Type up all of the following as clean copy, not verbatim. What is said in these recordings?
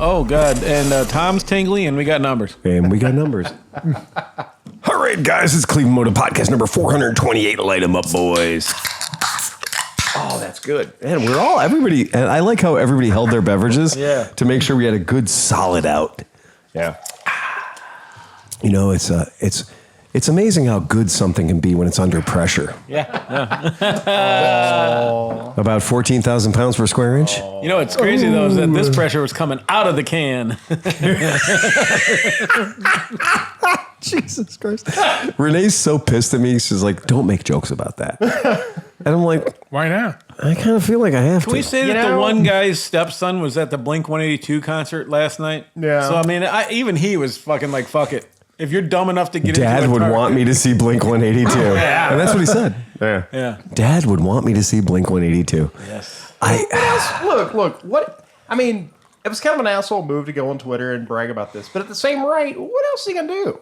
Oh, God. And Tom's tingly, and we got numbers. And we got numbers. All right, guys. It's ClevelandMoto Podcast number 428. Light 'em up, boys. Oh, that's good. And everybody, and I like how everybody held their beverages to make sure we had a good solid out. Yeah. You know, it's amazing how good something can be when it's under pressure. Yeah. About 14,000 pounds per square inch. You know what's crazy, though, is that this pressure was coming out of the can. Jesus Christ. Renee's so pissed at me. She's like, don't make jokes about that. And I'm like, why not? I kind of feel like I have to. Can we say that the one guy's stepson was at the Blink-182 concert last night? Yeah. So, I mean, even he was fucking like, fuck it. If you're dumb enough to get Dad into would want me to see Blink-182. Yeah. And that's what he said. Yeah. Dad would want me to see Blink-182. Yes. Look, what? I mean, it was kind of an asshole move to go on Twitter and brag about this, but at the same rate, what else are you going to do?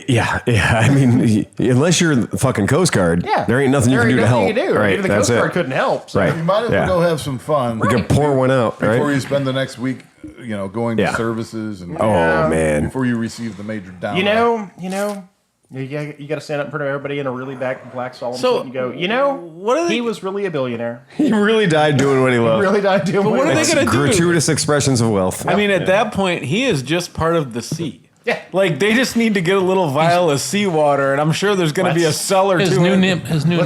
Yeah. I mean, unless you're the fucking Coast Guard, there ain't nothing you can do to help. Right, even the Coast Guard couldn't help. So. Right. You might as well go have some fun. You can pour one out, before you spend the next week, going to services and man, before you receive the major down. You got to stand up in front of everybody in a really black solemn suit and go, he was really a billionaire. He really died doing what he loved. He really died doing what he loved. What are they going to do? Gratuitous expressions of wealth. I mean, at that point, he is just part of the sea. Yeah. Like, they just need to get a little vial of seawater, and I'm sure there's going to be a cellar to it. His new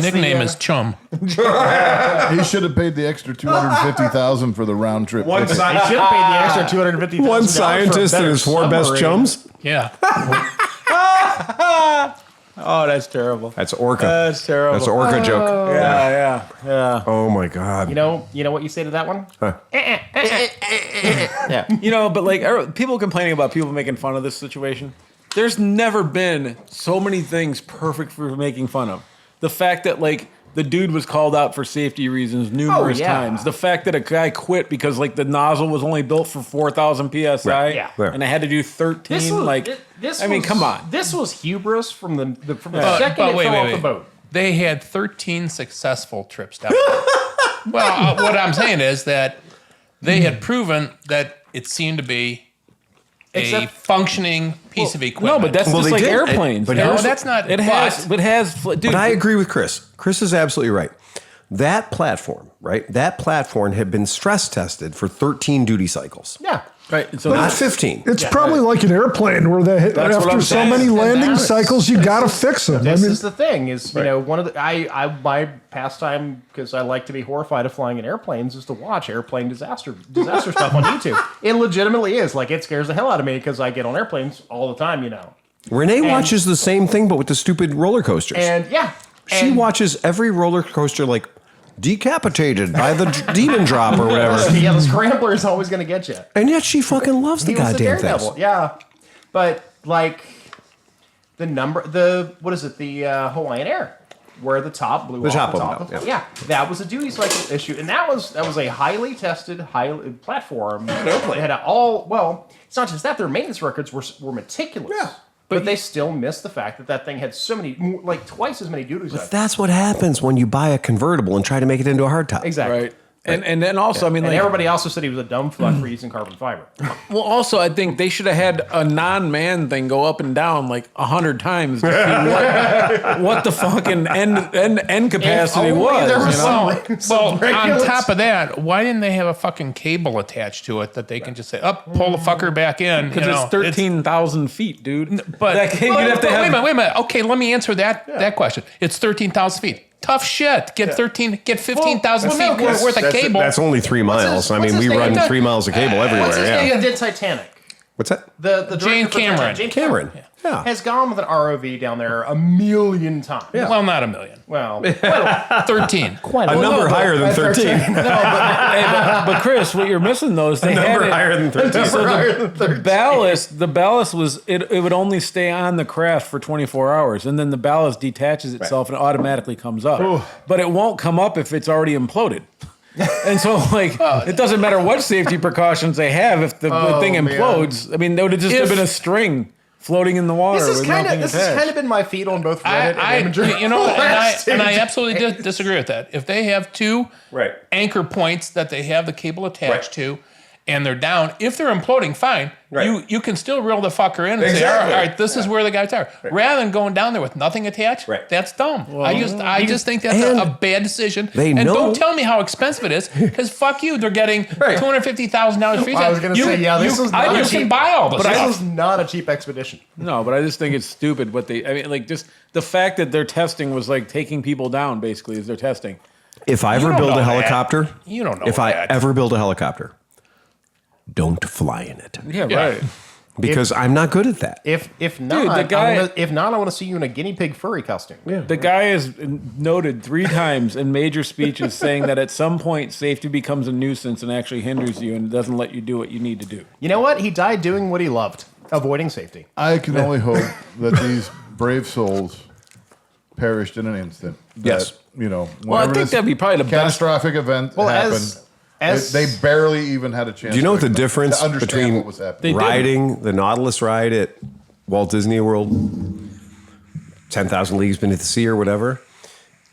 nickname is Chum. He should have paid the extra $250,000 for the round trip. He should have paid the extra $250,000. One scientist and his four best chums. Yeah. Oh, that's terrible. That's Orca. That's terrible. That's an Orca joke. Yeah. Oh my God. You know what you say to that one? Yeah. But like people complaining about people making fun of this situation. There's never been so many things perfect for making fun of. The fact that like the dude was called out for safety reasons numerous times. The fact that a guy quit because like the nozzle was only built for 4,000 PSI and I had to do 13. Come on. This was hubris from the second it fell off the boat. They had 13 successful trips down. Well, what I'm saying is that they had proven that it seemed to be a functioning piece of equipment. No, but that's just like airplanes. But no, that's not. It has. Dude, but I agree with Chris. Chris is absolutely right. That platform, right? That platform had been stress tested for 13 duty cycles. Yeah. Right. So not 15. It's probably like an airplane where after so many landing cycles, you got to fix them. This is the thing one of the, my pastime, because I like to be horrified of flying in airplanes, is to watch airplane disaster stuff on YouTube. It legitimately is. Like, it scares the hell out of me because I get on airplanes all the time, Renee watches the same thing, but with the stupid roller coasters. She watches every roller coaster like decapitated by the demon drop or whatever. Yeah, the scrambler is always going to get you. And yet she fucking loves the goddamn thing. Yeah. But like the Hawaiian Air, where the top blew off the top. Yeah, that was a duty cycle issue. And that was a highly tested platform. It had it's not just that, their maintenance records were meticulous. Yeah. But they still missed the fact that thing had so many, like twice as many duties. But that's what happens when you buy a convertible and try to make it into a hardtop. Exactly. Right. And then also, I mean, and like, everybody also said he was a dumb fuck for using carbon fiber. Well, also, I think they should have had a non-man thing go up and down like 100 times to see what the fucking end capacity was. Well, on top of that, why didn't they have a fucking cable attached to it that they can just say, pull the fucker back in? Because it's 13,000 feet, dude. But wait a minute. Okay, let me answer that question. It's 13,000 feet. Tough shit. Get 15,000 feet worth of cable. That's only 3 miles. I mean, we run 3 miles of cable everywhere. What's his name did Titanic? What's that? The Jane Cameron. Jane Cameron. Yeah. Has gone with an ROV down there a million times. Yeah. Well, not a million. Well, 13. Quite a number higher than 13. But Chris, what you're missing though is they had it higher than 13. The ballast was it would only stay on the craft for 24 hours, and then the ballast detaches itself and automatically comes up. But it won't come up if it's already imploded. And so, like, it doesn't matter what safety precautions they have if the thing implodes. I mean, there would have just been a string floating in the water. This has kind of been my feet on both Reddit and Imager. And I absolutely disagree with that. If they have two anchor points that they have the cable attached to, and they're down, if they're imploding, fine. Right. You can still reel the fucker in and say, all right, this is where the guys are. Right. Rather than going down there with nothing attached, that's dumb. Well, I just think that's a bad decision. Don't tell me how expensive it is, because fuck you, they're getting $250,000 free. I was going to say, this is not you can buy all this. But this is not a cheap expedition. No, but I just think it's stupid just the fact that their testing was like taking people down, basically, is their testing. If I ever build a helicopter, you don't know. If I ever build a helicopter, don't fly in it. Yeah, right. Because I'm not good at that. If not, I want to see you in a guinea pig furry costume. Yeah. The guy is noted 3 times in major speeches saying that at some point safety becomes a nuisance and actually hinders you and doesn't let you do what you need to do. You know what? He died doing what he loved, avoiding safety. I can only hope that these brave souls perished in an instant. Yes. Well, I think that'd be probably the catastrophic event happened. They barely even had a chance. Do you know what the difference between what was happening? riding the Nautilus ride at Walt Disney World, 10,000 Leagues Beneath the Sea or whatever,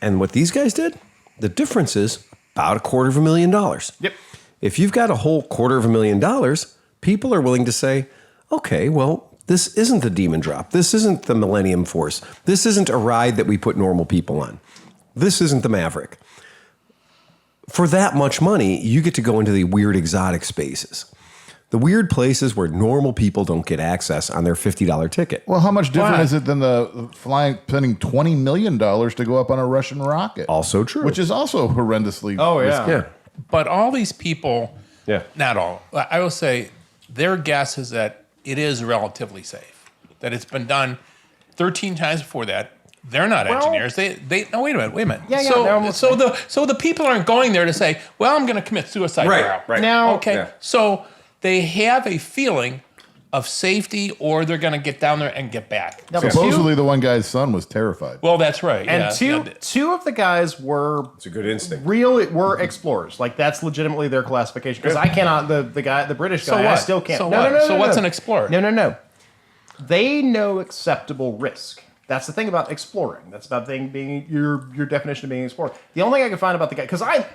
and what these guys did? The difference is about $250,000. Yep. If you've got a whole $250,000, people are willing to say, okay, well, this isn't the Demon Drop. This isn't the Millennium Force. This isn't a ride that we put normal people on. This isn't the Maverick. For that much money, you get to go into the weird exotic spaces. The weird places where normal people don't get access on their $50 ticket. Well, how much different is it than the spending $20 million to go up on a Russian rocket? Also true. Which is also horrendously risky. Yeah. But all these people, not all, I will say their guess is that it is relatively safe, that it's been done 13 times before that. They're not engineers. They no, wait a minute. Yeah. So the people aren't going there to say, well, I'm going to commit suicide. Right. Now, okay. Yeah. So they have a feeling of safety, or they're going to get down there and get back. Now, supposedly the one guy's son was terrified. Well, that's right. And two of the guys were it's a good instinct. Were explorers. Like that's legitimately their classification. Because I cannot the British guy. I still can't. So what's an explorer? No. They know acceptable risk. That's the thing about exploring. That's about being your definition of being an explorer. The only thing I could find about the guy, because I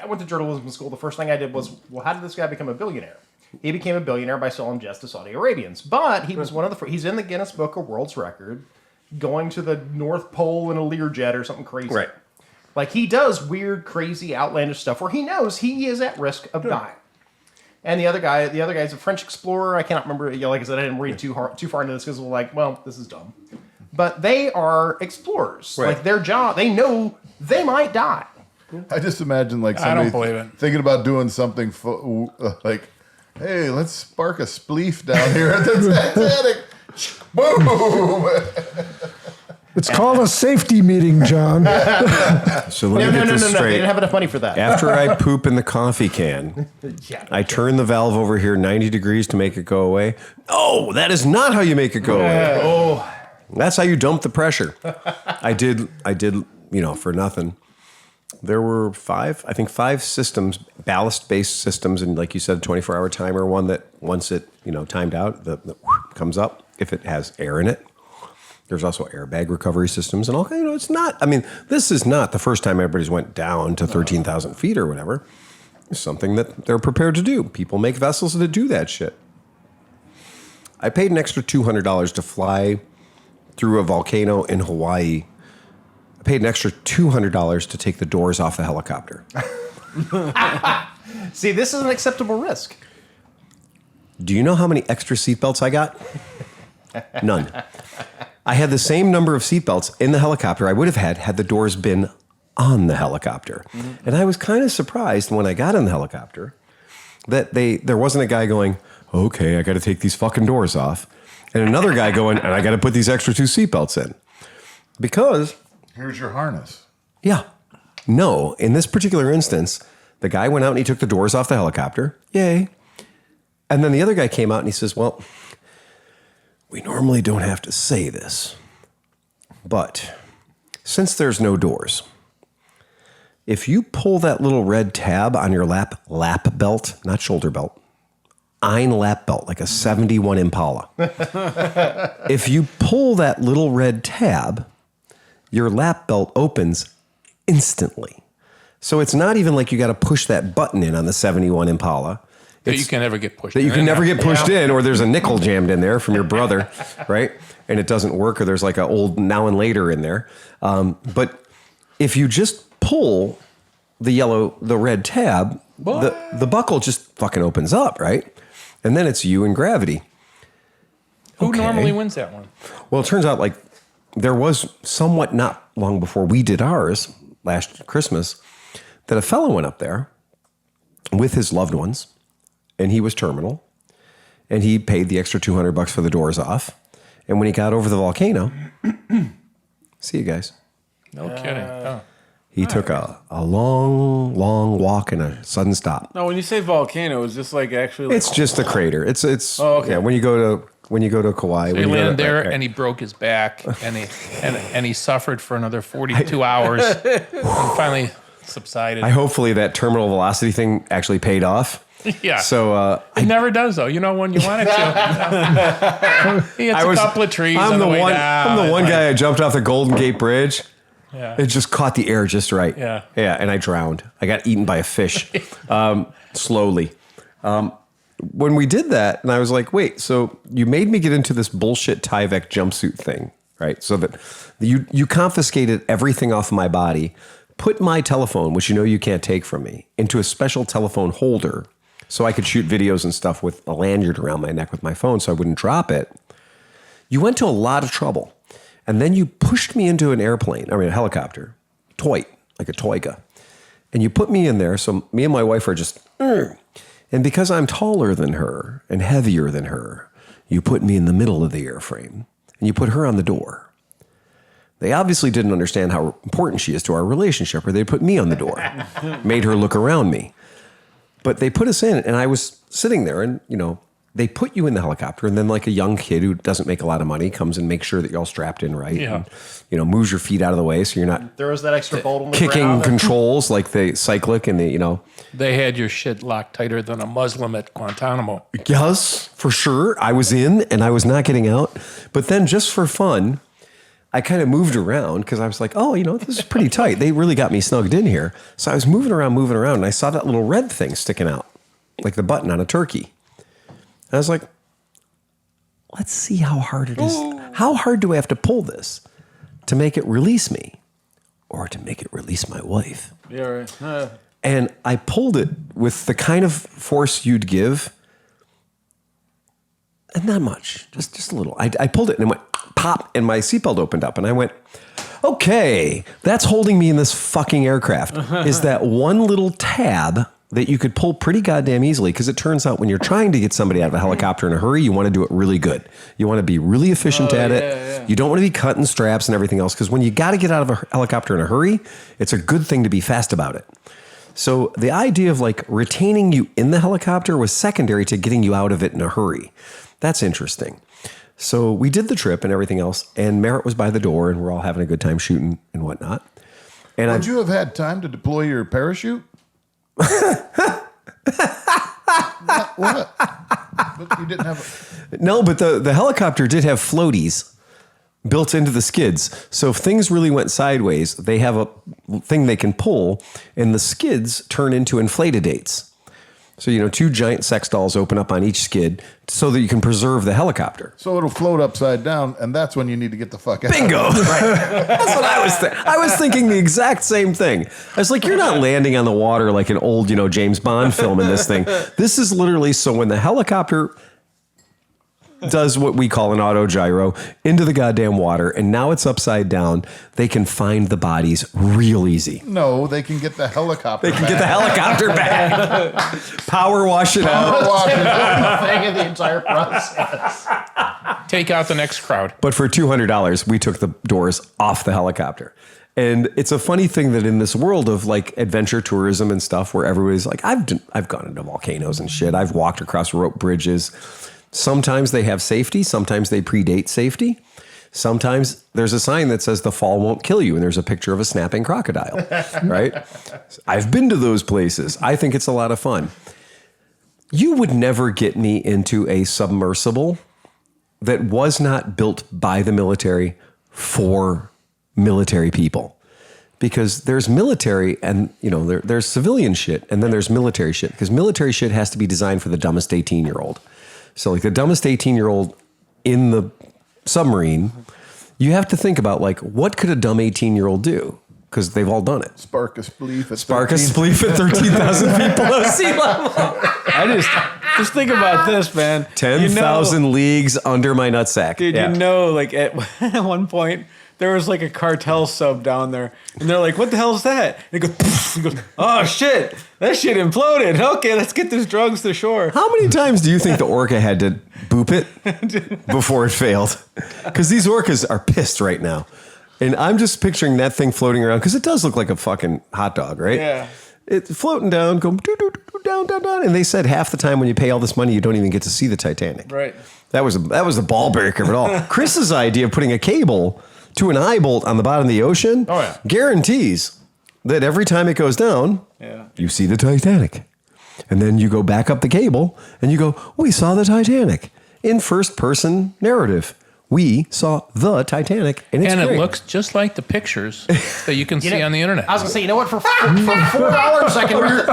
went to journalism school. The first thing I did was, well, how did this guy become a billionaire? He became a billionaire by selling jets to Saudi Arabians. But he was one of the he's in the Guinness Book of World's Record, going to the North Pole in a Learjet or something crazy. Right. Like he does weird, crazy, outlandish stuff where he knows he is at risk of dying. And the other guy's a French explorer. I cannot remember. Like I said, I didn't read too far into this because we're like, well, this is dumb. But they are explorers. Right. Like their job, they know they might die. I just imagine like I don't somebody believe it. thinking about doing something like, hey, let's spark a spleef down here at the Titanic. Boom! It's called a safety meeting, John. So let me get this straight. They didn't have enough money for that. After I poop in the coffee can, I turn the valve over here 90 degrees to make it go away. Oh, that is not how you make it go away. Oh. That's how you dump the pressure. I did, for nothing. There were 5 systems, ballast-based systems, and like you said, 24-hour timer, one that once it, timed out, the comes up if it has air in it. There's also airbag recovery systems and all. It's not, this is not the first time everybody's went down to 13,000 feet or whatever. It's something that they're prepared to do. People make vessels that do that shit. I paid an extra $200 to fly through a volcano in Hawaii. I paid an extra $200 to take the doors off the helicopter. See, this is an acceptable risk. Do you know how many extra seatbelts I got? None. I had the same number of seatbelts in the helicopter I would have had the doors been on the helicopter. Mm-hmm. And I was kind of surprised when I got in the helicopter that there wasn't a guy going, okay, I got to take these fucking doors off. And another guy going, and I got to put these extra 2 seatbelts in. Because... here's your harness. Yeah. No, in this particular instance, the guy went out and he took the doors off the helicopter. Yay. And then the other guy came out and he says, well, we normally don't have to say this, but since there's no doors, if you pull that little red tab on your lap belt, not shoulder belt, lap belt, like a 71 Impala. If you pull that little red tab, your lap belt opens instantly. So it's not even like you got to push that button in on the 71 Impala. that you can never get pushed that in. you can never get pushed in, or there's a nickel jammed in there from your brother, right? And it doesn't work, or there's like an old now and later in there. But if you just pull the red tab, the buckle just fucking opens up, right? And then it's you and gravity. Who normally wins that one? Well, it turns out like there was somewhat not long before we did ours last Christmas that a fellow went up there with his loved ones, and he was terminal, and he paid the extra $200 for the doors off. And when he got over the volcano, see you guys. No kidding. Oh. He took a long, long walk and a sudden stop. No, when you say volcano, is this like actually? Like, It's just a crater. It's Oh, okay. yeah. When you go to Kauai, He landed there and he broke his back and he suffered for another 42 hours and finally subsided. hopefully that terminal velocity thing actually paid off. Yeah. So it never does though. You know when you want it to. He hits a couple of trees on the way down. I'm the one guy I jumped off the Golden Gate Bridge. Yeah. It just caught the air just right. Yeah. Yeah, and I drowned. I got eaten by a fish slowly. When we did that, and I was like, wait, so you made me get into this bullshit Tyvek jumpsuit thing, right? So that you confiscated everything off my body, put my telephone, which you know you can't take from me, into a special telephone holder so I could shoot videos and stuff with a lanyard around my neck with my phone so I wouldn't drop it. You went to a lot of trouble. And then you pushed me into an airplane, a helicopter, like a Toyga. And you put me in there, so me and my wife are just, and because I'm taller than her and heavier than her, you put me in the middle of the airframe, and you put her on the door. They obviously didn't understand how important she is to our relationship, or they put me on the door, made her look around me. But they put us in, and I was sitting there, and, they put you in the helicopter, and then like a young kid who doesn't make a lot of money comes and makes sure that you're all strapped in right. Yeah. And, moves your feet out of the way so you're not There was that extra bolt on the kicking ground. controls like the cyclic and the. They had your shit locked tighter than a Muslim at Guantanamo. Yes, for sure. I was in and I was not getting out. But then just for fun, I kind of moved around because I was like, oh, this is pretty tight. They really got me snugged in here. So I was moving around, and I saw that little red thing sticking out, like the button on a turkey. I was like, let's see how hard it is. How hard do I have to pull this to make it release me or to make it release my wife? Yeah, right. And I pulled it with the kind of force you'd give. And not much, just a little. I pulled it and it went pop and my seatbelt opened up and I went, okay, that's holding me in this fucking aircraft. Is that one little tab that you could pull pretty goddamn easily, because it turns out when you're trying to get somebody out of a helicopter in a hurry, you want to do it really good. You want to be really efficient at it. Yeah. You don't want to be cutting straps and everything else, because when you got to get out of a helicopter in a hurry, it's a good thing to be fast about it. So the idea of like retaining you in the helicopter was secondary to getting you out of it in a hurry. That's interesting. So we did the trip and everything else, and Merritt was by the door, and we're all having a good time shooting and whatnot. And Would you have had time to deploy your parachute? What? But you didn't have No, but the helicopter did have floaties built into the skids. So if things really went sideways, they have a thing they can pull, and the skids turn into inflated dates. So, 2 giant sex dolls open up on each skid so that you can preserve the helicopter. So it'll float upside down, and that's when you need to get the fuck out. Bingo! That's what I was thinking. I was thinking the exact same thing. I was like, you're not landing on the water like an old, James Bond film in this thing. This is literally so when the helicopter does what we call an auto gyro into the goddamn water, and now it's upside down, they can find the bodies real easy. No, they can get the helicopter They can get the helicopter back. Power wash it out. Thing of the entire process. Take out the next crowd. But for $200, we took the doors off the helicopter. And it's a funny thing that in this world of like adventure tourism and stuff where everybody's like, I've gone into volcanoes and shit. I've walked across rope bridges. Sometimes they have safety. Sometimes they predate safety. Sometimes there's a sign that says the fall won't kill you. And there's a picture of a snapping crocodile, right? I've been to those places. I think it's a lot of fun. You would never get me into a submersible that was not built by the military for military people. because there's military and, there's civilian shit and then there's military shit, because military shit has to be designed for the dumbest 18-year-old. So like the dumbest 18-year-old in the submarine, you have to think about like, what could a dumb 18-year-old do? Because they've all done it. Spark a spleef at Spark a spleef at 13,000 feet below sea level. I just think about this, man. 10,000 leagues under my nutsack. Dude, like at one point, there was like a cartel sub down there, and they're like, "What the hell is that?" And he goes, "Oh shit, that shit imploded. Okay, let's get these drugs to shore." How many times do you think the orca had to boop it before it failed? Because these orcas are pissed right now. And I'm just picturing that thing floating around, because it does look like a fucking hot dog, right? Yeah. It's floating down, going down. And they said half the time when you pay all this money, you don't even get to see the Titanic. Right. That was the ball breaker of it all. Chris's idea of putting a cable to an eye bolt on the bottom of the ocean guarantees that every time it goes down, you see the Titanic. And then you go back up the cable and you go, we saw the Titanic in first person narrative. We saw the Titanic, and it's great. It looks just like the pictures that you can see on the internet. I was going to say, you know what? For $4, I can rent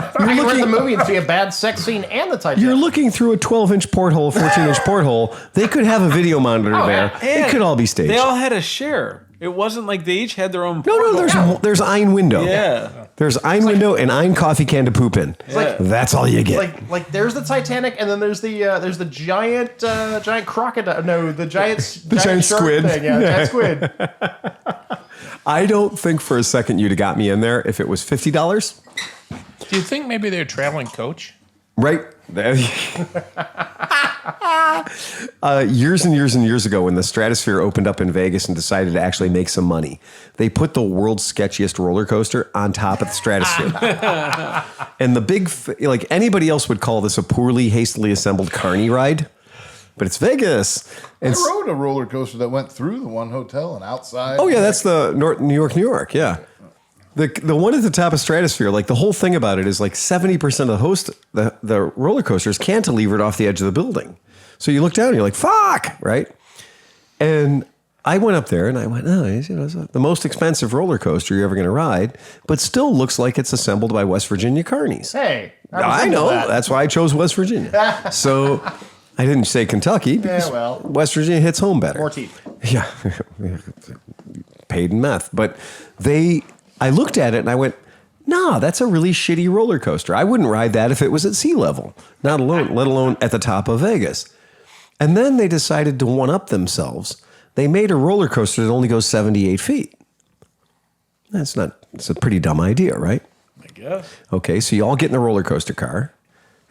the movie and see a bad sex scene and the Titanic. You're looking through a 12-inch porthole, 14-inch porthole. They could have a video monitor there. It could all be staged. They all had a share. It wasn't like they each had their own. No. There's ein window. Yeah. There's ein window and ein coffee can to poop in. That's all you get. Like there's the Titanic, and then there's the giant crocodile. No, the giant giant shark squid. Thing. Yeah, giant squid. I don't think for a second you'd have got me in there if it was $50. Do you think maybe they're a traveling coach? Right. Years and years and years ago, when the Stratosphere opened up in Vegas and decided to actually make some money, they put the world's sketchiest roller coaster on top of the Stratosphere. And the big, like anybody else would call this a poorly, hastily assembled carny ride, but it's Vegas. I rode a roller coaster that went through the one hotel and outside. Oh yeah, that's the New York. Yeah. The one at the top of Stratosphere, like the whole thing about it is like 70% of the roller coasters cantilevered off the edge of the building. So you look down and you're like, fuck, right? And I went up there and I went, it's the most expensive roller coaster you're ever going to ride, but still looks like it's assembled by West Virginia carnies. Hey, I know. That's why I chose West Virginia. So I didn't say Kentucky because West Virginia hits home better. More teeth. Yeah. Paid in meth. But I looked at it and I went, nah, that's a really shitty roller coaster. I wouldn't ride that if it was at sea level, let alone at the top of Vegas. And then they decided to one-up themselves. They made a roller coaster that only goes 78 feet. It's a pretty dumb idea, right? I guess. Okay, so you all get in a roller coaster car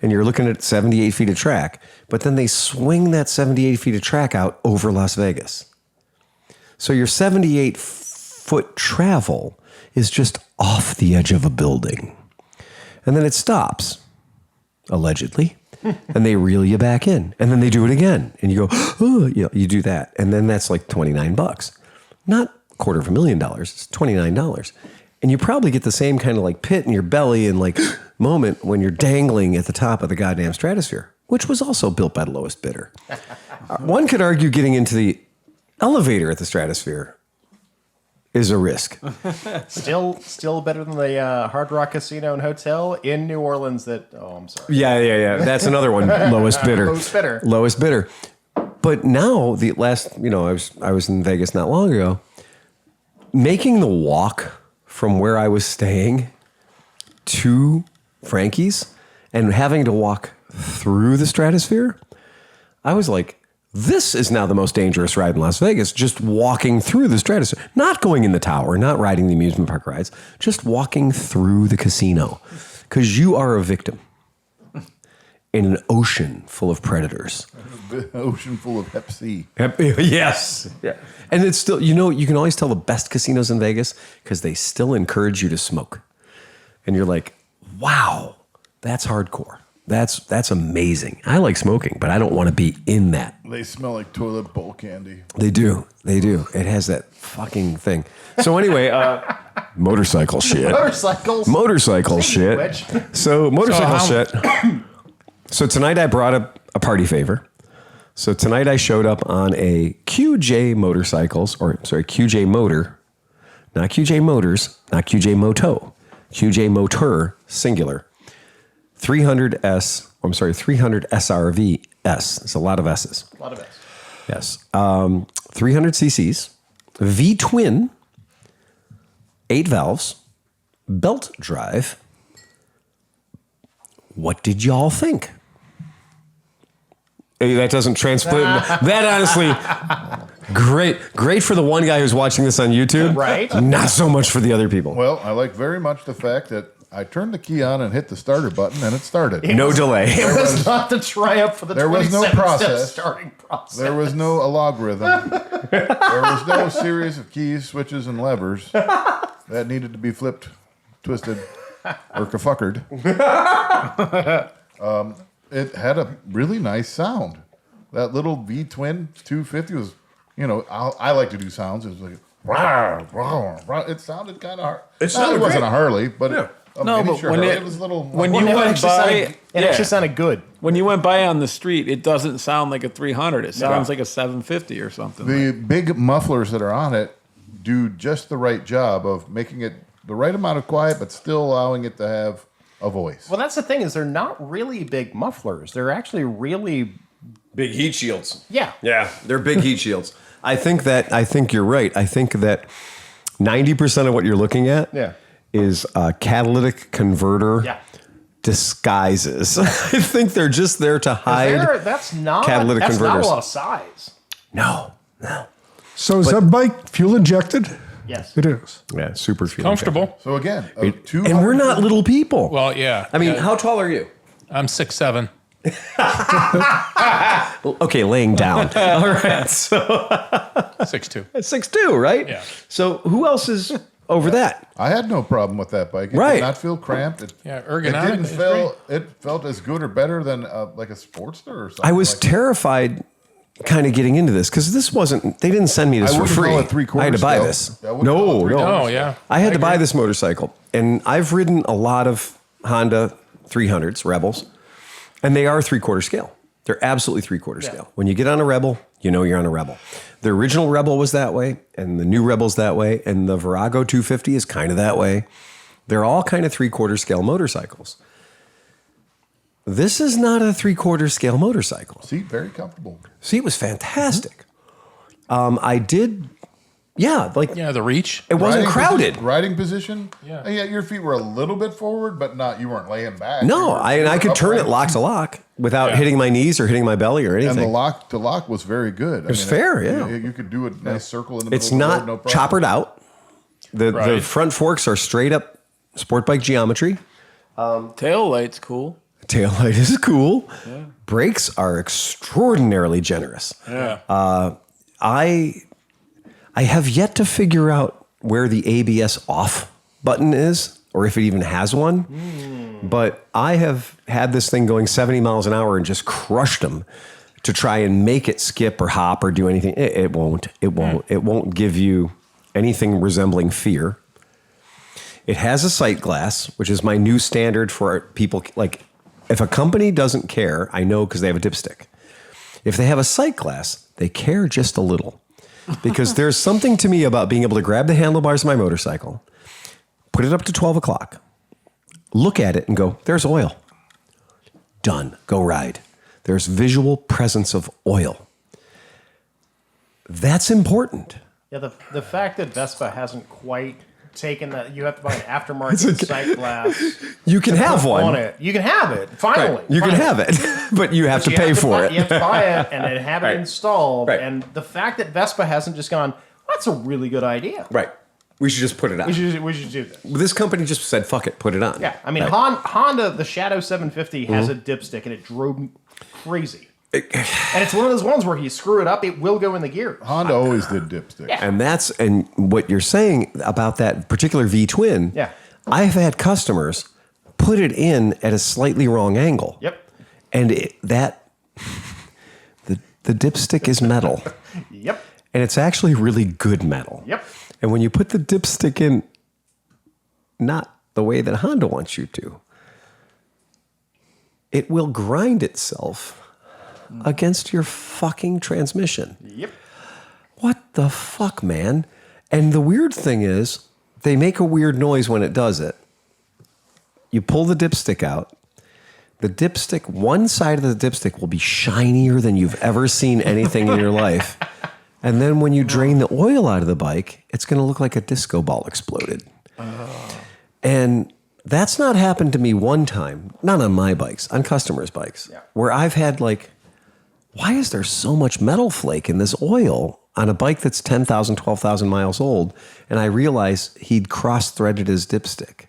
and you're looking at 78 feet of track, but then they swing that 78 feet of track out over Las Vegas. So your 78-foot travel is just off the edge of a building. And then it stops, allegedly, and they reel you back in. And then they do it again. And you go, oh, you do that. And then that's like $29. Not $250,000, it's $29. And you probably get the same kind of like pit in your belly and like moment when you're dangling at the top of the goddamn Stratosphere, which was also built by the lowest bidder. One could argue getting into the elevator at the Stratosphere is a risk. Still better than the Hard Rock Casino and Hotel in New Orleans I'm sorry. Yeah. That's another one. Lowest bidder. But now the last, I was in Vegas not long ago, making the walk from where I was staying to Frankie's and having to walk through the Stratosphere, I was like, this is now the most dangerous ride in Las Vegas, just walking through the Stratosphere, not going in the tower, not riding the amusement park rides, just walking through the casino, because you are a victim in an ocean full of predators. An ocean full of Hep C. Yes. Yeah. And it's still, you can always tell the best casinos in Vegas because they still encourage you to smoke. And you're like, wow, that's hardcore. That's amazing. I like smoking, but I don't want to be in that. They smell like toilet bowl candy. They do. It has that fucking thing. So anyway, motorcycle shit. Motorcycle shit. So motorcycle shit. So tonight I brought a party favor. So tonight I showed up on a QJ Motor not QJ Motors, not QJ Moto, QJ Motor, singular. 300 SRV S. It's a lot of S's. A lot of S. Yes. 300 cc's, V-twin, 8 valves, belt drive. What did y'all think? Hey, that doesn't translate. That honestly, great for the one guy who's watching this on YouTube. Right. Not so much for the other people. Well, I like very much the fact that I turned the key on and hit the starter button, and it started. No delay. It was not the triumph for the There was no 27 step process. starting process. There was no logarithm. There was no series of keys, switches, and levers that needed to be flipped, twisted, or kafuckered. It had a really nice sound. That little V-twin 250 was, I like to do sounds. It was like, rah, rah, rah. It sounded kind of hard. It wasn't a Harley, but a miniature Harley. It was a little. When you went by, It actually sounded good. when you went by on the street, it doesn't sound like a 300. It sounds like a 750 or something. The big mufflers that are on it do just the right job of making it the right amount of quiet, but still allowing it to have a voice. Well, that's the thing is they're not really big mufflers. They're actually really Big heat shields. Yeah. Yeah, they're big heat shields. I think you're right. I think that 90% of what you're looking at is catalytic converter Yeah. disguises. I think they're just there to hide. That's not catalytic that's not converters. a lot of size. No. So is that bike fuel injected? Yes. It is. Yeah, super fuel Comfortable. So again, injected. And we're not little people. Well, yeah. I mean, how tall are you? I'm 6'7". Okay, laying down. All right, so 6'2". 6'2", right? Yeah. So who else is over that? I had no problem with that bike. It Right. did not feel cramped. Ergonomic It didn't is feel. It felt as good or better than like a Sportster or something. I was like that. terrified kind of getting into this because this wasn't, they didn't send me this I for wouldn't free. call it three-quarter I had to buy scale. this. I wouldn't call it No, three-quarter no. Oh, yeah. I had to buy this motorcycle, and I've ridden a lot of Honda 300s, Rebels, and they are 3/4 scale. They're absolutely 3/4 scale. When you get on a Rebel, you know you're on a Rebel. The original Rebel was that way, and the new Rebel's that way, and the Virago 250 is kind of that way. They're all kind of 3/4 scale motorcycles. This is not a 3/4 scale motorcycle. Seat very comfortable. Seat was fantastic. I did, the reach. it wasn't crowded. Riding position. Yeah. And yet your feet were a little bit forward, but not. You weren't laying back. No, You were I could turn it upright. lock to lock without Yeah. hitting my knees or hitting my belly or anything. And the lock to lock was very good. It was fair, yeah. You could do a nice circle in the It's middle of the not road, no problem. choppered out. The Right. front forks are straight up sport bike geometry. Tail light's cool. Taillight is cool. Brakes are extraordinarily generous. Yeah. I have yet to figure out where the ABS off button is or if it even has one. But I have had this thing going 70 miles an hour and just crushed them to try and make it skip or hop or do anything. It won't. It won't give you anything resembling fear. It has a sight glass, which is my new standard for people. Like, if a company doesn't care, I know because they have a dipstick. If they have a sight glass, they care just a little. Because there's something to me about being able to grab the handlebars of my motorcycle, put it up to 12 o'clock, look at it and go, there's oil. Done. Go ride. There's visual presence of oil. That's important. Yeah, the fact that Vespa hasn't quite taken that, you have to buy an aftermarket sight glass. You can have on one. it. You can have it. Finally, Right. You can have it, but you have to pay for it. You have to buy it and then have Right. it installed. Right. And the fact that Vespa hasn't just gone, that's a really good idea. Right. We should just put it on. We should do this. This company just said, fuck it, put it on. Yeah, I mean, Right. Honda, the Shadow 750 has a dipstick, and it drove me crazy. And it's one of those ones where you screw it up, it will go in the gear. Honda always did dipstick. Yeah. And what you're saying about that particular V-twin, Yeah. I've had customers put it in at a slightly wrong angle. Yep. And the dipstick is metal. Yep. And it's actually really good metal. Yep. And when you put the dipstick in not the way that Honda wants you to, it will grind itself against your fucking transmission. Yep. What the fuck, man? And the weird thing is, they make a weird noise when it does it. You pull the dipstick out. The dipstick, one side of the dipstick will be shinier than you've ever seen anything in your life. And then when you drain the oil out of the bike, it's going to look like a disco ball exploded. And that's not happened to me one time, not on my bikes, on customers' bikes, where I've had like, why is there so much metal flake in this oil on a bike that's 10,000, 12,000 miles old? And I realized he'd cross-threaded his dipstick.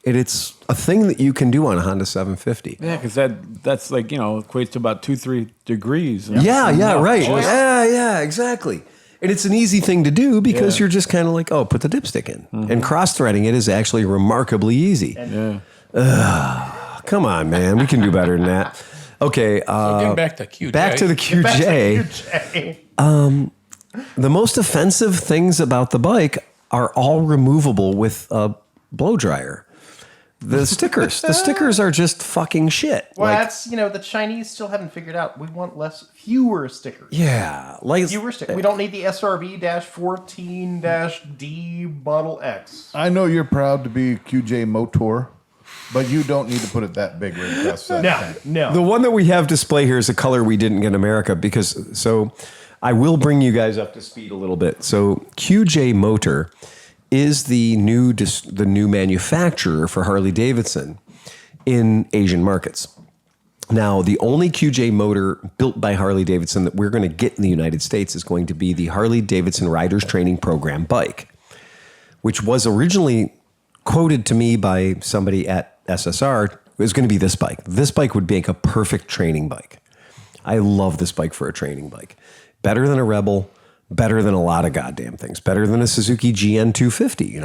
It's a thing that you can do on a Honda 750. Yeah, because that's like, equates to about 2-3 degrees. Yeah, right. Yeah, exactly. And it's an easy thing to do because you're just kind of like, put the dipstick in. Mm-hmm. And cross-threading it is actually remarkably easy. Come on, man. We can do better than that. Okay. So getting back to QJ. Back to the QJ. The most offensive things about the bike are all removable with a blow dryer. The stickers are just fucking shit. Well, that's, the Chinese still haven't figured out. We want fewer stickers. Yeah. Fewer stickers. We don't need the SRV-14-D Model X. I know you're proud to be QJ Motor, but you don't need to put it that big right across that. No. The one that we have display here is a color we didn't get in America so I will bring you guys up to speed a little bit. So QJ Motor is the new manufacturer for Harley Davidson in Asian markets. Now, the only QJ motor built by Harley Davidson that we're going to get in the United States is going to be the Harley Davidson Riders Training Program bike, which was originally quoted to me by somebody at SSR. It was going to be this bike. This bike would make a perfect training bike. I love this bike for a training bike. Better than a Rebel. Better than a lot of goddamn things. Better than a Suzuki GN 250,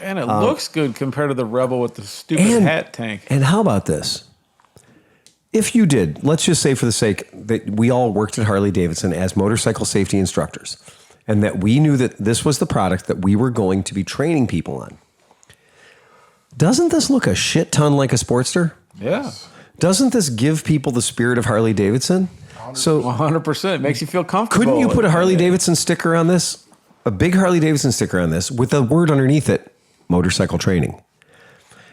And it looks good compared to the Rebel with the stupid hat tank. And how about this? If you did, let's just say for the sake that we all worked at Harley Davidson as motorcycle safety instructors, and that we knew that this was the product that we were going to be training people on. Doesn't this look a shit ton like a Sportster? Yeah. Doesn't this give people the spirit of Harley Davidson? So 100%. It makes you feel comfortable. Couldn't you put a Harley Davidson sticker on this? A big Harley Davidson sticker on this with a word underneath it, motorcycle training.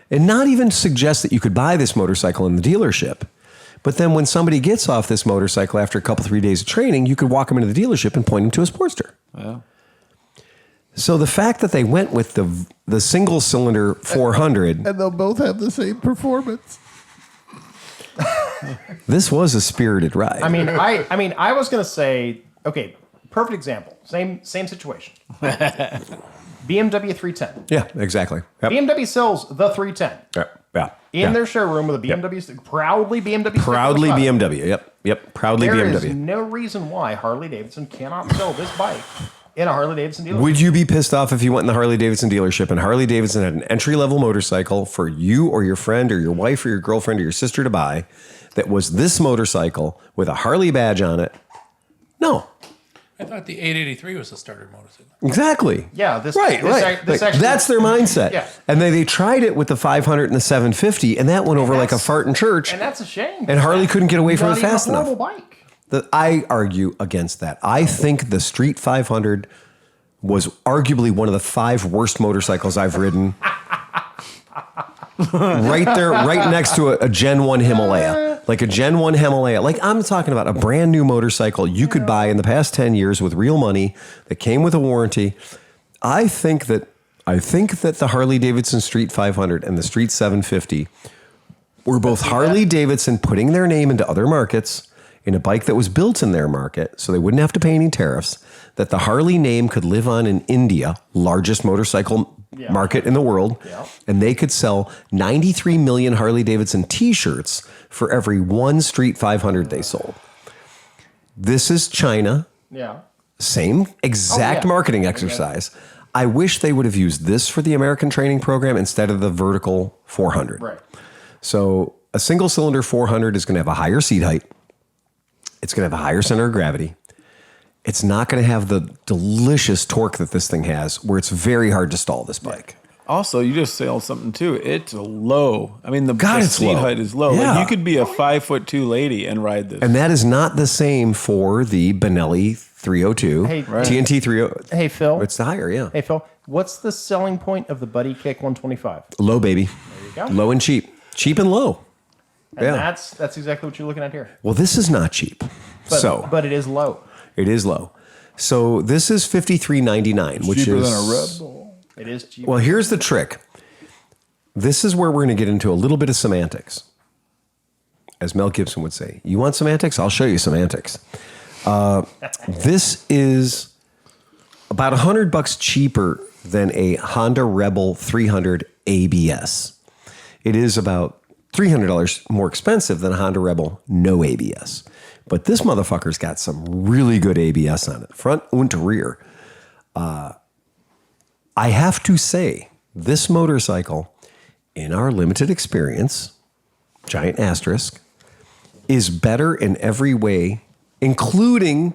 And not even suggest that you could buy this motorcycle in the dealership. But then when somebody gets off this motorcycle after a couple, 3 days of training, you could walk them into the dealership and point them to a Sportster. Yeah. So the fact that they went with the single cylinder 400. And they'll both have the same performance. This was a spirited ride. I mean, I was going to say, okay, perfect example. Same situation. BMW 310. Yeah, exactly. Yep. BMW sells the 310. Yeah. In their showroom with a BMW, proudly BMW. Proudly BMW. Yep. Proudly BMW. There is no reason why Harley Davidson cannot sell this bike in a Harley Davidson dealership. Would you be pissed off if you went in the Harley Davidson dealership and Harley Davidson had an entry-level motorcycle for you or your friend or your wife or your girlfriend or your sister to buy that was this motorcycle with a Harley badge on it? No. I thought the 883 was a starter motorcycle. Exactly. Yeah. This actually, that's their mindset. Yeah. And they tried it with the 500 and the 750, and that went over like a fart in church. And that's a shame. And Harley couldn't get away from it fast enough. Not even a horrible bike. I argue against that. I think the Street 500 was arguably one of the 5 worst motorcycles I've ridden. Right there, right next to a Gen 1 Himalaya. Like a Gen 1 Himalaya. Like I'm talking about a brand new motorcycle you could buy in the past 10 years with real money that came with a warranty. I think that the Harley Davidson Street 500 and the Street 750 were both Harley Davidson putting their name into other markets in a bike that was built in their market, so they wouldn't have to pay any tariffs, that the Harley name could live on in India, largest motorcycle market in the world, and they could sell 93 million Harley Davidson t-shirts for every one Street 500 they sold. This is China. Yeah. Same exact marketing exercise. I wish they would have used this for the American training program instead of the vertical 400. Right. So a single cylinder 400 is going to have a higher seat height. It's going to have a higher center of gravity. It's not going to have the delicious torque that this thing has, where it's very hard to stall this bike. Also, you just said something too. It's low. I mean, the seat low. height is low. Yeah. Like you could be a 5'2" lady and ride this. And that is not the same for the Benelli 302. Hey, right. TNT 30. Hey, Phil. It's higher, yeah. Hey, Phil. What's the selling point of the Buddy Kick 125? Low, baby. There you go. Low and cheap. Cheap and low. And that's exactly what you're looking at here. Well, this is not cheap. But it is low. It is low. So this is $53.99, which cheaper is than a Red Bull. It is cheap. Well, here's the trick. This is where we're going to get into a little bit of semantics. As Mel Gibson would say, you want semantics? I'll show you semantics. This is about $100 cheaper than a Honda Rebel 300 ABS. It is about $300 more expensive than a Honda Rebel no ABS. But this motherfucker's got some really good ABS on it, front and rear. I have to say, this motorcycle, in our limited experience, giant asterisk, is better in every way, including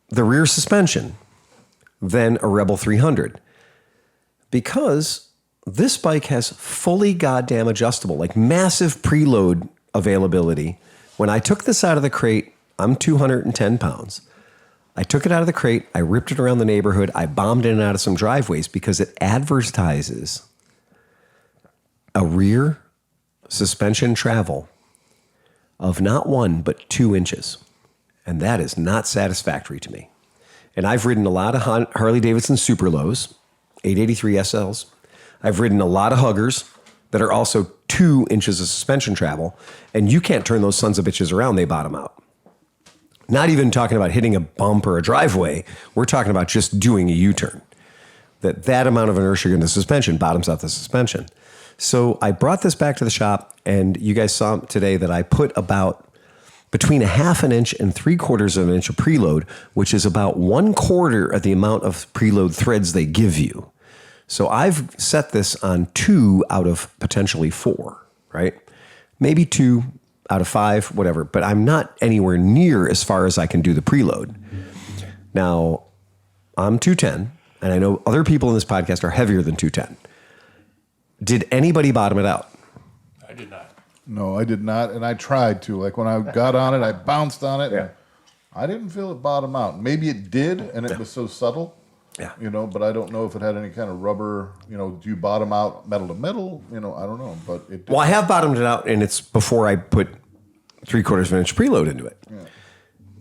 the rear suspension, than a Rebel 300. Because this bike has fully goddamn adjustable, like massive preload availability. When I took this out of the crate, I'm 210 pounds. I took it out of the crate, I ripped it around the neighborhood, I bombed in and out of some driveways because it advertises a rear suspension travel of not 1, but 2 inches. And that is not satisfactory to me. And I've ridden a lot of Harley Davidson Super Lows, 883 SLs. I've ridden a lot of Huggers that are also 2 inches of suspension travel, and you can't turn those sons of bitches around, they bottom out. Not even talking about hitting a bump or a driveway, we're talking about just doing a U-turn. That amount of inertia in the suspension bottoms out the suspension. So I brought this back to the shop, and you guys saw today that I put about between 1/2 inch and 3/4 of an inch of preload, which is about 1/4 of the amount of preload threads they give you. So I've set this on 2 out of potentially 4, right? Maybe 2 out of 5, whatever. But I'm not anywhere near as far as I can do the preload. Now, I'm 210, and I know other people in this podcast are heavier than 210. Did anybody bottom it out? I did not. No, I did not, and I tried to. Like when I got on it, I bounced on it. Yeah. I didn't feel it bottom out. Maybe it did, and it was so subtle. Yeah. But I don't know if it had any kind of rubber, do you bottom out metal to metal? I don't know, but it did. Well, I have bottomed it out, and it's before I put 3/4 of an inch preload into it. Yeah.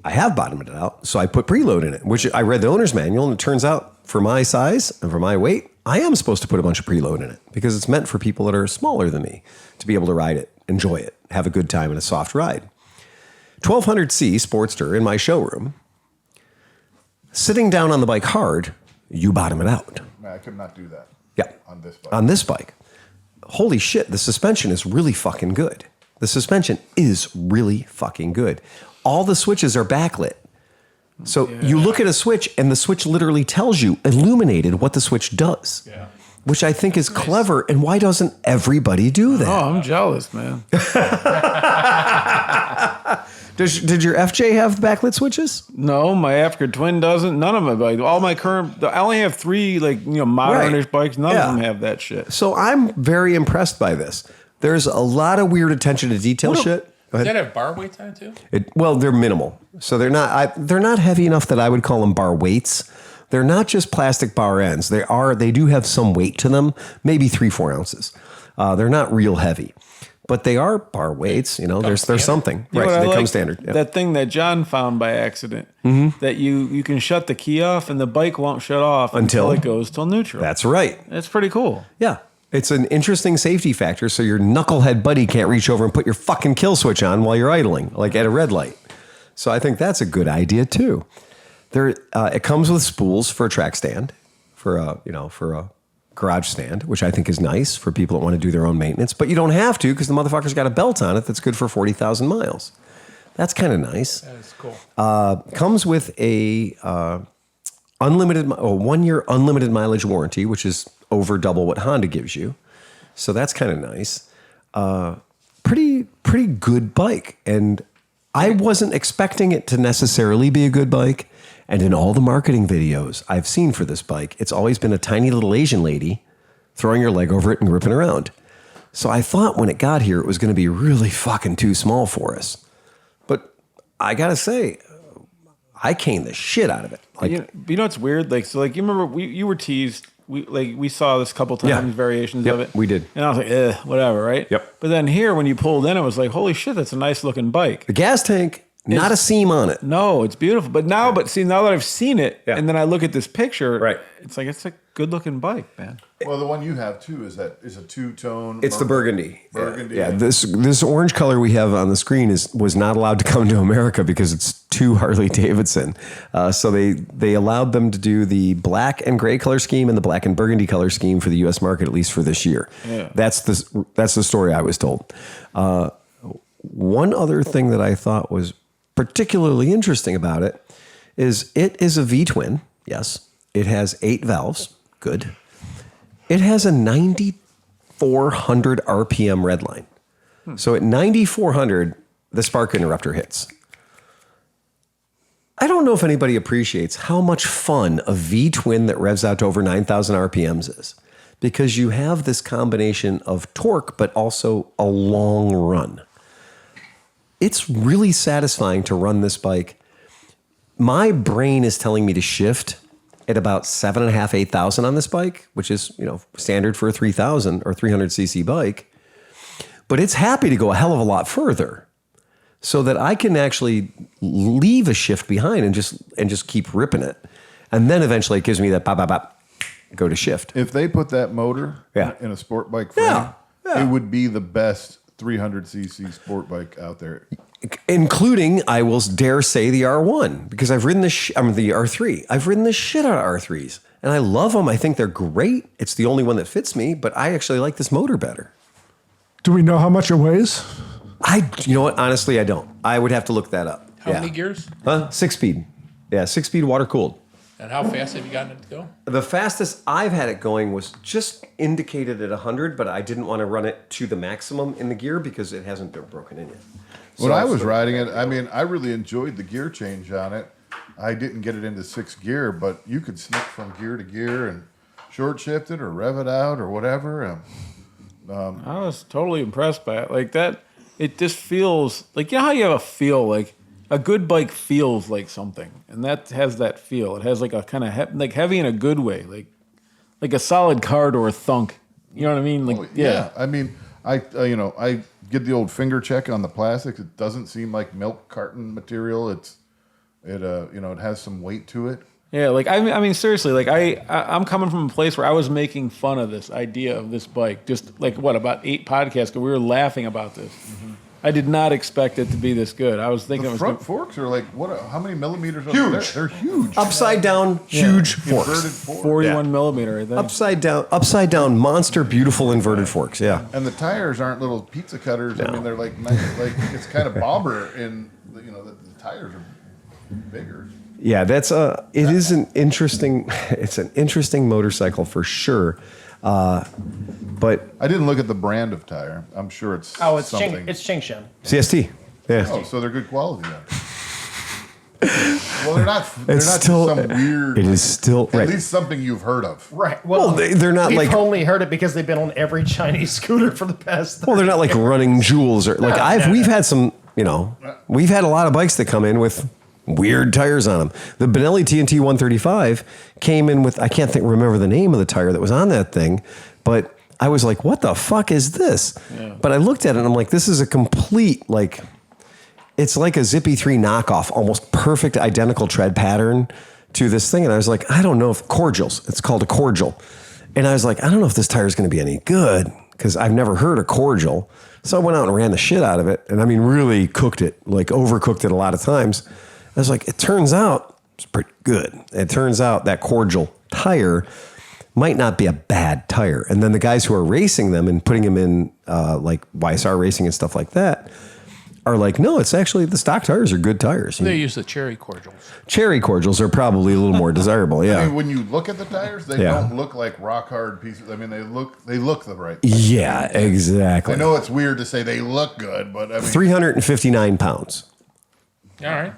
I have bottomed it out, so I put preload in it, which I read the owner's manual, and it turns out for my size and for my weight, I am supposed to put a bunch of preload in it because it's meant for people that are smaller than me to be able to ride it, enjoy it, have a good time and a soft ride. 1200C Sportster in my showroom, sitting down on the bike hard, you bottom it out. Man, I could not do that. Yeah. On this bike. Holy shit, the suspension is really fucking good. The suspension is really fucking good. All the switches are backlit. So you look at a switch and the switch literally tells you, illuminated, what the switch does. Yeah. Which I think is clever. And why doesn't everybody do that? Oh, I'm jealous, man. Did your FJ have backlit switches? No, my Africa Twin doesn't. None of my bikes. All my I only have 3 modernish bikes. None of them have that shit. So I'm very impressed by this. There's a lot of weird attention to detail shit. Does that have bar weights on it too? Well, they're minimal. So they're not heavy enough that I would call them bar weights. They're not just plastic bar ends. They do have some weight to them, maybe 3-4 ounces. They're not real heavy. But they are bar weights, there's something. You know right, they like? come standard. Yep. That thing that John found by accident, that you can shut the key off and the bike won't shut off until it goes till neutral. That's right. That's pretty cool. Yeah. It's an interesting safety factor so your knucklehead buddy can't reach over and put your fucking kill switch on while you're idling, like at a red light. So I think that's a good idea too. It comes with spools for a track stand, for a garage stand, which I think is nice for people that want to do their own maintenance. But you don't have to because the motherfucker's got a belt on it that's good for 40,000 miles. That's kind of nice. That is cool. Comes with a 1-year unlimited mileage warranty, which is over double what Honda gives you. So that's kind of nice. Pretty good bike. And I wasn't expecting it to necessarily be a good bike. And in all the marketing videos I've seen for this bike, it's always been a tiny little Asian lady throwing her leg over it and gripping around. So I thought when it got here, it was going to be really fucking too small for us. But I got to say, I caned the shit out of it. Like, you know what's weird? Like, so like you remember you were teased. We saw this a couple times, variations of it. We did. And I was like, whatever, right? Yep. But then here, when you pulled in, it was like, holy shit, that's a nice looking bike. the gas tank, not a seam on it. No, it's beautiful. But now that I've seen it, and then I look at this picture, Right. it's like, it's a good looking bike, man. Well, the one you have too is a two-tone. It's the burgundy. Burgundy. Yeah. This orange color we have on the screen was not allowed to come to America because it's too Harley Davidson. So they allowed them to do the black and gray color scheme and the black and burgundy color scheme for the U.S. market, at least for this year. Yeah. That's the story I was told. One other thing that I thought was particularly interesting about it is a V-twin. Yes. It has 8 valves. Good. It has a 9,400 RPM redline. So at 9,400, the spark interrupter hits. I don't know if anybody appreciates how much fun a V-twin that revs out to over 9,000 RPMs is, because you have this combination of torque, but also a long run. It's really satisfying to run this bike. My brain is telling me to shift at about 7,500, 8,000 on this bike, which is, standard for a 3,000 or 300cc bike. But it's happy to go a hell of a lot further, so that I can actually leave a shift behind and just keep ripping it. And then eventually it gives me that bop, bop, bop, go to shift. If they put that motor in a sport bike frame, it would be the best 300cc sport bike out there. Including, I will dare say, the R1, because I've ridden the R3. I've ridden the shit out of R3s, and I love them. I think they're great. It's the only one that fits me, but I actually like this motor better. Do we know how much it weighs? You know what? Honestly, I don't. I would have to look that up. How many gears? 6-speed. Yeah, 6-speed water cooled. And how fast have you gotten it to go? The fastest I've had it going was just indicated at 100, but I didn't want to run it to the maximum in the gear because it hasn't been broken in yet. When I was riding it, I really enjoyed the gear change on it. I didn't get it into 6th gear, but you could sneak from gear to gear and short shift it or rev it out or whatever. I was totally impressed by it. Like that, it just feels like, how you have a feel, like a good bike feels like something, and that has that feel. It has like a kind of heavy in a good way, like a solid car door thunk. You know what I mean? Like, yeah. I mean, I get the old finger check on the plastics. It doesn't seem like milk carton material. It has some weight to it. Yeah, like I mean seriously, like I'm coming from a place where I was making fun of this idea of this bike just like about 8 podcasts ago. We were laughing about this. Mm-hmm. I did not expect it to be this good. I was thinking the front forks are like how many millimeters? Huge. They're huge. Upside down, huge forks. Inverted fork. 41 millimeter, I think. Upside down, monster, beautiful inverted forks. Yeah. And the tires aren't little pizza cutters. No. I mean, they're like nice, like it's kind of bomber, and the tires are bigger. Yeah, it's an interesting motorcycle for sure. But I didn't look at the brand of tire. I'm sure it's something. It's Qingshan. CST. Yeah. Oh, so they're good quality then. Well, they're not still some weird. It is still at least something you've heard of. Right. Well, they're not we've like. We've only heard it because they've been on every Chinese scooter for the past. Well, they're not like running jewels or like we've had some. We've had a lot of bikes that come in with weird tires on them. The Benelli TNT 135 came in with, I can't remember the name of the tire that was on that thing, but I was like, what the fuck is this? Yeah. But I looked at it and I'm like, this is a complete, it's like a Zippy 3 knockoff, almost perfect identical tread pattern to this thing. And I was like, I don't know if cordials, it's called a cordial. And I was like, I don't know if this tire is going to be any good because I've never heard a cordial. So I went out and ran the shit out of it. And I mean, really cooked it, overcooked it a lot of times. I was like, it turns out it's pretty good. It turns out that cordial tire might not be a bad tire. And then the guys who are racing them and putting them in YSR racing and stuff like that are like, no, it's actually the stock tires are good tires. They use the cherry cordials. Cherry cordials are probably a little more desirable. Yeah. I mean, when you look at the tires, they don't look like rock hard pieces. I mean, they look the right. Yeah, exactly. I know it's weird to say they look good, but I mean, 359 pounds. All right.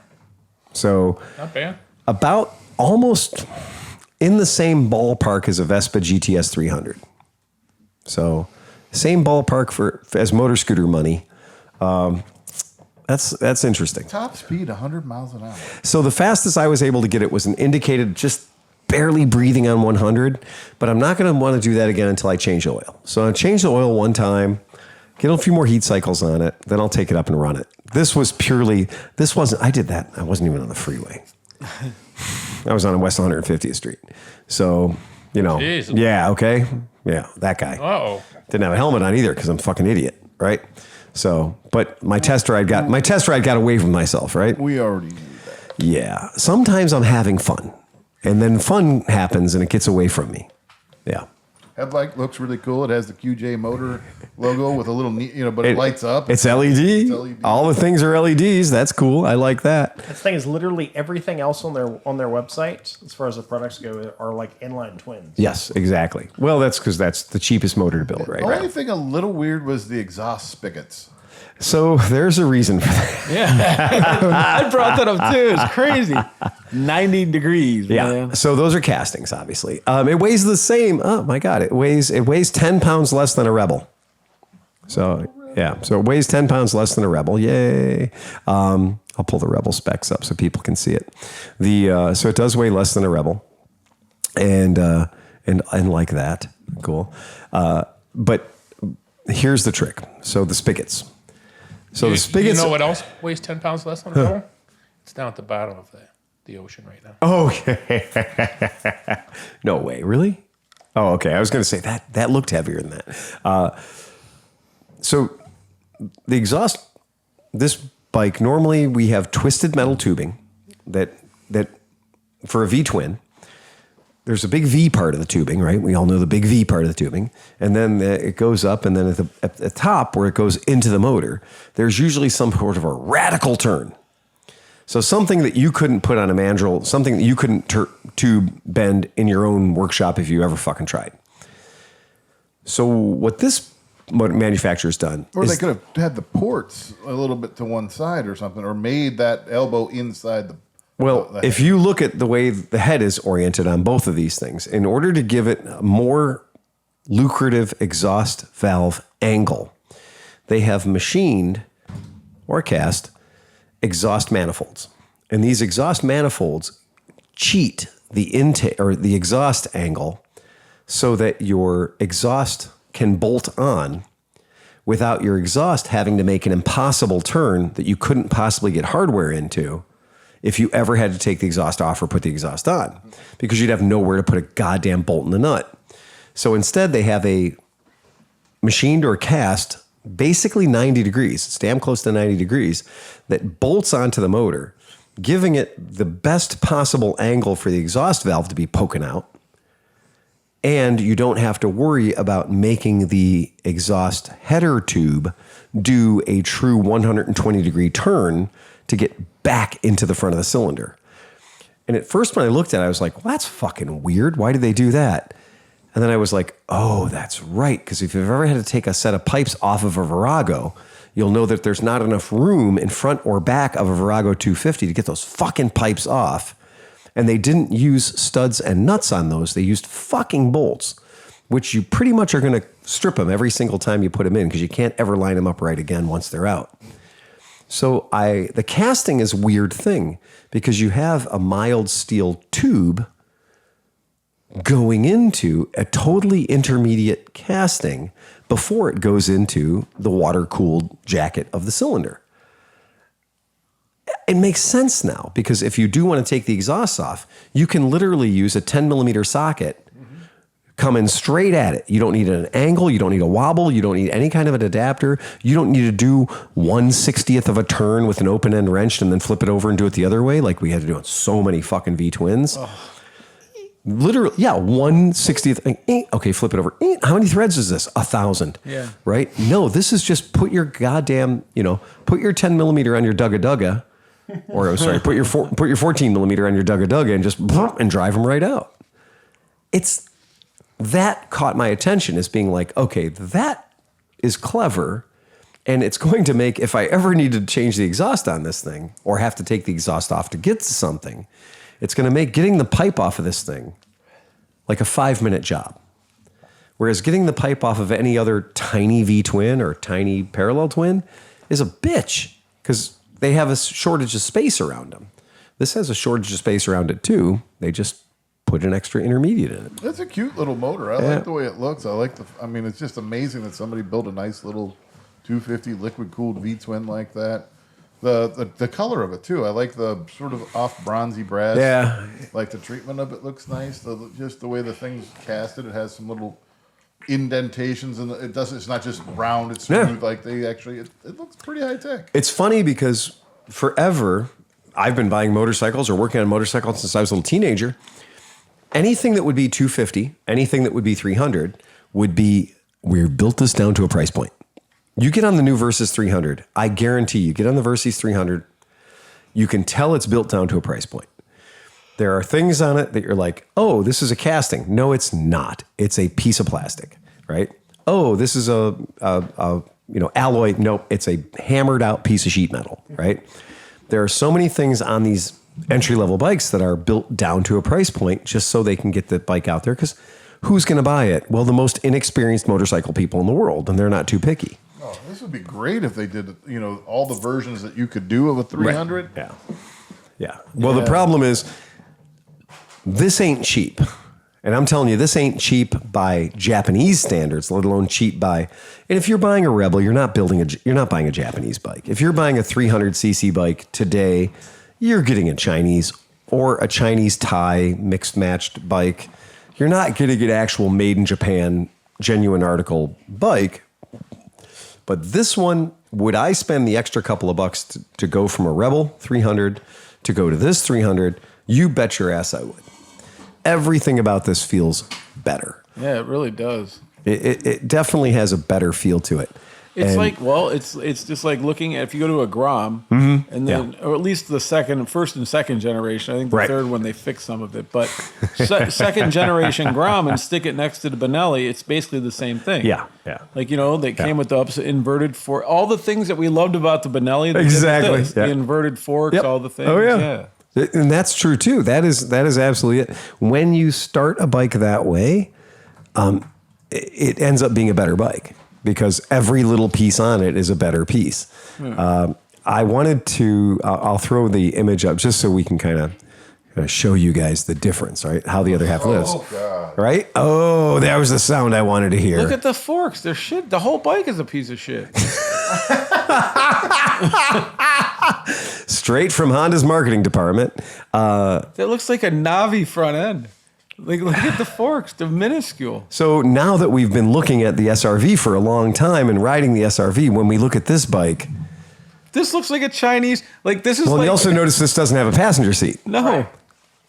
So not bad. About almost in the same ballpark as a Vespa GTS 300. So same ballpark as motor scooter money. That's interesting. Top speed 100 miles an hour. So the fastest I was able to get it was an indicated just barely breathing on 100, but I'm not going to want to do that again until I change the oil. So I change the oil one time, get a few more heat cycles on it, then I'll take it up and run it. I did that. I wasn't even on the freeway. I was on West 150th Street. So, Jeez. yeah, okay. Yeah, that guy. Uh-oh. Didn't have a helmet on either because I'm a fucking idiot, right? So, but my test ride got away from myself, right? We already knew that. Yeah. Sometimes I'm having fun, and then fun happens and it gets away from me. Yeah. Headlight looks really cool. It has the QJ motor logo with a little, but it lights up. It's LED. LED. All the things are LEDs. That's cool. I like that. The thing is, literally everything else on their website, as far as the products go, are like inline twins. Yes, exactly. Well, that's because that's the cheapest motor to build, right? The only thing a little weird was the exhaust spigots. So there's a reason for that. Yeah. I brought that up too. It's crazy. 90 degrees. Yeah. Man. So those are castings, obviously. It weighs the same. Oh my God. It weighs 10 pounds less than a Rebel. So yeah. So it weighs 10 pounds less than a Rebel. Yay. I'll pull the Rebel specs up so people can see it. So it does weigh less than a Rebel. And like that. Cool. But here's the trick. So the spigots. So the spigots. You know what else weighs 10 pounds less than a Rebel? It's down at the bottom of the ocean right now. Oh, okay. No way. Really? Oh, okay. I was going to say that looked heavier than that. So the exhaust, this bike, normally we have twisted metal tubing that for a V-twin, there's a big V part of the tubing, right? We all know the big V part of the tubing. And then it goes up, and then at the top where it goes into the motor, there's usually some sort of a radical turn. So something that you couldn't put on a mandrel, something that you couldn't tube bend in your own workshop if you ever fucking tried. So what this manufacturer's done Or is they could have had the ports a little bit to one side or something, or made that elbow inside the... Well, if you look at the way the head is oriented on both of these things, in order to give it a more lucrative exhaust valve angle, they have machined or cast exhaust manifolds. And these exhaust manifolds cheat the intake or the exhaust angle so that your exhaust can bolt on without your exhaust having to make an impossible turn that you couldn't possibly get hardware into if you ever had to take the exhaust off or put the exhaust on, because you'd have nowhere to put a goddamn bolt in the nut. So instead, they have a machined or cast, basically 90 degrees. It's damn close to 90 degrees, that bolts onto the motor, giving it the best possible angle for the exhaust valve to be poking out. And you don't have to worry about making the exhaust header tube do a true 120 degree turn to get back into the front of the cylinder. And at first when I looked at it, I was like, well, that's fucking weird. Why did they do that? And then I was like, oh, that's right. Because if you've ever had to take a set of pipes off of a Virago, you'll know that there's not enough room in front or back of a Virago 250 to get those fucking pipes off. And they didn't use studs and nuts on those. They used fucking bolts, which you pretty much are going to strip them every single time you put them in because you can't ever line them up right again once they're out. So the casting is a weird thing because you have a mild steel tube going into a totally intermediate casting before it goes into the water-cooled jacket of the cylinder. It makes sense now because if you do want to take the exhaust off, you can literally use a 10 millimeter socket coming straight at it. You don't need an angle. You don't need a wobble. You don't need any kind of an adapter. You don't need to do 1/60th of a turn with an open end wrench and then flip it over and do it the other way like we had to do on so many fucking V-twins. Oh. Literally, yeah, 1/60th. Okay, flip it over. How many threads is this? 1,000. Yeah. Right? No, this is just put your goddamn, put your 10 millimeter on your Dugga, or I'm sorry, put your 14 millimeter on your Dugga and just and drive them right out. That caught my attention as being like, okay, that is clever. And it's going to make, if I ever need to change the exhaust on this thing or have to take the exhaust off to get to something, it's going to make getting the pipe off of this thing like a 5-minute job. Whereas getting the pipe off of any other tiny V-twin or tiny parallel twin is a bitch because they have a shortage of space around them. This has a shortage of space around it too. They just put an extra intermediate in it. That's a cute little motor. I like the way it looks. It's just amazing that somebody built a nice little 250 liquid cooled V-twin like that. The color of it too. I like the sort of off bronzy brass. Yeah. Like the treatment of it looks nice. Just the way the thing's casted. It has some little indentations and it's not just round. It's smooth. Like it looks pretty high tech. It's funny because forever I've been buying motorcycles or working on motorcycles since I was a little teenager. Anything that would be 250, anything that would be 300 we built this down to a price point. You get on the new Versys 300, I guarantee you get on the Versys 300, you can tell it's built down to a price point. There are things on it that you're like, oh, this is a casting. No, it's not. It's a piece of plastic, right? Oh, this is a alloy. No, it's a hammered out piece of sheet metal, right? There are so many things on these entry-level bikes that are built down to a price point just so they can get the bike out there. Because who's going to buy it? Well, the most inexperienced motorcycle people in the world, and they're not too picky. Oh, this would be great if they did, all the versions that you could do of a 300. Right. Yeah. Well, the problem is this ain't cheap. And I'm telling you, this ain't cheap by Japanese standards, let alone cheap by. And if you're buying a Rebel, you're not buying a Japanese bike. If you're buying a 300cc bike today, you're getting a Chinese or a Chinese Thai mixed matched bike. You're not getting an actual made in Japan genuine article bike. But this one, would I spend the extra couple of bucks to go from a Rebel 300 to go to this 300? You bet your ass I would. Everything about this feels better. Yeah, it really does. It definitely has a better feel to it. It's it's just like looking at, if you go to a Grom, and then, or at least the first and second generation, I think the third one they fixed some of it, but second generation Grom and stick it next to the Benelli, it's basically the same thing. Yeah. Like, they came with the inverted fork, all the things that we loved about the Benelli. Exactly. The inverted forks, all the things. Oh, yeah. And that's true too. That is absolutely it. When you start a bike that way, it ends up being a better bike because every little piece on it is a better piece. I wanted to, I'll throw the image up just so we can kind of show you guys the difference, right? How the other half lives. Oh, God. Right? Oh, that was the sound I wanted to hear. Look at the forks. They're shit. The whole bike is a piece of shit. Straight from Honda's marketing department. That looks like a Navi front end. Like, look at the forks. They're minuscule. So now that we've been looking at the SRV for a long time and riding the SRV, when we look at this bike, this looks like a Chinese. Like, this is. Well, you also notice this doesn't have a passenger seat. No. Right.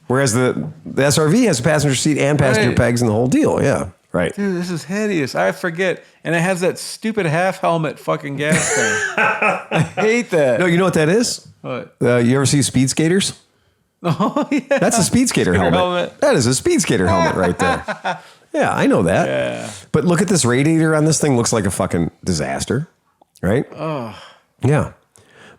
Whereas the SRV has a passenger seat and passenger pegs and the whole deal. Yeah. Right. Dude, this is hideous. I forget. And it has that stupid half helmet fucking gas thing. I hate that. No, you know what that is? What? You ever see speed skaters? Oh, yeah. That's a speed skater helmet. That is a speed skater helmet right there. Yeah, I know that. Yeah. But look at this radiator on this thing. Looks like a fucking disaster. Right? Oh. Yeah.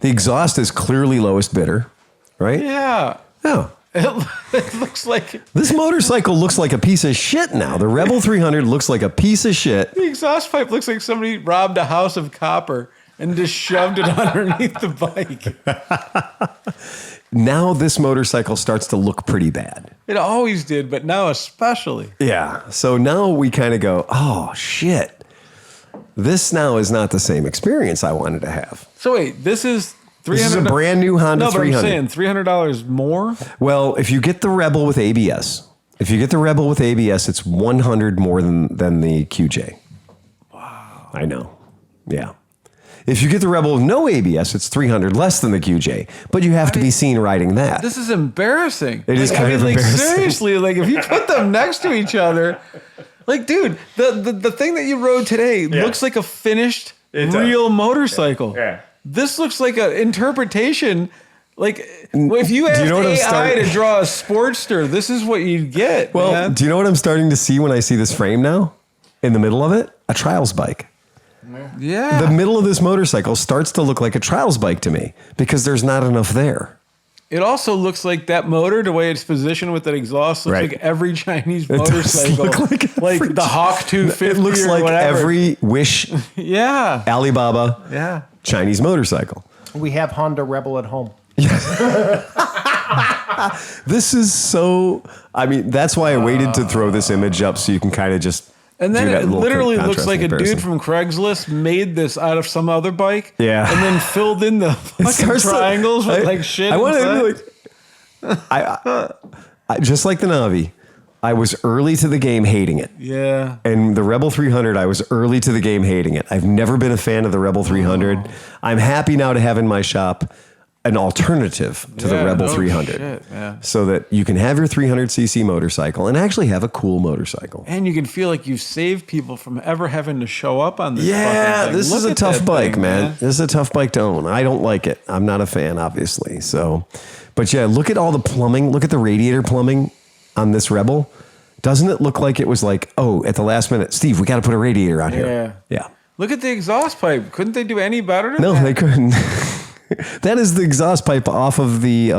The exhaust is clearly lowest bidder. Right? Yeah. Yeah. It looks like... This motorcycle looks like a piece of shit now. The Rebel 300 looks like a piece of shit. The exhaust pipe looks like somebody robbed a house of copper and just shoved it underneath the bike. Now this motorcycle starts to look pretty bad. It always did, but now especially. Yeah. So now we kind of go, oh, shit. This now is not the same experience I wanted to have. So wait, this is... This is a brand new Honda 300. No, but I'm saying $300 more? Well, if you get the Rebel with ABS, it's $100 more than the QJ. Wow. I know. Yeah. If you get the Rebel with no ABS, it's $300 less than the QJ, but you have to be seen riding that. This is embarrassing. It is kind of embarrassing. Seriously, like if you put them next to each other, like, dude, the thing that you rode today looks like a finished real motorcycle. Yeah. This looks like an interpretation. Like, if you asked AI to draw a Sportster, this is what you'd get. Well, man. Do you know what I'm starting to see when I see this frame now? In the middle of it, a trials bike. Yeah. The middle of this motorcycle starts to look like a trials bike to me because there's not enough there. It also looks like that motor, the way it's positioned with that exhaust, looks like every Chinese motorcycle. Like the Hawk 250. It looks like whatever. every Wish Alibaba Chinese motorcycle. We have Honda Rebel at home. This is so. I mean, that's why I waited to throw this image up so you can kind of just. And then do that it little literally looks contrast like a comparison. dude from Craigslist made this out of some other bike. Yeah. And then filled in the fucking starts to- triangles with like shit. I want inside. to be like. I just like the Navi. I was early to the game hating it. Yeah. And the Rebel 300, I was early to the game hating it. I've never been a fan of the Rebel 300. I'm happy now to have in my shop an alternative to the Yeah, Rebel no 300. shit, yeah. So that you can have your 300cc motorcycle and actually have a cool motorcycle. And you can feel like you've saved people from ever having to show up on this. Yeah, fucking thing. this is Look a at tough that bike, thing, man. This is a tough bike to own. I don't like it. I'm not a fan, obviously. So, but yeah, look at all the plumbing. Look at the radiator plumbing on this Rebel. Doesn't it look like it was like, oh, at the last minute, Steve, we got to put a radiator on here. Yeah. Look at the exhaust pipe. Couldn't they do any better than No, that? they couldn't. That is the exhaust pipe off of the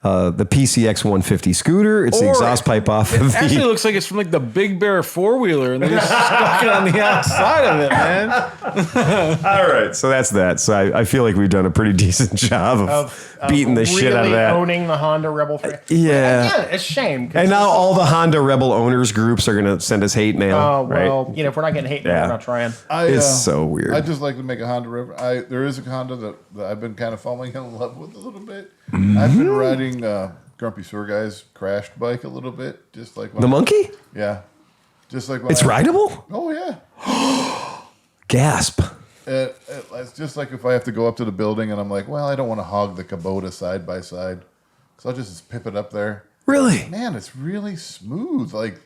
PCX 150 scooter. It's the Or exhaust pipe off of It actually the. looks like it's from like the Big Bear 4-wheeler and they just stuck it on the outside of it, man. All right, so that's that. So I feel like we've done a pretty decent job of beating the shit out of Really that. owning the Honda Rebel 3. Yeah. Again, it's a shame. 'cause And now this is- all the Honda Rebel owners groups are going to send us hate mail. Oh, well, right? you know, if we're not getting hate, Yeah. we're not trying. It's so weird. I just like to make a Honda River. There is a Honda that I've been kind of falling in love with a little bit. I've been riding Grumpy Sewer Guy's crashed bike a little bit, just like when The monkey? Yeah, just like when It's rideable? Oh yeah. Gasp. It's just like if I have to go up to the building and I'm like, well, I don't want to hog the Kubota side by side, so I'll just pip it up there. Really? Man, it's really smooth. Like,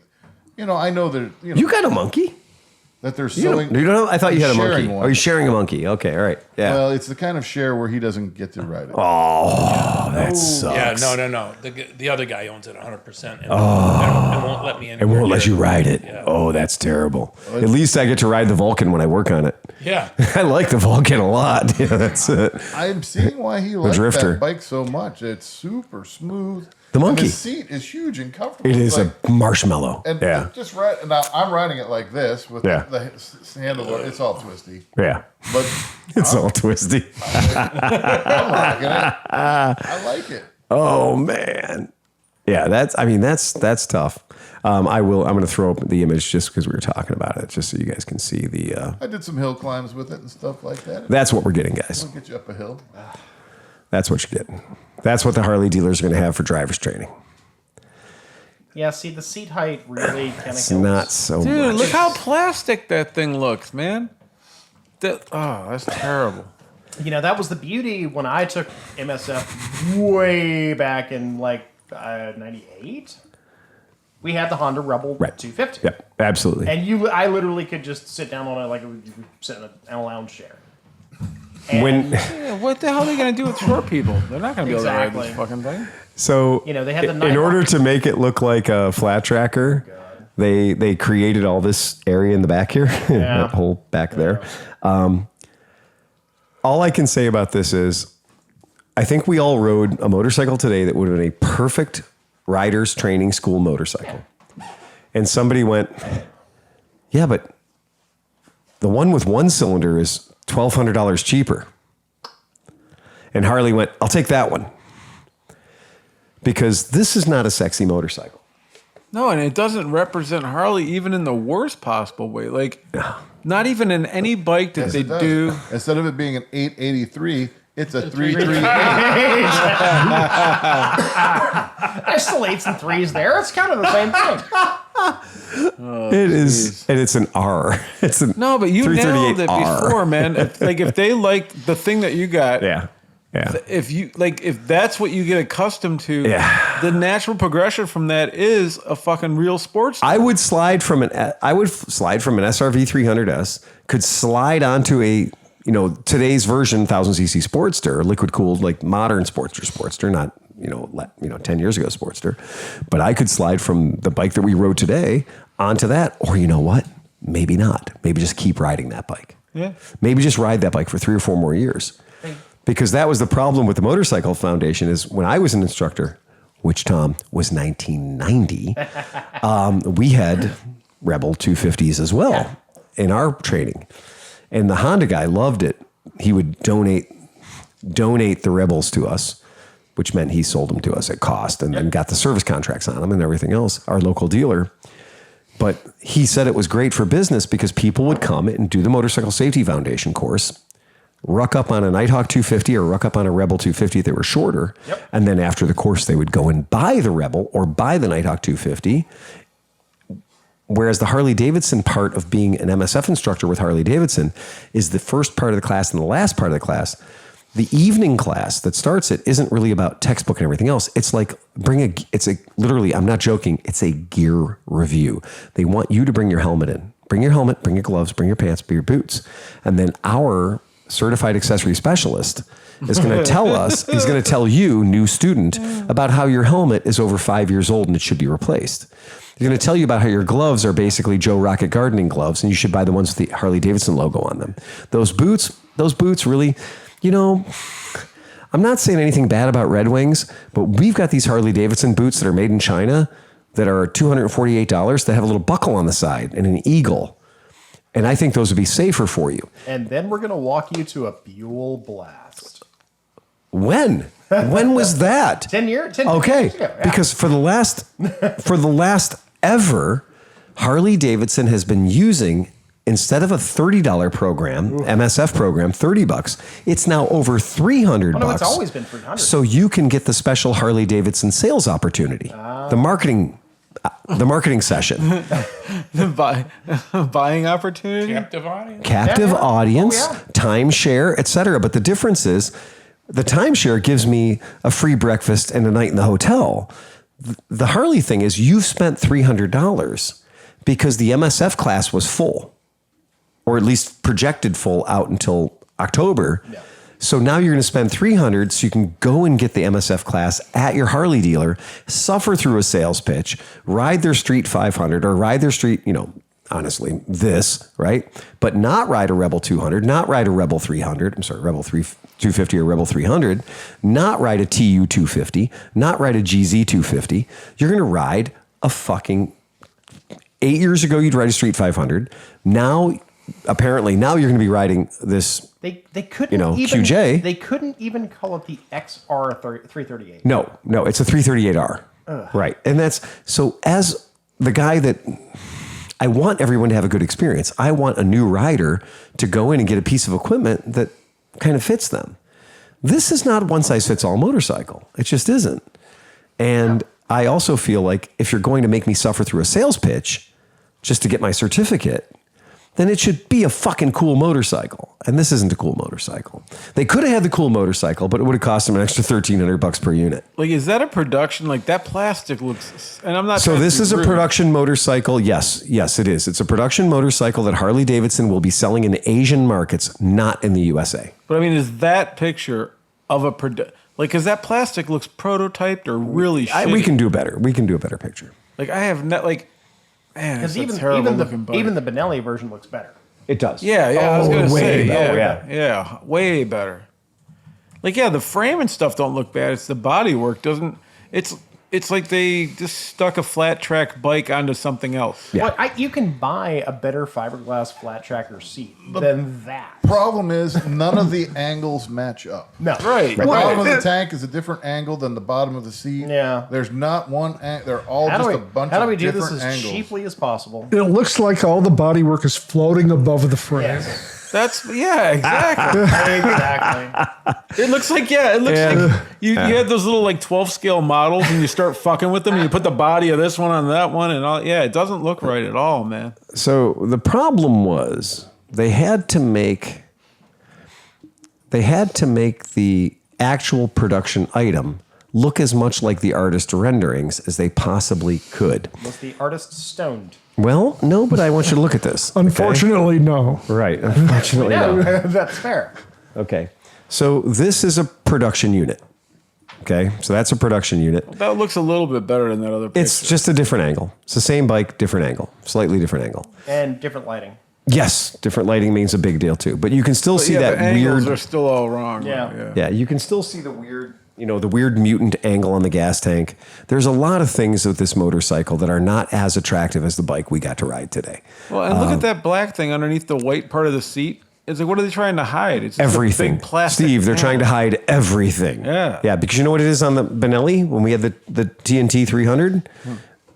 I know that You got a monkey? that they're You don't, selling. you don't, I thought you had a sharing monkey. one. Oh, you're sharing a monkey. Okay, all right. Yeah. Well, it's the kind of share where he doesn't get to ride it. Oh, that sucks. Yeah, no. The other guy owns it 100% and won't let me in. It won't let you ride it. Yeah. Oh, that's terrible. At least I get to ride the Vulcan when I work on it. Yeah. I like the Vulcan a lot. Yeah, that's it. I'm seeing why he likes drifter. that bike so much. It's super smooth. The monkey. And the seat is huge and comfortable. It It's is like, a marshmallow. and Yeah. just right now. I'm riding it like this with Yeah. the handlebar. It's all twisty, Yeah. but It's all twisty. I'm rocking it. I like it. Oh man. Yeah, that's tough. I'm going to throw up the image just because we were talking about it, just so you guys can see the. I did some hill climbs with it and stuff like that. That's what we're getting, guys. It'll get you up a hill. That's what you're getting. That's what the Harley dealers are going to have for drivers training. Yeah, see, the seat height really kind of It's not so Dude, much. look how plastic that thing looks, man. That's terrible. You know, that was the beauty when I took MSF way back in like 98. We had the Honda Rebel 250. Yeah, absolutely. And I literally could just sit down on it like you could sit in a lounge chair. Yeah, what the hell are they going to do with short people? They're not going to be able to ride Exactly. this fucking thing. So, You know, they had the in nylon- order to make it look like a flat tracker, they created all this area in the back here, that whole back there. All I can say about this is, I think we all rode a motorcycle today that would have been a perfect rider's training school motorcycle. And somebody went, yeah, but the one with one cylinder is $1,200 cheaper. And Harley went, I'll take that one. Because this is not a sexy motorcycle. No, and it doesn't represent Harley even in the worst possible way. Like, not even in any bike that Yes, they it does. do. Instead of it being an 883, it's a 338. There's still 8s and 3s there. It's kind of the same thing. It is, and it's an R. It's an No, but you nailed it 338R. before, man. If they like the thing that you got, Yeah. if that's what you get accustomed to, Yeah. the natural progression from that is a fucking real sports. I would slide from an SRV 300S, could slide onto a, today's version 1000cc Sportster, liquid cooled, like modern Sportster, not 10 years ago Sportster, but I could slide from the bike that we rode today onto that, or you know what? Maybe not. Maybe just keep riding that bike. Yeah. Maybe just ride that bike for 3 or 4 more years. Because that was the problem with the Motorcycle Foundation is when I was an instructor, which, Tom, was 1990, we had Rebel 250s as well in our training. And the Honda guy loved it. He would donate donate the Rebels to us, which meant he sold them to us at cost and then got the service contracts on them and everything else, our local dealer. But he said it was great for business because people would come and do the Motorcycle Safety Foundation course, ruck up on a Nighthawk 250 or ruck up on a Rebel 250 if they were shorter. Yep. And then after the course, they would go and buy the Rebel or buy the Nighthawk 250. Whereas the Harley-Davidson part of being an MSF instructor with Harley-Davidson is the first part of the class and the last part of the class. The evening class that starts it isn't really about textbook and everything else. It's like literally, I'm not joking, it's a gear review. They want you to bring your helmet in. Bring your helmet, bring your gloves, bring your pants, bring your boots. And then our certified accessory specialist is going to tell us, he's going to tell you, new student, about how your helmet is over 5 years old and it should be replaced. He's going to tell you about how your gloves are basically Joe Rocket gardening gloves and you should buy the ones with the Harley-Davidson logo on them. Those boots really, I'm not saying anything bad about Red Wings, but we've got these Harley-Davidson boots that are made in China that are $248 that have a little buckle on the side and an eagle. And I think those would be safer for you. And then we're going to walk you to a Buell Blast. When? When was that? 10 years Okay. ago, yeah. Because for the last ever, Harley-Davidson has been using, instead of a $30 program, MSF program, $30, it's now over $300. Oh, no, it's always been $300. So you can get the special Harley-Davidson sales opportunity, the marketing session. Buying opportunity? Captive audience. Timeshare, etc. But the difference is the timeshare gives me a free breakfast and a night in the hotel. The Harley thing is you've spent $300 because the MSF class was full, or at least projected full out until October. Yeah. So now you're going to spend $300 so you can go and get the MSF class at your Harley dealer, suffer through a sales pitch, ride their Street 500 or ride their Street, honestly, right? But not ride a Rebel 200, not ride a Rebel 300, Rebel 250 or Rebel 300, not ride a TU 250, not ride a GZ 250. You're going to ride a fucking, 8 years ago, you'd ride a Street 500. Now, apparently, you're going to be riding this, They couldn't even, QJ. They couldn't even call it the XR 338. No, it's a 338R. Right. And that's, so as the guy that, I want everyone to have a good experience. I want a new rider to go in and get a piece of equipment that kind of fits them. This is not a one-size-fits-all motorcycle. It just isn't. And I also feel like if you're going to make me suffer through a sales pitch just to get my certificate, then it should be a fucking cool motorcycle. And this isn't a cool motorcycle. They could have had the cool motorcycle, but it would have cost them an extra $1,300 per unit. Like, is that a production? Like, that plastic looks, and I'm not. So this is a production motorcycle. Yes, it is. It's a production motorcycle that Harley-Davidson will be selling in Asian markets, not in the USA. But I mean, is that picture of a because that plastic looks prototyped or really shitty? We can do better. We can do a better picture. Like, I have not, like, man, Because even the Benelli version looks better. It does. Yeah, I was gonna say, better. yeah, way better. Like, the frame and stuff don't look bad. It's the bodywork doesn't. It's like they just stuck a flat track bike onto something else. Yeah. Well, you can buy a better fiberglass flat tracker seat than that. Problem is, none of the angles match up. No, Right. The bottom of the tank is a different angle than the bottom of the seat. Yeah. There's not one angle. They're all just a bunch How do we of do different this as angles. cheaply as possible? It looks like all the bodywork is floating above the frame. That's exactly. Exactly. It looks like like you had those little like 12 scale models and you start fucking with them and you put the body of this one on that one and all. Yeah, it doesn't look right at all, man. So the problem was they had to make the actual production item look as much like the artist renderings as they possibly could. Was the artist stoned? Well, no, but I want you to look at this. Unfortunately, no. Right. Unfortunately, no. That's fair. Okay. So this is a production unit. Okay. So that's a production unit. That looks a little bit better than that other picture. It's just a different angle. It's the same bike, different angle, slightly different angle. And different lighting. Yes, different lighting means a big deal too. But you can still see that the angles weird. are still all wrong. Yeah. Yeah, you can still see the weird, the weird mutant angle on the gas tank. There's a lot of things with this motorcycle that are not as attractive as the bike we got to ride today. Well, and look at that black thing underneath the white part of the seat. It's like, what are they trying to hide? It's just everything. a big plastic Steve, they're can. trying to hide everything. Yeah. Yeah, because you know what it is on the Benelli when we had the TNT 300?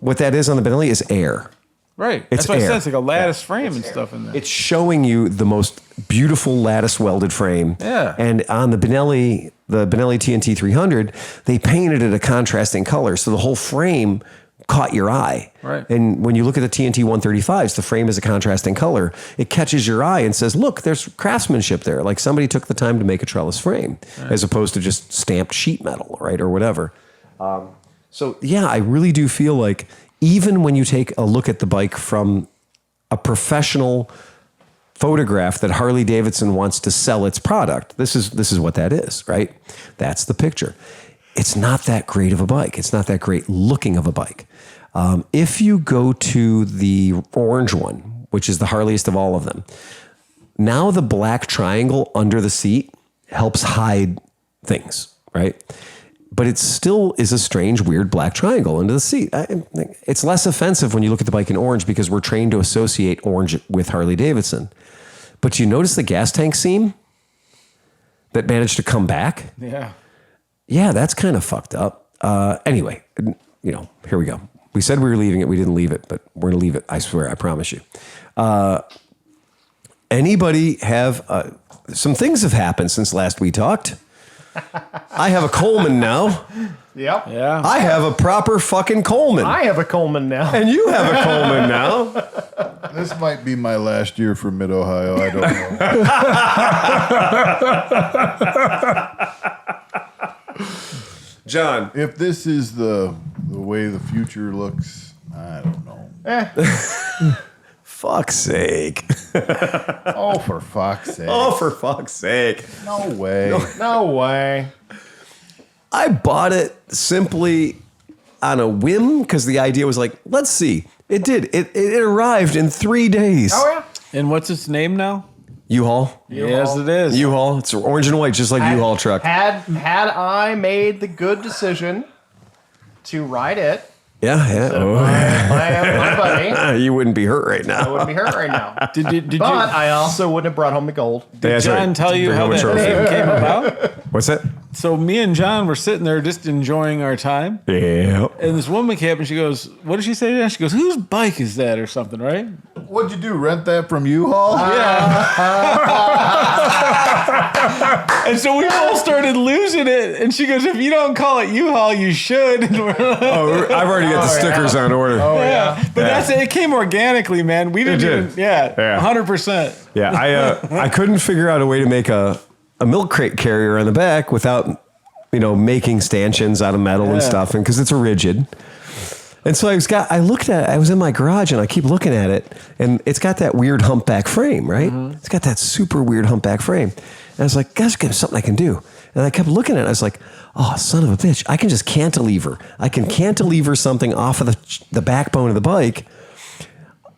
What that is on the Benelli is air. Right. It's That's what I air. said. It's like a lattice frame and stuff in there. It's showing you the most beautiful lattice welded frame. Yeah. And on the Benelli TNT 300, they painted it a contrasting color. So the whole frame caught your eye. Right. And when you look at the TNT 135s, the frame is a contrasting color. It catches your eye and says, look, there's craftsmanship there. Like somebody took the time to make a trellis frame as opposed to just stamped sheet metal, right? Or whatever. So yeah, I really do feel like even when you take a look at the bike from a professional photograph that Harley Davidson wants to sell its product, this is what that is, right? That's the picture. It's not that great of a bike. It's not that great looking of a bike. If you go to the orange one, which is the Harliest of all of them, now the black triangle under the seat helps hide things, right? But it still is a strange, weird black triangle under the seat. It's less offensive when you look at the bike in orange because we're trained to associate orange with Harley Davidson. But you notice the gas tank seam that managed to come back? Yeah. Yeah, that's kind of fucked up. Anyway, here we go. We said we were leaving it. We didn't leave it, but we're going to leave it. I swear, I promise you. Anybody have... some things have happened since last we talked. I have a Coleman now. Yep. Yeah. I have a proper fucking Coleman. I have a Coleman now. And you have a Coleman now. This might be my last year for Mid-Ohio. I don't know. John. If this is the way the future looks, I don't know. Fuck's sake. Oh, for fuck's sake. Oh, for fuck's sake. No way. No way. I bought it simply on a whim because the idea was like, let's see. It did. It arrived in 3 days. Oh, yeah. And what's its name now? U-Haul. Yes, it is. U-Haul. It's orange and white, just like U-Haul truck. Had I made the good decision to ride it, Yeah. Oh. my buddy, You wouldn't be hurt right I now. wouldn't be hurt right now. Did But I also wouldn't have brought home the gold. Did John tell you how that name came about? What's that? So me and John were sitting there just enjoying our time. Yeah. And this woman came up and she goes, what did she say to that? She goes, whose bike is that or something, right? What'd you do? Rent that from U-Haul? And so we all started losing it. And she goes, if you don't call it U-Haul, you should. And we're like, I've already got the stickers on order. yeah. But that's it. It came organically, man. We didn't did. even, yeah. 100%. Yeah, I couldn't figure out a way to make a milk crate carrier on the back without, making stanchions out of metal and stuff, and because it's a rigid. And so I looked at it, I was in my garage and I keep looking at it, and it's got that weird humpback frame, right? Mm-hmm. It's got that super weird humpback frame. And I was like, guys, there's something I can do. And I kept looking at it. I was like, oh, son of a bitch, I can just cantilever. I can cantilever something off of the backbone of the bike.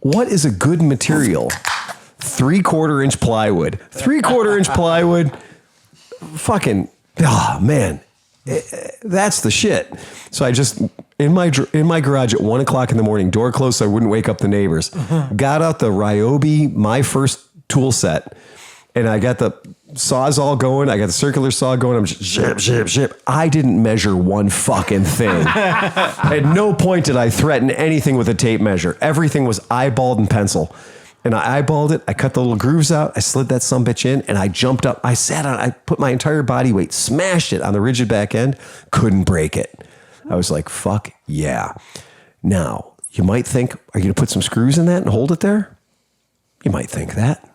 What is a good material? 3/4 inch plywood. 3/4 inch plywood. Fucking, oh man, that's the shit. So I just, in my garage at 1 o'clock in the morning, door closed so I wouldn't wake up the neighbors, got out the Ryobi, my first tool set, and I got the saws all going. I got the circular saw going. I'm just zip. I didn't measure one fucking thing. At no point did I threaten anything with a tape measure. Everything was eyeballed in pencil. And I eyeballed it. I cut the little grooves out. I slid that sumbitch in, and I jumped up. I sat on it. I put my entire body weight, smashed it on the rigid back end. Couldn't break it. I was like, fuck yeah. Now, you might think, are you going to put some screws in that and hold it there? You might think that.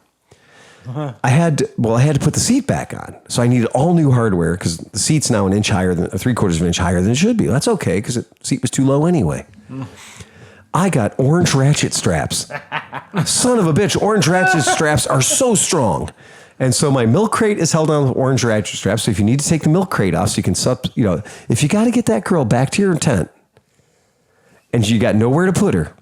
I had to put the seat back on. So I needed all new hardware because the seat's now 3/4 of an inch higher than it should be. That's okay because the seat was too low anyway. I got orange ratchet straps. Son of a bitch, orange ratchet straps are so strong. And so my milk crate is held on with orange ratchet straps. So if you need to take the milk crate off so you can, if you got to get that girl back to your tent and you got nowhere to put her,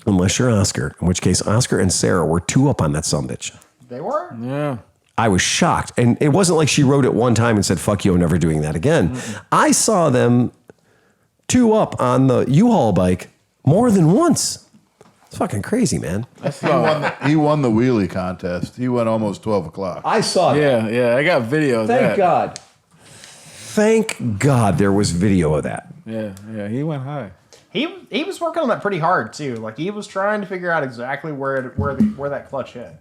unless you're Oscar, in which case Oscar and Sarah were 2 up on that sumbitch. They were? Yeah. I was shocked. And it wasn't like she wrote it one time and said, fuck you, I'm never doing that again. Mm-hmm. I saw them 2 up on the U-Haul bike more than once. It's fucking crazy, man. He won the wheelie contest. He went almost 12 o'clock. I saw that. Yeah, I got video of that. Thank God. Thank God there was video of that. Yeah, he went high. He was working on that pretty hard too. Like he was trying to figure out exactly where that clutch hit.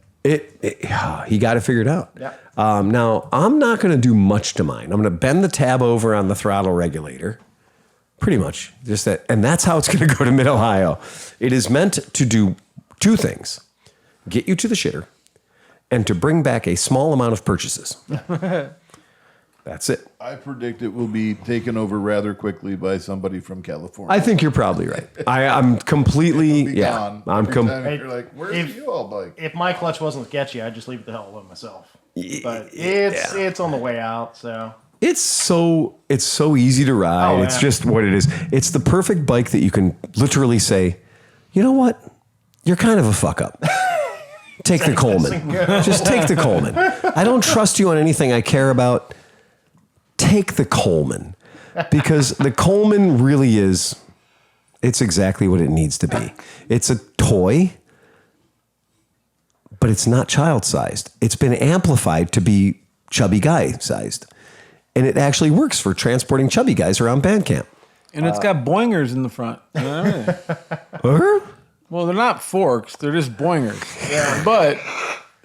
He got it figured out. Yeah. Now, I'm not going to do much to mine. I'm going to bend the tab over on the throttle regulator. Pretty much. Just that. And that's how it's going to go to Mid-Ohio. It is meant to do two things. Get you to the shitter and to bring back a small amount of purchases. That's it. I predict it will be taken over rather quickly by somebody from California. I think you're probably right. I'm completely, It'll be gone. I'm Every time you're like, where's the U-Haul bike? If my clutch wasn't sketchy, I'd just leave it the hell alone myself. But it's on the way out, so. It's so easy to ride. Oh, it's yeah. just what it is. It's the perfect bike that you can literally say, you know what? You're kind of a fuck up. Take the Coleman. Just take the Coleman. I don't trust you on anything I care about. Take the Coleman. Because the Coleman really is, it's exactly what it needs to be. It's a toy, but it's not child-sized. It's been amplified to be chubby guy-sized. And it actually works for transporting chubby guys around Bandcamp. And it's got boingers in the front. Well, they're not forks. They're just boingers. Yeah. But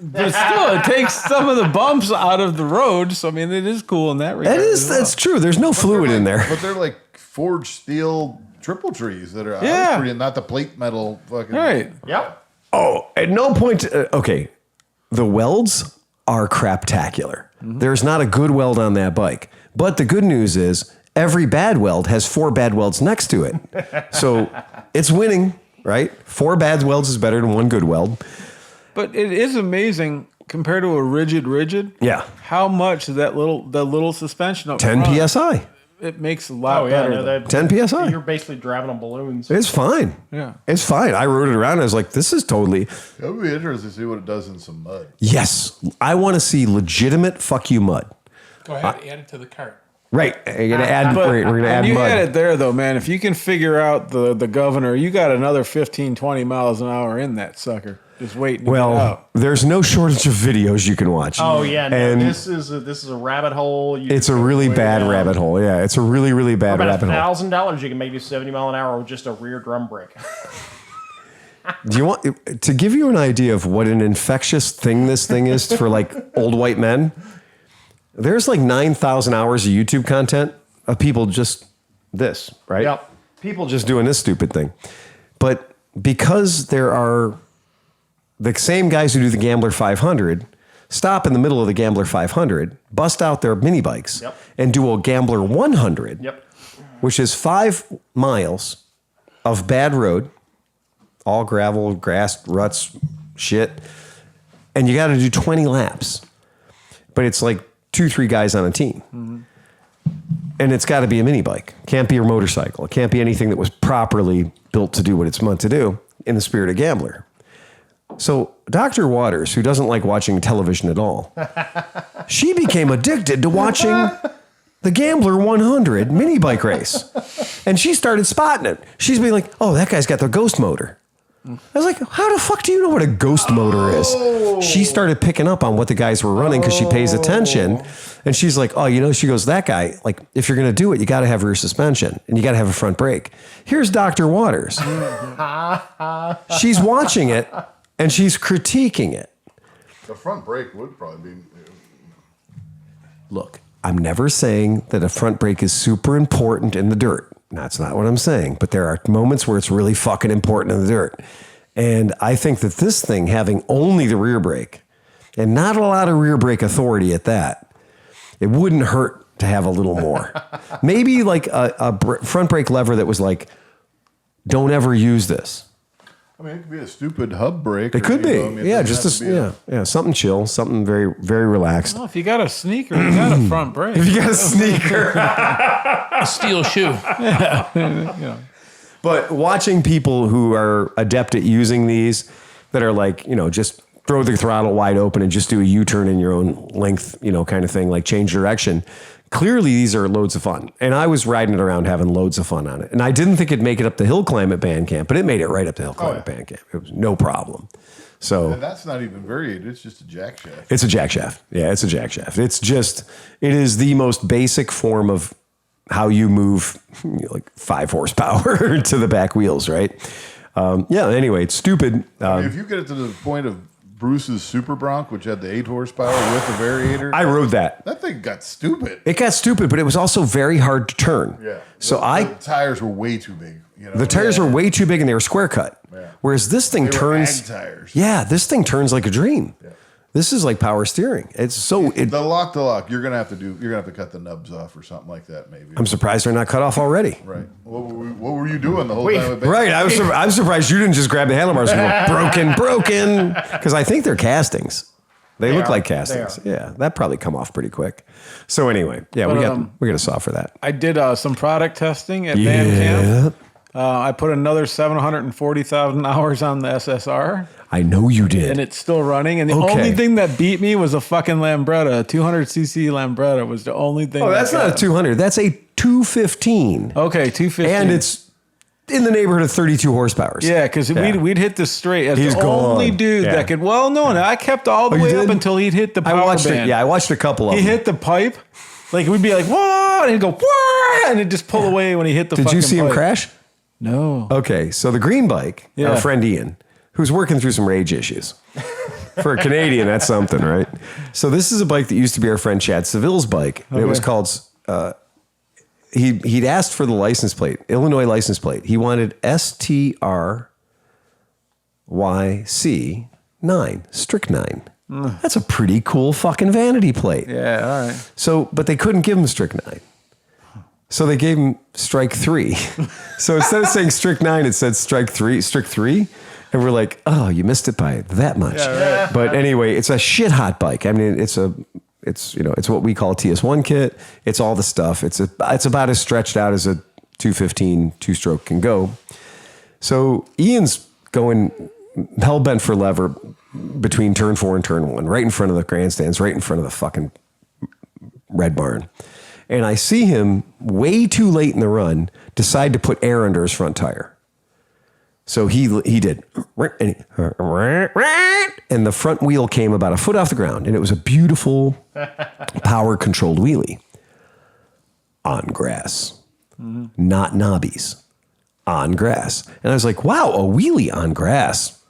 still, it takes some of the bumps out of the road. So, I mean, it is cool in that regard. That's true. There's no fluid in there. But they're like forged steel triple trees that are not the plate metal fucking. Right. Yep. Oh, at no point. Okay. The welds are craptacular. Mm-hmm. There's not a good weld on that bike. But the good news is every bad weld has 4 bad welds next to it. So it's winning, right? 4 bad welds is better than 1 good weld. But it is amazing compared to a rigid. Yeah. How much the little suspension up 10 front, PSI. It makes a lot better. 10 PSI. You're basically driving on balloons. It's fine. Yeah. It's fine. I rode it around. I was like, this is totally. It would be interesting to see what it does in some mud. Yes. I want to see legitimate fuck you mud. Go ahead, add it to the cart. Right. We're going to add You mud. had it there, though, man. If you can figure out the governor, you got another 15, 20 miles an hour in that sucker. Just waiting to get out. There's no shortage of videos you can watch. Oh yeah, no, and this is a rabbit hole. It's a really bad rabbit hole. Yeah, it's a really, really bad rabbit hole. $1,000, you can make you 70 mile an hour with just a rear drum brake. Do you want to give you an idea of what an infectious thing this thing is for like old white men? There's like 9,000 hours of YouTube content of people just this, right? Yep. People just doing this stupid thing. But because there are the same guys who do the Gambler 500 stop in the middle of the Gambler 500, bust out their mini bikes, and do a Gambler 100, which is 5 miles of bad road, all gravel, grass, ruts, shit, and you got to do 20 laps. But it's like 2-3 guys on a team. Mm-hmm. And it's got to be a mini bike. Can't be a motorcycle. It can't be anything that was properly built to do what it's meant to do in the spirit of Gambler. So Dr. Waters, who doesn't like watching television at all, she became addicted to watching the Gambler 100 mini bike race. And she started spotting it. She's being like, oh, that guy's got the ghost motor. I was like, how the fuck do you know what a ghost motor is? She started picking up on what the guys were running because she pays attention. And she's like, oh, she goes, that guy, like, if you're going to do it, you got to have rear suspension and you got to have a front brake. Here's Dr. Waters. She's watching it and she's critiquing it. The front brake would probably be. Look, I'm never saying that a front brake is super important in the dirt. That's not what I'm saying. But there are moments where it's really fucking important in the dirt. And I think that this thing having only the rear brake and not a lot of rear brake authority at that, it wouldn't hurt to have a little more. Maybe like a front brake lever that was like, don't ever use this. I mean, it could be a stupid hub brake. It could be. Yeah, just something chill, something very, very relaxed. Well, if you got a sneaker, you got a front brake. If you got a sneaker. A steel shoe. But watching people who are adept at using these that are like, just throw the throttle wide open and just do a U-turn in your own length, kind of thing, like change direction, clearly these are loads of fun. And I was riding it around having loads of fun on it. And I didn't think it'd make it up the hill climb at band camp, but it made it right up the hill climb at band camp. It was no problem. So And that's not even variated. It's just a jack shaft. it's a jack shaft. Yeah, it's a jack shaft. It is the most basic form of how you move like 5 horsepower to the back wheels, right? Anyway, it's stupid. If you get it to the point of Bruce's Super Bronc, which had the 8 horsepower with the variator, I rode that. That thing got stupid. It got stupid, but it was also very hard to turn. Yeah. So the tires were way too big. The tires were way too big and they were square cut. Yeah. Whereas this thing They were turns. ag tires. Yeah, this thing turns like a dream. Yeah. This is like power steering. It's so. The lock, you're gonna have to cut the nubs off or something like that. Maybe. I'm surprised they're not cut off already. Right. What were you doing the whole time? With Right. I'm surprised you didn't just grab the handlebars and go broken. Because I think they're castings. They look like castings. Yeah, that probably come off pretty quick. So anyway, yeah, we got a saw for that. I did some product testing at band camp. I put another 740,000 hours on the SSR. I know you did. And it's still running. And the only thing that beat me was a fucking Lambretta. A 200cc Lambretta was the only thing. Oh, that's not a 200. That's a 215. Okay, 215. And it's in the neighborhood of 32 horsepower. Yeah, because we'd hit the straight as He's the only dude that could. Well, no, I kept all the way up until he'd hit the power band. I watched a couple of them. He hit the pipe. Like, we'd be like, whoa, and he'd go, whoa, and it'd just pull away when he hit the fucking pipe. Did you see him crash? No. Okay, so the green bike, our friend Ian, who's working through some rage issues. For a Canadian, that's something, right? So this is a bike that used to be our friend Chad Seville's bike. Okay. It was called, he'd asked for the license plate, Illinois license plate. He wanted STRYC9, Strychnine. That's a pretty cool fucking vanity plate. Yeah, all right. So, but they couldn't give him Strychnine. So they gave him Strike 3. So instead of saying Strychnine, it said Strike 3. And we're like, oh, you missed it by that much. Yeah, right. But anyway, it's a shit hot bike. I mean, it's what we call a TS1 kit. It's all the stuff. It's about as stretched out as a 215 two-stroke can go. So Ian's going hell bent for lever between turn 4 and turn 1, right in front of the grandstands, right in front of the fucking Red Barn. And I see him way too late in the run decide to put air under his front tire. So he did, and the front wheel came about a foot off the ground, and it was a beautiful power-controlled wheelie on grass, not knobbies, on grass. And I was like, wow, a wheelie on grass,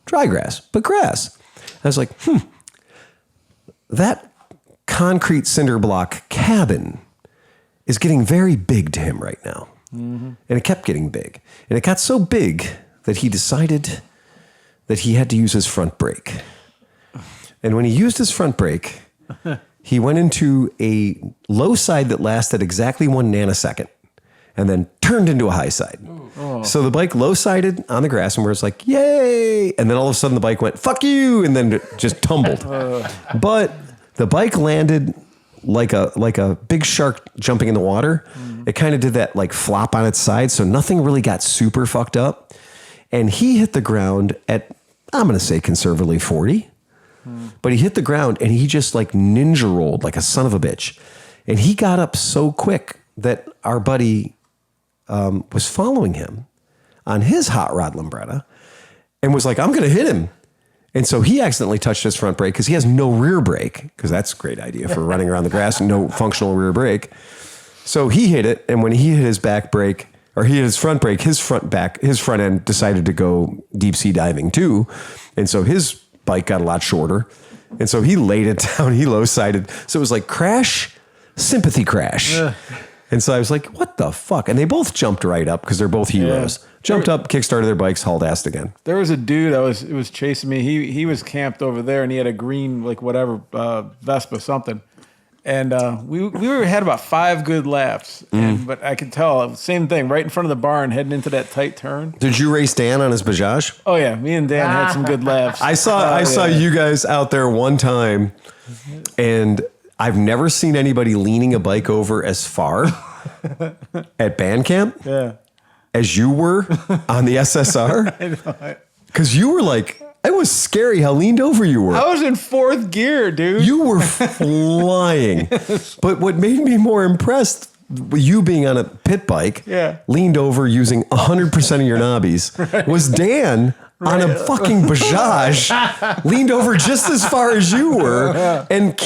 dry grass, but grass. I was like, that concrete cinder block cabin is getting very big to him right now. Mm-hmm. And it kept getting big. And it got so big that he decided that he had to use his front brake. And when he used his front brake, he went into a low side that lasted exactly 1 nanosecond and then turned into a high side. Oh. So the bike low-sided on the grass and we're just like, yay! And then all of a sudden the bike went, fuck you! And then it just tumbled. But the bike landed like a big shark jumping in the water. It kind of did that like flop on its side, so nothing really got super fucked up. And he hit the ground at, I'm going to say conservatively 40. But he hit the ground and he just like ninja rolled like a son of a bitch. And he got up so quick that our buddy was following him on his hot rod Lambretta and was like, I'm going to hit him. And so he accidentally touched his front brake because he has no rear brake, because that's a great idea for running around the grass and no functional rear brake. So he hit it, and when he hit his back brake, or he hit his front brake, his front end decided to go deep sea diving too. And so his bike got a lot shorter. And so he laid it down, he low-sided. So it was like crash, sympathy crash. And so I was like, what the fuck? And they both jumped right up because they're both heroes. Yeah. Jumped up, kickstarted their bikes, hauled ass again. There was a dude it was chasing me. He was camped over there and he had a green, like whatever, Vespa something. And we had about 5 good laps. But I could tell, same thing, right in front of the barn, heading into that tight turn. Did you race Dan on his Bajaj? Oh yeah, me and Dan had some good laps. I saw you guys out there one time, and I've never seen anybody leaning a bike over as far at band camp as you were on the SSR. I know. Because you were like, It was scary how leaned over you were. I was in fourth gear, dude. You were flying. But what made me more impressed, you being on a pit bike, leaned over using 100% of your knobbies, was Dan on a fucking Bajaj, leaned over just as far as you were, and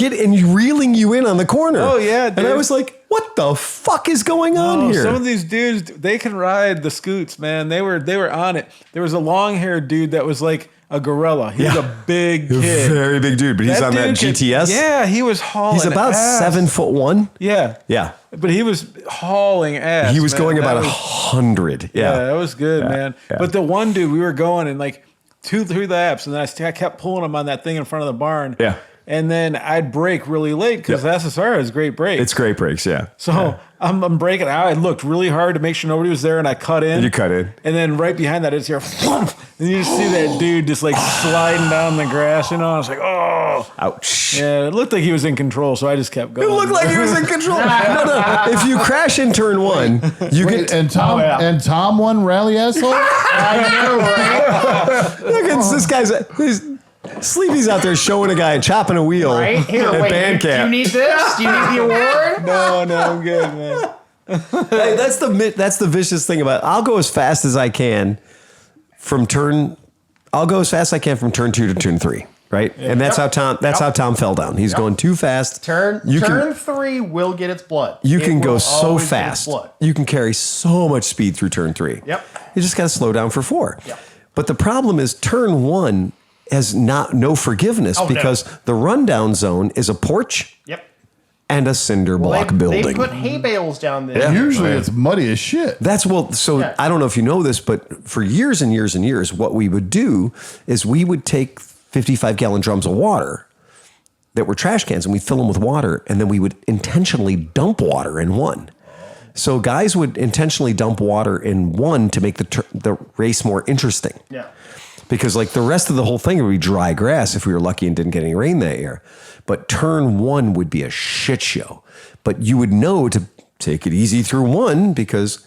reeling you in on the corner. Oh, yeah, dude. And I was like, what the fuck is going on here? Some of these dudes, they can ride the scoots, man. They were on it. There was a long-haired dude that was like a gorilla. He was a big kid. Very big dude, but he's on that GTS. Yeah, he was hauling He's about ass. 7'1". Yeah. Yeah. But he was hauling ass. He was man. going about That was- 100. Yeah, that was good, man. yeah. But the one dude, we were going and like 2-3 laps, and then I kept pulling him on that thing in front of the barn. Yeah. And then I'd brake really late because SSR has great brakes. It's great brakes, yeah. So I'm braking out. I looked really hard to make sure nobody was there, and I cut in. You cut in. And then right behind that, it's here, and you just see that dude just like sliding down the grass, you know? I was like, oh. Ouch. Yeah, it looked like he was in control, so I just kept going. It looked like he was in control. No. If you crash in turn one, you get... And Tom won rally asshole? I know, right? Look at this guy's... Sleepy's out there showing a guy chopping a wheel Right? Here, at wait. band Do you camp. need this? Do you need the award? No, I'm good, man. Hey, that's the vicious thing about it. I'll go as fast as I can from turn 2 to turn 3, right? Yeah. And that's how Tom fell down. He's going too fast. Turn 3 will get its blood. You It can go will so always get its fast. blood. You can carry so much speed through turn 3. Yep. You just got to slow down for 4. Yep. But the problem is turn 1 has no forgiveness because the rundown zone is a porch and a cinder block building. They put hay bales down there. Yeah. Usually it's muddy as shit. I don't know if you know this, but for years and years and years, what we would do is we would take 55-gallon drums of water that were trash cans, and we'd fill them with water, and then we would intentionally dump water in one. So guys would intentionally dump water in one to make the race more interesting. Yeah. Because like the rest of the whole thing would be dry grass if we were lucky and didn't get any rain that year. But turn 1 would be a shit show. But you would know to take it easy through 1 because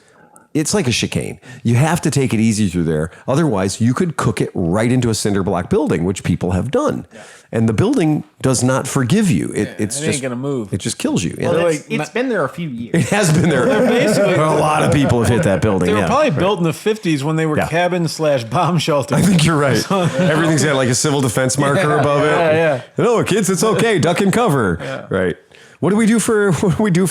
it's like a chicane. You have to take it easy through there. Otherwise, you could cook it right into a cinder block building, which people have done. Yeah. And the building does not forgive you. It ain't gonna move. It just kills you. Yeah. Well, it's been there a few years. It has been there. Basically, a lot of people have hit that building. They were probably built in the 50s when they were cabin/bomb shelters. I think you're right. Everything's got like a civil defense marker above it. Yeah. No, kids, it's okay. Duck and cover. Yeah. Right. What do we do for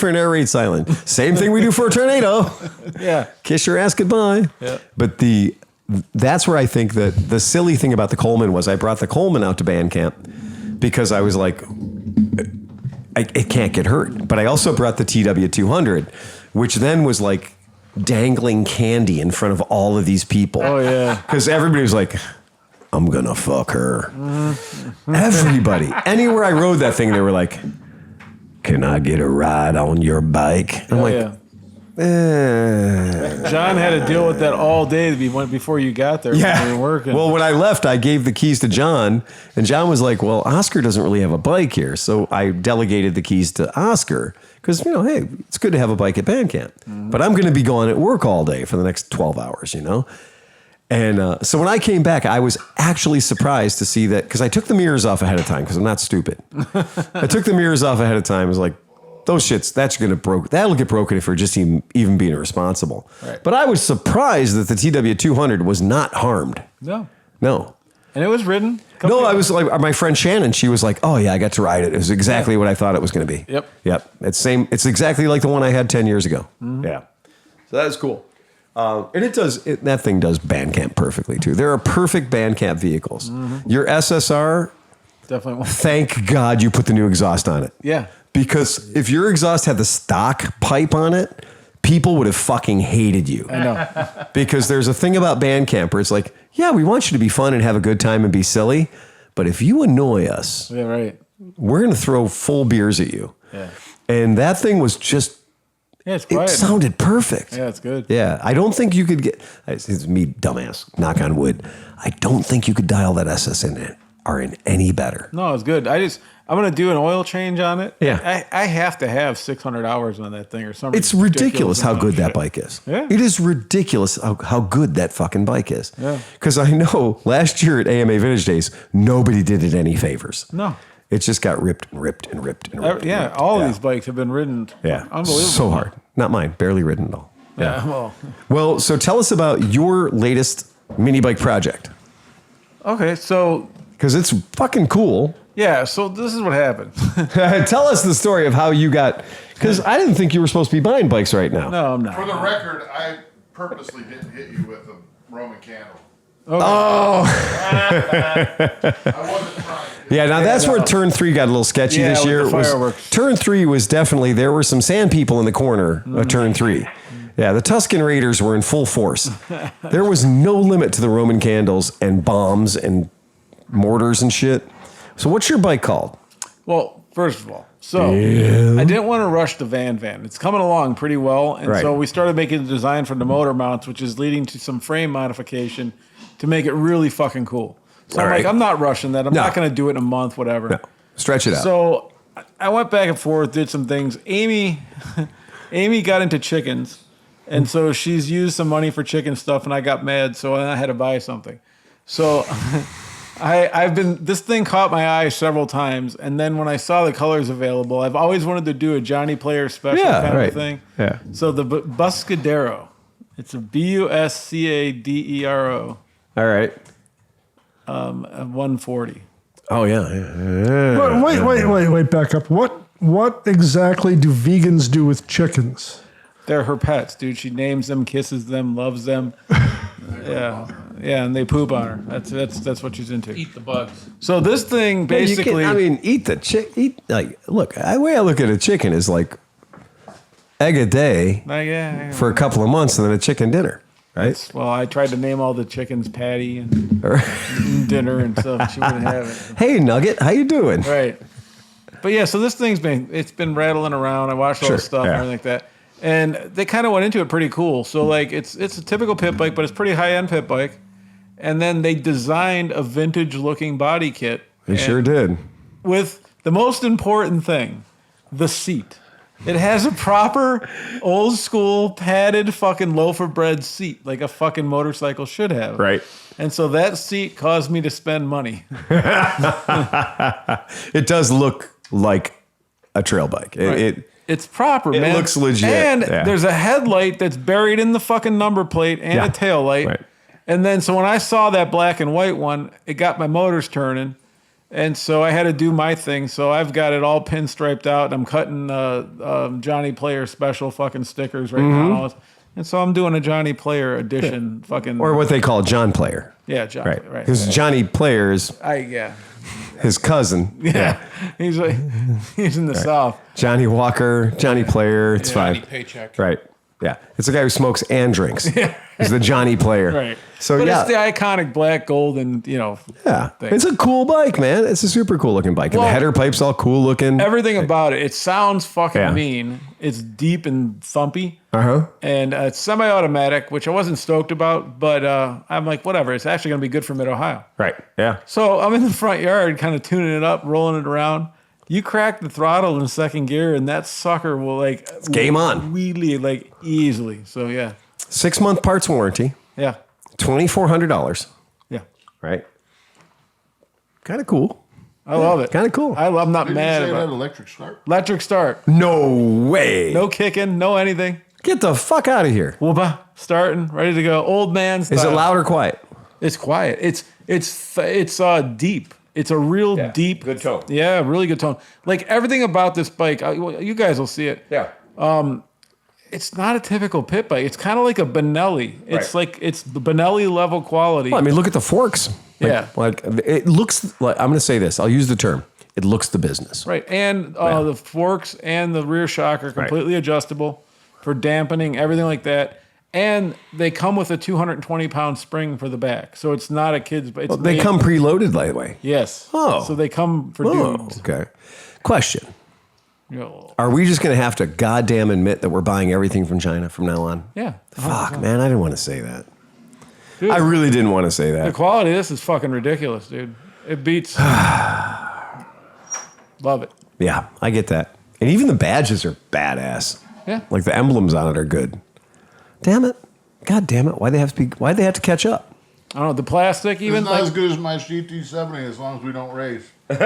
an air raid siren? Same thing we do for a tornado. Yeah. Kiss your ass goodbye. Yeah. But that's where I think that the silly thing about the Coleman was I brought the Coleman out to band camp because I was like, it can't get hurt. But I also brought the TW200, which then was like dangling candy in front of all of these people. Oh, yeah. Because everybody was like, I'm going to fuck her. Everybody. Anywhere I rode that thing, they were like, can I get a ride on your bike? I'm like, John had to deal with that all day before you got there. Yeah. When you were working. Well, when I left, I gave the keys to John, and John was like, well, Oscar doesn't really have a bike here. So I delegated the keys to Oscar because, hey, it's good to have a bike at band camp. Mm-hmm. But I'm going to be gone at work all day for the next 12 hours, And so when I came back, I was actually surprised to see that because I took the mirrors off ahead of time because I'm not stupid. I took the mirrors off ahead of time. I was like, that'll get broken if we're just even being irresponsible. Right. But I was surprised that the TW200 was not harmed. No. And it was ridden? No, I was like, my friend Shannon, she was like, oh yeah, I got to ride it. It was exactly what I thought it was going to be. Yep. It's exactly like the one I had 10 years ago. Mm-hmm. Yeah. So that was cool. And that thing does band camp perfectly too. There are perfect band camp vehicles. Mm-hmm. Your SSR, definitely. Thank God you put the new exhaust on it. Yeah. Because if your exhaust had the stock pipe on it, people would have fucking hated you. I know. Because there's a thing about band camper. It's like, yeah, we want you to be fun and have a good time and be silly. But if you annoy us, we're going to throw full beers at you. Yeah. And that thing was just, it's quiet. It sounded perfect. Yeah, it's good. Yeah. I don't think you could it's me, dumbass, knock on wood. I don't think you could dial that SS in any better. No, it's good. I I'm gonna do an oil change on it. Yeah. I have to have 600 hours on that thing or something. It's ridiculous how good that bike is. Yeah. It is ridiculous how good that fucking bike is. Yeah. Because I know last year at AMA Vintage Days, nobody did it any favors. No. It just got ripped and ripped and ripped and ripped. Yeah, and ripped. all of these bikes have been ridden. Yeah. Unbelievable. So hard. Not mine. Barely ridden at all. Yeah. Well, so tell us about your latest mini bike project. Okay, so Because it's fucking cool. yeah, so this is what happened. Tell us the story of how you got, because I didn't think you were supposed to be buying bikes right now. No, I'm not. For the record, I purposely didn't hit you with a Roman candle. Oh. I wasn't trying. Yeah, now that's where turn 3 got a little sketchy Yeah, this with year. the It was- fireworks. turn 3 was definitely, there were some sand people in the corner of turn 3. Yeah, the Tuscan Raiders were in full force. There was no limit to the Roman candles and bombs and mortars and shit. So what's your bike called? Well, first of all, I didn't want to rush the van. It's coming along pretty well, and Right. so we started making the design for the motor mounts, which is leading to some frame modification to make it really fucking cool. So All I'm right. like, I'm not rushing that. I'm No. not going to do it in a month, whatever. No, stretch it out. So I went back and forth, did some things. Amy got into chickens, and so she's used some money for chicken stuff, and I got mad, so I had to buy something. So this thing caught my eye several times, and then when I saw the colors available, I've always wanted to do a Johnny Player special kind of thing. Yeah. So the Buscadero, it's a Buscadero, All right. 140. Oh, yeah. Wait, back up. What exactly do vegans do with chickens? They're her pets, dude. She names them, kisses them, loves them. Yeah, and they poop on her. That's what she's into. Eat the bugs. So this thing basically, Eat look, the way I look at a chicken is like egg a day for a couple of months and then a chicken dinner, right? well, I tried to name all the chickens Patty and dinner and stuff. She wouldn't have it. Hey, Nugget, how you doing? Right. But yeah, so this thing's been rattling around. I watched all the stuff and everything like that. And they kind of went into it pretty cool. So like it's a typical pit bike, but it's pretty high end pit bike. And then they designed a vintage looking body kit. They sure did. With the most important thing, the seat. It has a proper old school padded fucking loaf of bread seat like a fucking motorcycle should have. Right. And so that seat caused me to spend money. It does look like a trail bike. It's proper, man. It looks legit. And yeah. there's a headlight that's buried in the fucking number plate and a tail light. Right. And then so when I saw that black and white one, it got my motors turning. And so I had to do my thing. So I've got it all pinstriped out. I'm cutting Johnny Player special fucking stickers right now. And all this. And so I'm doing a Johnny Player edition fucking... Or what they call John Player. Yeah, John. Right. Right. Because Johnny Player is Yeah. his cousin. Yeah. He's in the South. Johnny Walker, Johnny Player. It's Johnny fine. Paycheck. Right. Yeah. It's the guy who smokes and drinks. He's the Johnny Player. Right. So but yeah. it's the iconic black, gold, and, Yeah. thing. It's a cool bike, man. It's a super cool looking bike. And Well, the header pipe's all cool looking. Everything about it. It sounds fucking Yeah. mean. It's deep and thumpy. Uh-huh. And it's semi-automatic, which I wasn't stoked about, but I'm like, whatever. It's actually going to be good for Mid-Ohio. Right. Yeah. So I'm in the front yard kind of tuning it up, rolling it around. You crack the throttle in second gear, and that sucker will it's game on. Wheelie easily. So yeah. 6-month parts warranty. Yeah. $2,400. Yeah. Right. Kind of cool. I love it. Kind of cool. I'm not Did mad you say about that it. electric start? Electric start. No way. No kicking, no anything. Get the fuck out of here. Whoop, starting, ready to go. Old man style. Is it loud or quiet? It's quiet. It's deep. It's a real deep, good tone. Yeah, really good tone. Like everything about this bike, you guys will see it. Yeah. It's not a typical pit bike. It's kind of like a Benelli. It's like it's the Benelli level quality. Well, I mean, look at the forks. Yeah. Like it looks like, I'm going to say this. I'll use the term. It looks the business. Right, and the forks and the rear shock are completely adjustable for dampening, everything like that. And they come with a 220-pound spring for the back, so it's not a kid's. It's They come preloaded, by the way. Yes. Oh. So they come for dudes. Okay. Question. You know, Are we just going to have to goddamn admit that we're buying everything from China from now on? yeah. Fuck, man. I didn't want to say that. Dude, I really didn't want to say the that. quality of this is fucking ridiculous, dude. It beats. Love it. Yeah, I get that. And even the badges are badass. Yeah. Like the emblems on it are good. Damn it. God damn it. Why'd they have to catch up? I don't know, the plastic even. It's not as good as my GT70 as long as we don't race. But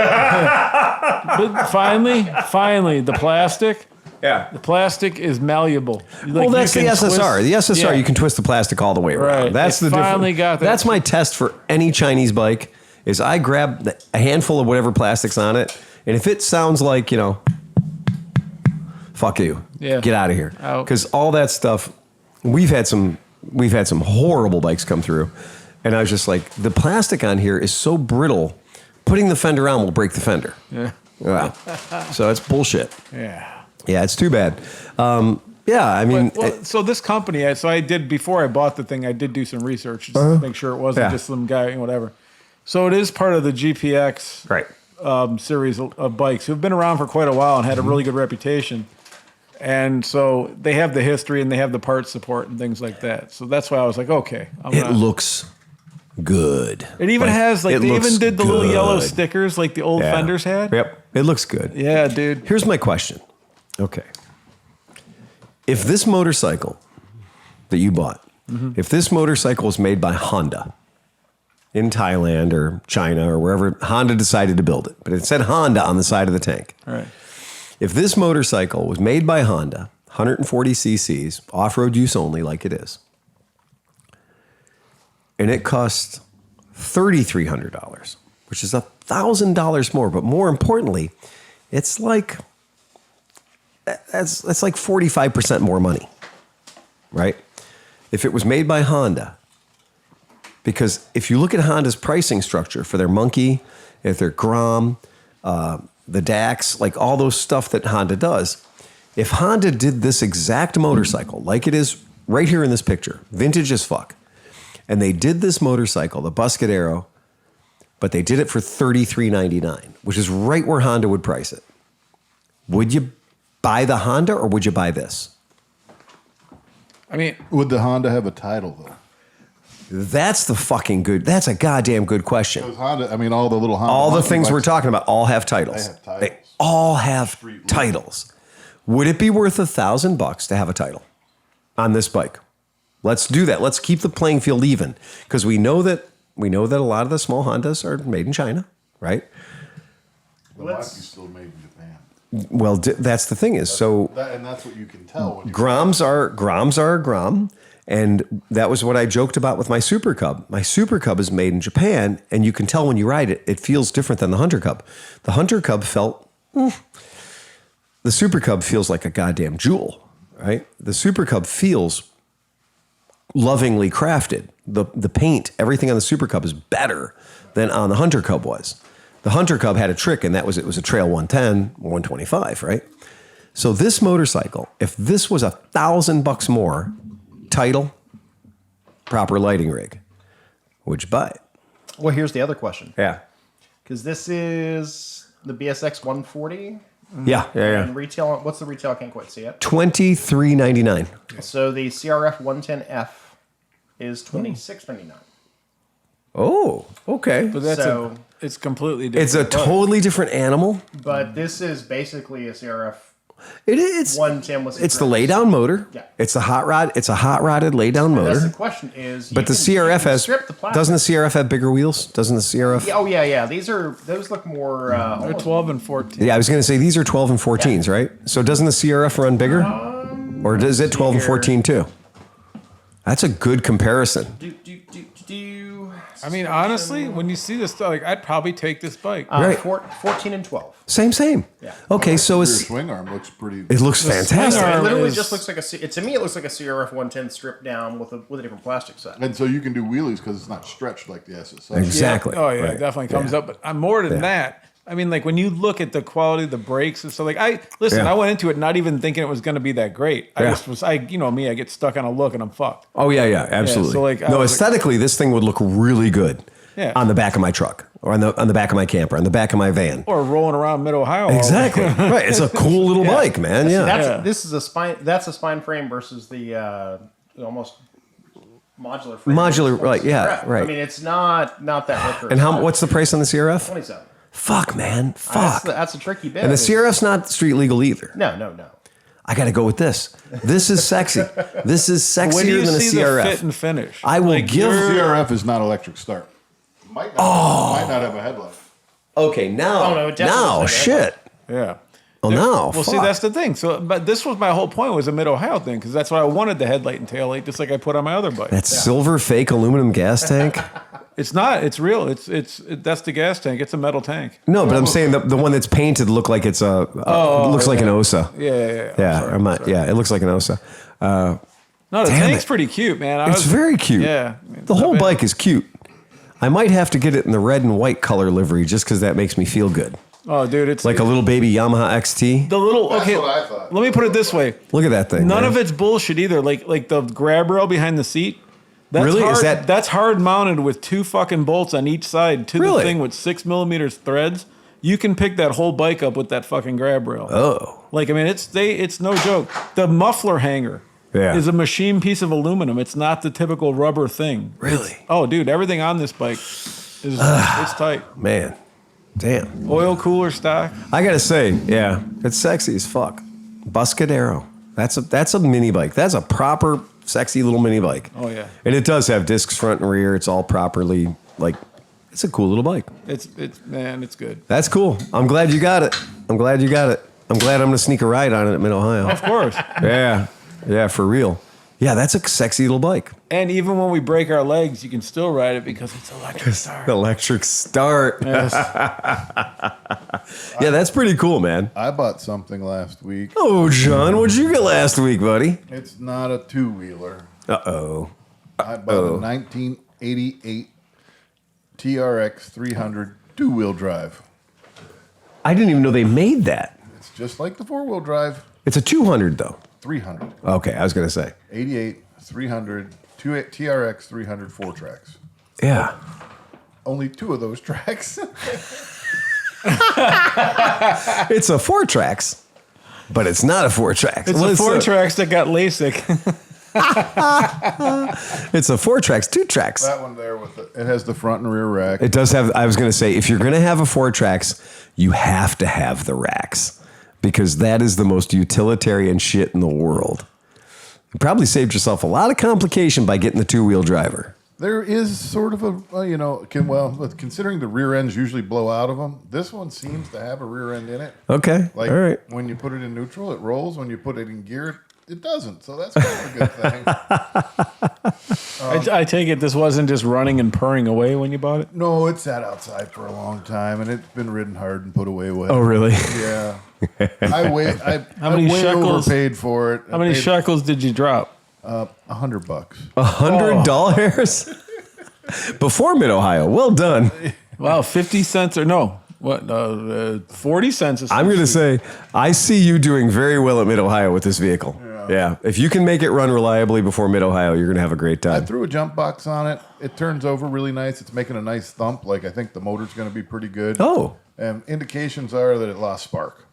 finally, the plastic. Yeah. The plastic is malleable. Well, that's the SSR. The SSR, you can twist the plastic all the way around. Right. That's It the finally difference. got that. That's my test for any Chinese bike is I grab a handful of whatever plastic's on it, and if it sounds like, fuck you. Yeah. Get out of here. Out. Because all that stuff, we've had some horrible bikes come through, and I was just like, the plastic on here is so brittle, putting the fender on will break the fender. Yeah. Wow. So it's bullshit. Yeah. Yeah, it's too bad. Yeah, I mean... So this company, so I did, before I bought the thing, I did do some research just to make sure it wasn't just some guy, whatever. So it is part of the GPX series of bikes who've been around for quite a while and had a really good reputation. And so they have the history and they have the parts support and things like that. So that's why I was like, okay. It looks good. It even has, like, they even did the little yellow stickers like the old Yeah. fenders had. Yep, it looks good. Yeah, dude. Here's my question. Okay. If this motorcycle that you bought, if this motorcycle was made by Honda in Thailand or China or wherever Honda decided to build it, but it said Honda on the side of the tank. All right. If this motorcycle was made by Honda, 140 cc's, off-road use only like it is, and it cost $3,300, which is $1,000 more, but more importantly, it's like... That's like 45% more money, right? If it was made by Honda. Because if you look at Honda's pricing structure for their Monkey, if their Grom, the Dax, like all those stuff that Honda does, if Honda did this exact motorcycle, like it is right here in this picture, vintage as fuck, and they did this motorcycle, the Buscadero, but they did it for $33.99, which is right where Honda would price it. Would you buy the Honda or would you buy this? I mean, Would the Honda have a title though? That's a goddamn good question. Because Honda, I mean, all the little Honda. All the mountain things we're bikes, talking about all have titles. They have titles. They all have Street titles. Would it be worth $1,000 to have a title on this bike? Let's do that. Let's keep the playing field even because we know that a lot of the small Hondas are made in China, right? The Maki's still made in Japan. Well, that's the thing is so. And that's what you can tell. When you Groms are a Grom, and that was what I joked about with my Super Cub. My Super Cub is made in Japan, and you can tell when you ride it, it feels different than the Hunter Cub. The Hunter Cub the Super Cub feels like a goddamn jewel, right? The Super Cub feels lovingly crafted. The paint, everything on the Super Cub is better than on the Hunter Cub was. The Hunter Cub had a trick, and it was a Trail 110, 125, right? So this motorcycle, if this was $1,000 more, title, proper lighting rig, would you buy it? Well, here's the other question. Yeah. Because this is the BSX 140. Yeah. And retail, what's the retail? I can't quite see it. $23.99. So the CRF 110F is $26.99. Oh, okay. but it's completely different. It's a totally different animal. But this is basically a CRF It's 110 with it's the laydown motor. Yeah. It's a hot rod. It's a hot rodded laydown That's motor. the question is. But the CRF has strip the plastic. doesn't the CRF have bigger wheels? Doesn't the CRF? Yeah, oh yeah. Those look more. They're almost- 12 and 14. Yeah, I was going to say these are 12 and 14s, right? So doesn't the CRF run bigger? Or does it 12 and 14 too? That's a good comparison. Do. I mean, honestly, when you see this stuff, like, I'd probably take this bike. Right. 14 and 12. Same. Yeah. Okay, so Your it's swing arm looks pretty. it looks swing fantastic. arm- It literally is- just looks like to me, it looks like a CRF 110 stripped down with a different plastic set. And so you can do wheelies because it's not stretched like the SSR. Exactly. Oh, yeah, Right. it definitely comes up. But more than that, I mean, like, when you look at the quality of the brakes and stuff, like, I went into it not even thinking it was going to be that great. I get stuck on a look and I'm fucked. Oh yeah, absolutely. so, like, I no, was like- aesthetically, this thing would look really good Yeah. on the back of my truck or on the back of my camper, on the back of my van. Or rolling around mid-Ohio. Exactly. Right. It's a cool little bike, man. Yeah. This is a spine. That's a spine frame versus the almost modular frame. Modular, right, yeah, CRF. right. I mean, it's not that liquor. And what's the price on the CRF? 27. Fuck, man. Fuck. That's a tricky bit. And the CRF's not street legal either. No. I got to go with this. This is sexy. This is sexier than a CRF. The fit and finish? I will give. CRF is not electric start. Might not have a headlight. Okay, now. Oh, no, it definitely now, doesn't. shit. Yeah. Oh, no. Well, see, that's the thing. So, but this was my whole point was a Mid-Ohio thing because that's what I wanted, the headlight and taillight, just like I put on my other bike. That silver fake aluminum gas tank. It's not. It's real. That's the gas tank. It's a metal tank. No, but I'm saying the one that's painted look like it's looks like an OSA. Yeah. It looks like an OSA. No, the tank's pretty cute, man. It's very cute. Yeah. The whole bike is cute. I might have to get it in the red and white color livery just because that makes me feel good. Oh, dude, it's Like a little baby Yamaha XT. the little. That's Okay, what I thought. let me put it this way. Look at that thing. None man. of it's bullshit either. Like the grab rail behind the seat. That's Really? Hard, Is that- that's hard mounted with 2 fucking bolts on each side to Really? the thing with 6mm threads. You can pick that whole bike up with that fucking grab rail. Oh. Like, I mean, it's no joke. The muffler hanger is a machine piece of aluminum. It's not the typical rubber thing. Really? Oh, dude, everything on this bike is it's tight. Man. Damn. Oil cooler stock. I gotta say, yeah, it's sexy as fuck. Buscadero. That's a mini bike. That's a proper sexy little mini bike. Oh, yeah. And it does have discs front and rear. It's all properly it's a cool little bike. It's good. That's cool. I'm glad you got it. I'm glad I'm gonna sneak a ride on it at Mid-Ohio. Of course. Yeah, for real. Yeah, that's a sexy little bike. And even when we break our legs, you can still ride it because it's electric start. Electric start. Yes. Yeah, that's pretty cool, man. I bought something last week. Oh, John, what'd you get last week, buddy? It's not a two-wheeler. Uh-oh. I bought a 1988 TRX 300 two-wheel drive. I didn't even know they made that. It's just like the four-wheel drive. It's a 200, though. 300. Okay, I was going to say. 88, 300, TRX 300 4 tracks. Yeah. Only 2 of those tracks. It's a 4 tracks, but it's not a 4 tracks. It's Well, a 4 tracks that got LASIK. It's a 4 tracks, 2 tracks. That one there it has the front and rear rack. It does have, I was going to say, if you're going to have a 4 tracks, you have to have the racks because that is the most utilitarian shit in the world. You probably saved yourself a lot of complication by getting the 2-wheel driver. There is sort of but considering the rear ends usually blow out of them, this one seems to have a rear end in it. Okay. Like all right. when you put it in neutral, it rolls. When you put it in gear, it doesn't. So that's kind of a good thing. I take it this wasn't just running and purring away when you bought it? No, it sat outside for a long time, and it's been ridden hard and put away wet. Oh, really? Yeah. I many way shekels? overpaid for it. How many shekels did you drop? $100. $100? Before Mid-Ohio. Well done. Wow, 50 cents or no. What? 40 cents. I'm going to say, I see you doing very well at Mid-Ohio with this vehicle. Yeah. If you can make it run reliably before Mid-Ohio, you're going to have a great I time. threw a jump box on it. It turns over really nice. It's making a nice thump. Like, I think the motor's going to be pretty good. Oh. And indications are that it lost spark.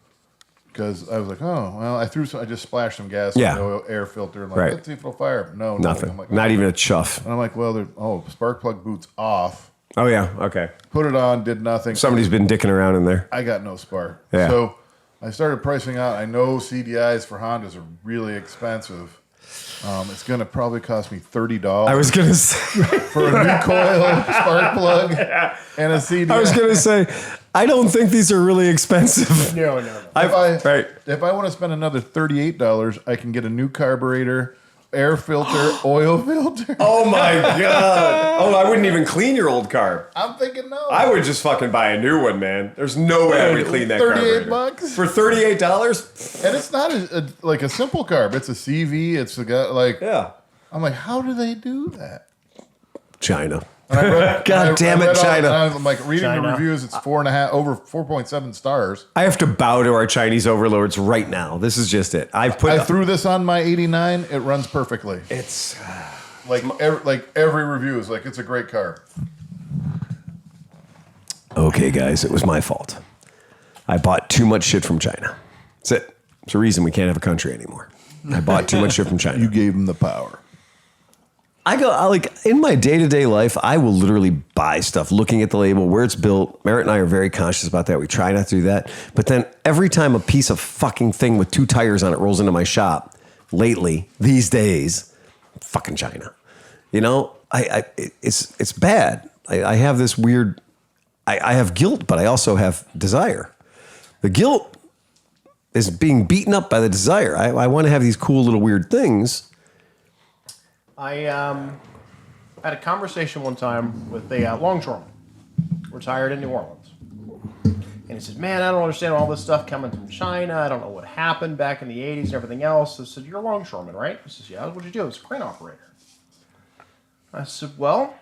Because I was like, I just splashed some gas in the air filter. And Right. let's see if it'll fire. No, Nothing. I'm like, Not even a chuff. And I'm like, spark plug boot's off. Oh, yeah. Okay. Put it on, did nothing. Somebody's been dicking around in there. I got no spark. Yeah. So I started pricing out. I know CDIs for Hondas are really expensive. It's going to probably cost me $30. I was going to say. For a new coil, spark plug, and a CDI. I was going to say, I don't think these are really expensive. No. If I want to spend another $38, I can get a new carburetor, air filter, oil filter. Oh, my God. Oh, I wouldn't even clean your old car. I'm thinking no. I would just fucking buy a new one, man. There's no way I would clean that carburetor. $38 For $38? And it's not like a simple carb. It's a CV. It's a guy like. Yeah. I'm like, how do they do that? China. God damn it, China. I'm like reading the reviews. It's 4.5 over 4.7 stars. I have to bow to our Chinese overlords right now. This is just it. I threw this on my 89. It runs perfectly. It's like every review is like it's a great car. okay, guys. It was my fault. I bought too much shit from China. That's it. It's a reason we can't have a country anymore. I bought too much shit from China. You gave them the power. like in my day-to-day life, I will literally buy stuff looking at the label, where it's built. Merritt and I are very conscious about that. We try not to do that. But then every time a piece of fucking thing with 2 tires on it rolls into my shop lately, these days, fucking China. You know, it's bad. I have this weird, I have guilt, but I also have desire. The guilt is being beaten up by the desire. I want to have these cool little weird things. I had a conversation one time with a longshoreman, retired in New Orleans. And he said, man, I don't understand all this stuff coming from China. I don't know what happened back in the 80s and everything else. I said, you're a longshoreman, right? He says, yeah, what'd you do? I was a crane operator. I said, well,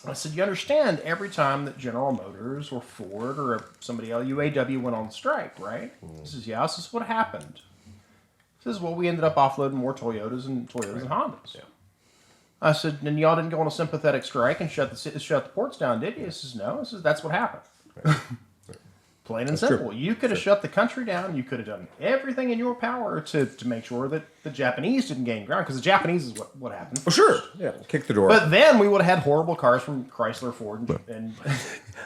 you understand every time that General Motors or Ford or somebody else, UAW went on strike, right? He says, yeah. This is what happened. He says, well, we ended up offloading more Toyotas and Hondas. Yeah. I said, and y'all didn't go on a sympathetic strike and shut the ports down, did you? He says, no. He says, that's what happened. Right. Plain and simple. True. You could have shut the country down. You could have done everything in your power to make sure that the Japanese didn't gain ground, because the Japanese is what happened. Oh, sure. Yeah, kick the door. But then we would have had horrible cars from Chrysler, Ford, and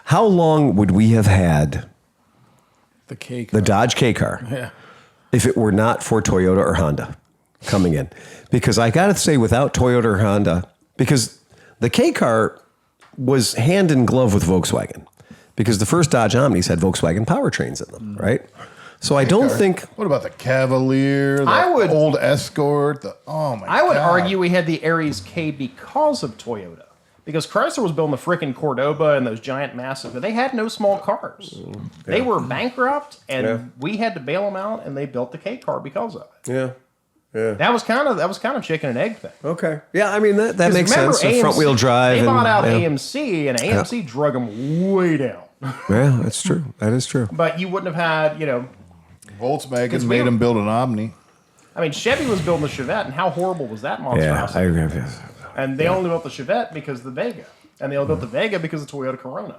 how long would we have had the Dodge K car? Yeah. If it were not for Toyota or Honda coming in? Because I got to say, without Toyota or Honda, because the K car was hand in glove with Volkswagen. Because the first Dodge Omnis had Volkswagen powertrains in them, right? So I don't think... What about the Cavalier, the old Escort? I would argue we had the Aries K because of Toyota. Because Chrysler was building the frickin' Cordoba and those giant, massive... They had no small cars. Yeah. They were bankrupt, and we had to bail them out, and they built the K car because of it. Yeah. Yeah. That was kind of chicken and egg thing. Okay. Yeah, I mean, that makes sense. AMC, front wheel drive. They bought out AMC, and AMC drug them way down. Yeah, that's true. That is true. But you wouldn't have had, Volkswagen made them build an Omni. I mean, Chevy was building the Chevette, and how horrible was that monstrosity? Yeah, I agree with you. And they only built the Chevette because of the Vega. And they only built the Vega because of the Toyota Corona.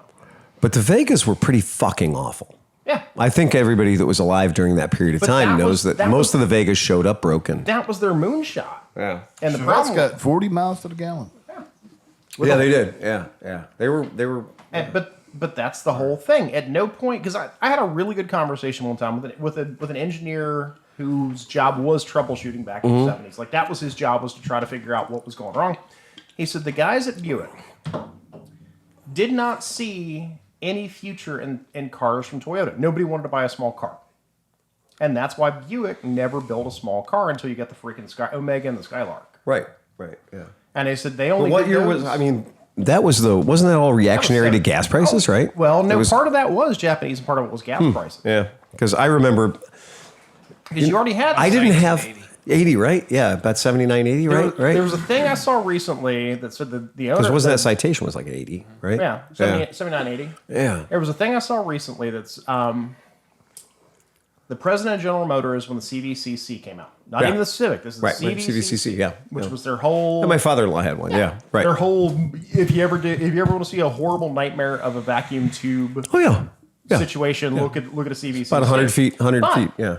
But the Vegas were pretty fucking awful. Yeah. I think everybody that was alive during that period of time knows that most of the Vegas showed up broken. That was their moonshot. Yeah. And the Chevette's got 40 miles to the gallon. Yeah, they did. Yeah. They were. But that's the whole thing. At no point, because I had a really good conversation one time with an engineer whose job was troubleshooting back in the 70s. Like, that was his job, was to try to figure out what was going wrong. He said the guys at Buick did not see any future in cars from Toyota. Nobody wanted to buy a small car. And that's why Buick never built a small car until you got the freaking Omega and the Skylark. Right, yeah. And they said they only... But what year was... I mean... wasn't that all reactionary to gas prices, right? Well, no, part of that was Japanese and part of it was gas prices. Yeah, because I remember... Because you already had... I didn't have... 80, right? Yeah, about 79, 80, right? There was a thing I saw recently that said the owner... Because wasn't that Citation was like 80, right? Yeah, 79, 80. Yeah. There was a thing I saw recently that's... the president of General Motors when the CVCC came out. Not even the Civic. This is the CVCC, which was their whole... And my father-in-law had one, right. Their whole... If you ever want to see a horrible nightmare of a vacuum tube situation, look at a CVCC. About 100 feet, yeah.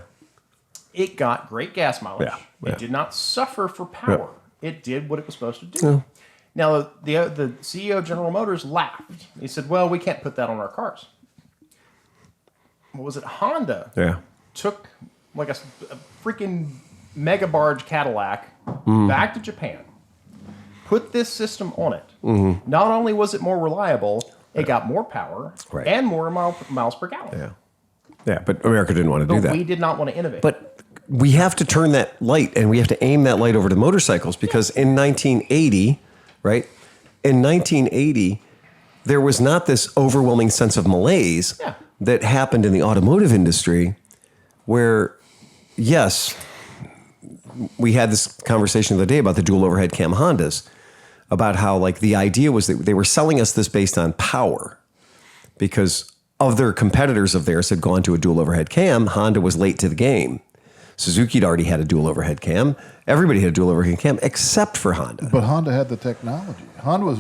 It got great gas mileage. Yeah. It did not suffer for power. It did what it was supposed to do. Yeah. Now, the CEO of General Motors laughed. He said, well, we can't put that on our cars. What was it? Honda took like a freaking mega barge Cadillac back to Japan, put this system on it. Mm-hmm. Not only was it more reliable, it got more power and more miles per gallon. Yeah, but America didn't want to do that. We did not want to innovate. But we have to turn that light, and we have to aim that light over to motorcycles, because in 1980, right? In 1980, there was not this overwhelming sense of malaise that happened in the automotive industry, where, yes, we had this conversation the other day about the dual overhead cam Hondas, about how like the idea was that they were selling us this based on power, because other competitors of theirs had gone to a dual overhead cam. Honda was late to the game. Suzuki had already had a dual overhead cam. Everybody had a dual overhead cam except for Honda. But Honda had the technology. Honda was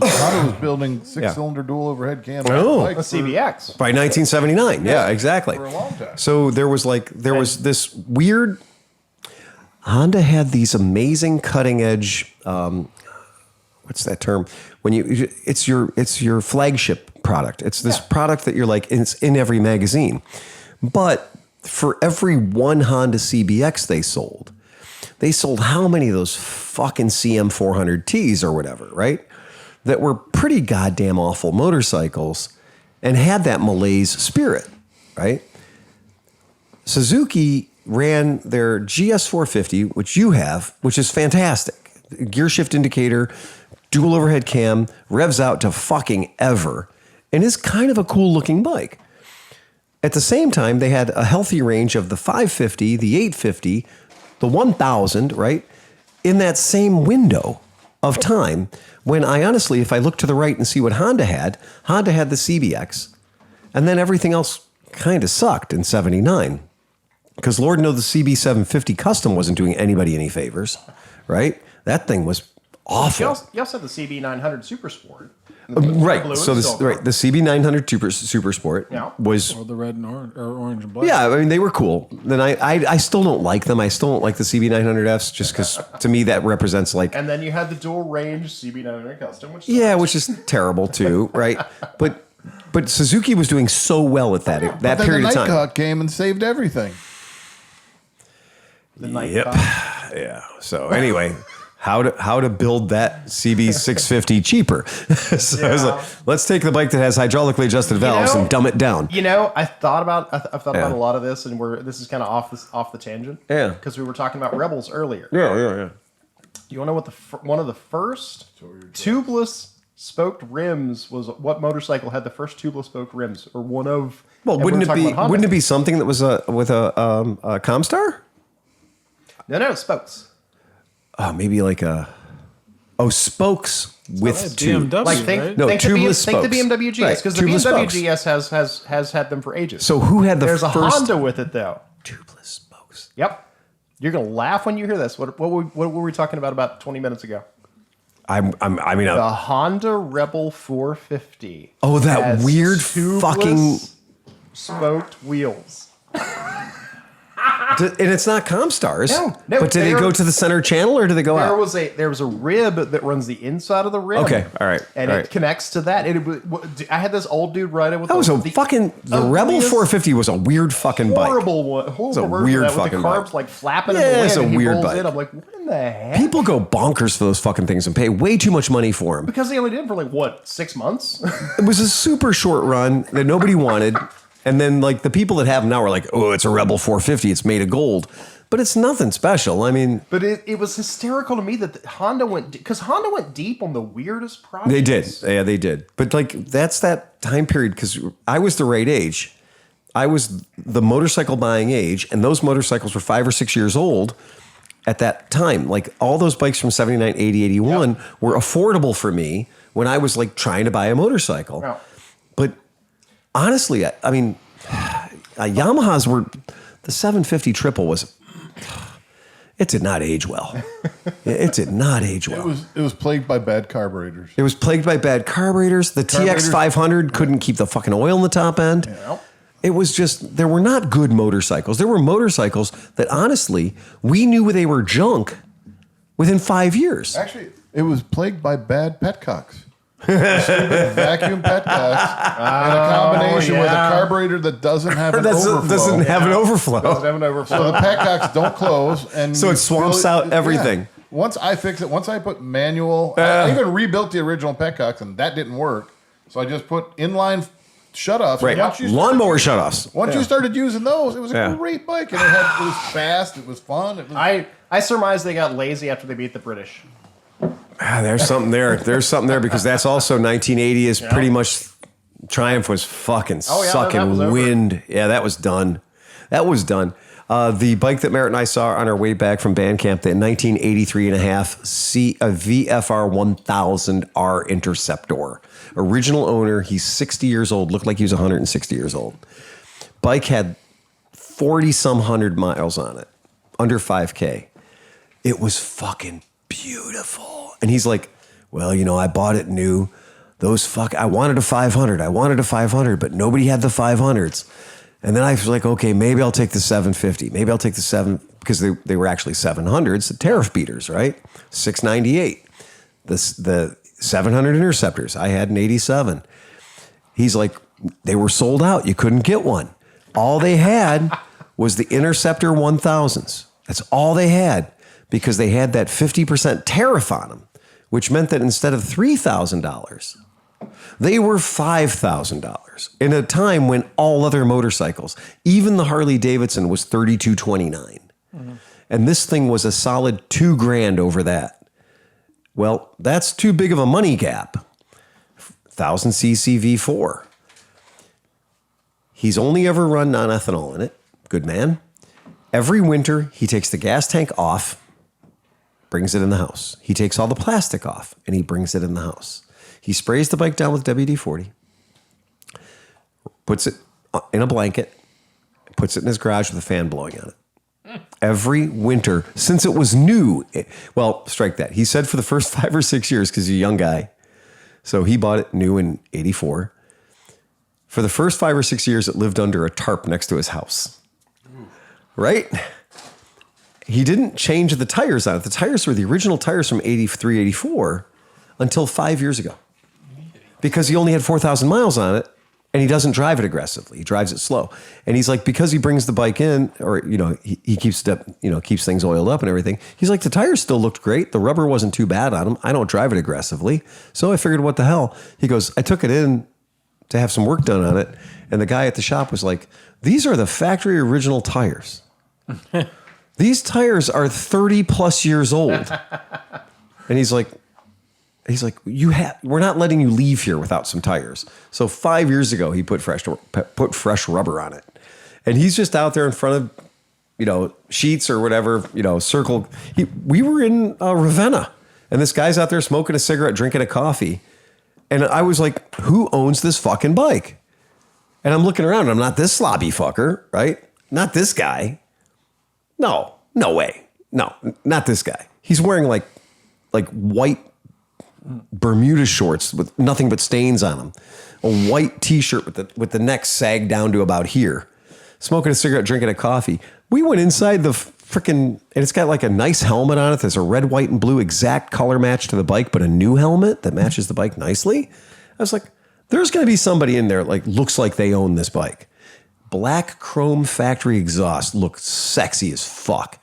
building six-cylinder dual overhead cam. A CBX. By 1979. Yeah, exactly. For a long time. So there was this weird... Honda had these amazing cutting-edge what's that term? When it's your flagship product. It's this product that you're like, it's in every magazine. But for every one Honda CBX they sold how many of those fucking CM400Ts or whatever, right? That were pretty goddamn awful motorcycles and had that malaise spirit, right? Suzuki ran their GS450, which you have, which is fantastic. Gear shift indicator, dual overhead cam, revs out to fucking ever, and is kind of a cool looking bike. At the same time, they had a healthy range of the 550, the 850, the 1000, right? In that same window of time, when I honestly, if I look to the right and see what Honda had the CBX, and then everything else kind of sucked in 79. Because Lord knows the CB750 Custom wasn't doing anybody any favors, right? That thing was awful. You also had the CB900 Super Sport. Right. So the CB900 Super Sport was... Or the red and orange and black. Yeah, I mean, they were cool. Then I still don't like them. I still don't like the CB900Fs just because to me that represents like... And then you had the dual range CB900 Custom, which is terrible too, right? But Suzuki was doing so well at that period of time. The Nighthawk came and saved everything. The Nighthawk. Yeah. So anyway... How to build that CB650 cheaper. So I was like, let's take the bike that has hydraulically adjusted valves and dumb it down. I've thought about a lot of this, and this is kind of off the tangent. Yeah. Because we were talking about Rebels earlier. Yeah. You want to know what one of the first tubeless spoked rims was? What motorcycle had the first tubeless spoked rims, or one of? Well, wouldn't it be something that was with a Comstar? No, spokes. Oh, maybe like spokes with two. BMW, Like think the BMW GS, because the BMW GS has had them for ages. So who had There's a Honda with it though. Tubeless spokes. Yep. You're gonna laugh when you hear this. What were we talking about 20 minutes ago? The Honda Rebel 450. Oh, that weird tubeless fucking spoked wheels. And it's not Comstars. No, but did they go to the center channel or did they go out? There was a rib that runs the inside of the rim. Okay, all right. And it connects to that. I had this old dude ride it with the Rebel 450 was a weird fucking bike. Horrible It's a weird fucking bike. With the carbs like flapping in the wind. It's a weird bike. bike. I'm like, what in the heck? People go bonkers for those fucking things and pay way too much money for them. Because they only did it for 6 months? It was a super short run that nobody wanted. And then, like, the people that have them now are like, oh, it's a Rebel 450. It's made of gold. But it's nothing special. I mean... But it was hysterical to me that Honda went... Because Honda went deep on the weirdest projects. They did. Yeah, they did. But, like, that's that time period because I was the right age. I was the motorcycle buying age. And those motorcycles were 5 or 6 years old at that time. Like, all those bikes from 79, 80, 81 were affordable for me when I was, like, trying to buy a motorcycle. Yeah. But... honestly, I mean, Yamahas were... The 750 triple was... It did not age well. It did not age well. It was plagued by bad carburetors. It was plagued by bad carburetors. The TX500 couldn't keep the fucking oil in the top end. Yeah. It was just... There were not good motorcycles. There were motorcycles that, honestly, we knew they were junk within 5 years. Actually, it was plagued by bad petcocks. Stupid vacuum petcocks and a combination with a carburetor that doesn't have an overflow. Doesn't have an overflow. So the petcocks don't close, and so it swamps out everything. Yeah. Once I fixed it, once I put manual, I even rebuilt the original petcocks, and that didn't work. So I just put inline shutoffs. Right, lawnmower shutoffs. Once you started using those, it was a great bike, and it was fast. It was fun. I surmise they got lazy after they beat the British. There's something there. There's something there because that's also 1980 is pretty much Triumph was fucking sucking wind. Yeah, that was done. That was done. The bike that Merritt and I saw on our way back from band camp, the 1983 and a half VFR 1000R Interceptor. Original owner, he's 60 years old, looked like he was 160 years old. Bike had 40-some hundred miles on it, under 5K. It was fucking beautiful. And he's like, well, I bought it new. I wanted a 500. But nobody had the 500s. And then I was like, okay, maybe I'll take the 750. Maybe I'll take the 7, because they were actually 700s, the tariff beaters, right? $698. 700 Interceptors. I had an 87. He's like, they were sold out. You couldn't get one. All they had was the Interceptor 1000s. That's all they had, because they had that 50% tariff on them, which meant that instead of $3,000, they were $5,000 in a time when all other motorcycles, even the Harley Davidson, was $3,229. Mm-hmm. And this thing was a solid $2,000 over that. Well, that's too big of a money gap. 1000cc V4. He's only ever run non-ethanol in it. Good man. Every winter, he takes the gas tank off, brings it in the house. He takes all the plastic off, and he brings it in the house. He sprays the bike down with WD-40, puts it in a blanket, puts it in his garage with a fan blowing on it. Every winter, since it was new. Well, strike that. He said for the first 5 or 6 years, because he's a young guy. So he bought it new in 84. For the first 5 or 6 years, it lived under a tarp next to his house. Right? He didn't change the tires on it. The tires were the original tires from 83, 84 until 5 years ago. Because he only had 4,000 miles on it, and he doesn't drive it aggressively. He drives it slow. And he's like, because he brings the bike in, or, he keeps keeps things oiled up and everything. He's like, the tires still looked great. The rubber wasn't too bad on them. I don't drive it aggressively. So I figured, what the hell? He goes, I took it in to have some work done on it. And the guy at the shop was like, these are the factory original tires. These tires are 30 plus years old. And he's like, we're not letting you leave here without some tires. So 5 years ago, he put fresh rubber on it. And he's just out there in front of, sheets or whatever, circle. We were in Ravenna, and this guy's out there smoking a cigarette, drinking a coffee. And I was like, who owns this fucking bike? And I'm looking around, and I'm not this slobby fucker, right? Not this guy. No way. No, not this guy. He's wearing like white Bermuda shorts with nothing but stains on them, a white T-shirt with the neck sagged down to about here, smoking a cigarette, drinking a coffee. We went inside the freaking, and it's got like a nice helmet on it. There's a red, white, and blue exact color match to the bike, but a new helmet that matches the bike nicely. I was like, there's going to be somebody in there like looks like they own this bike. Black chrome factory exhaust looks sexy as fuck.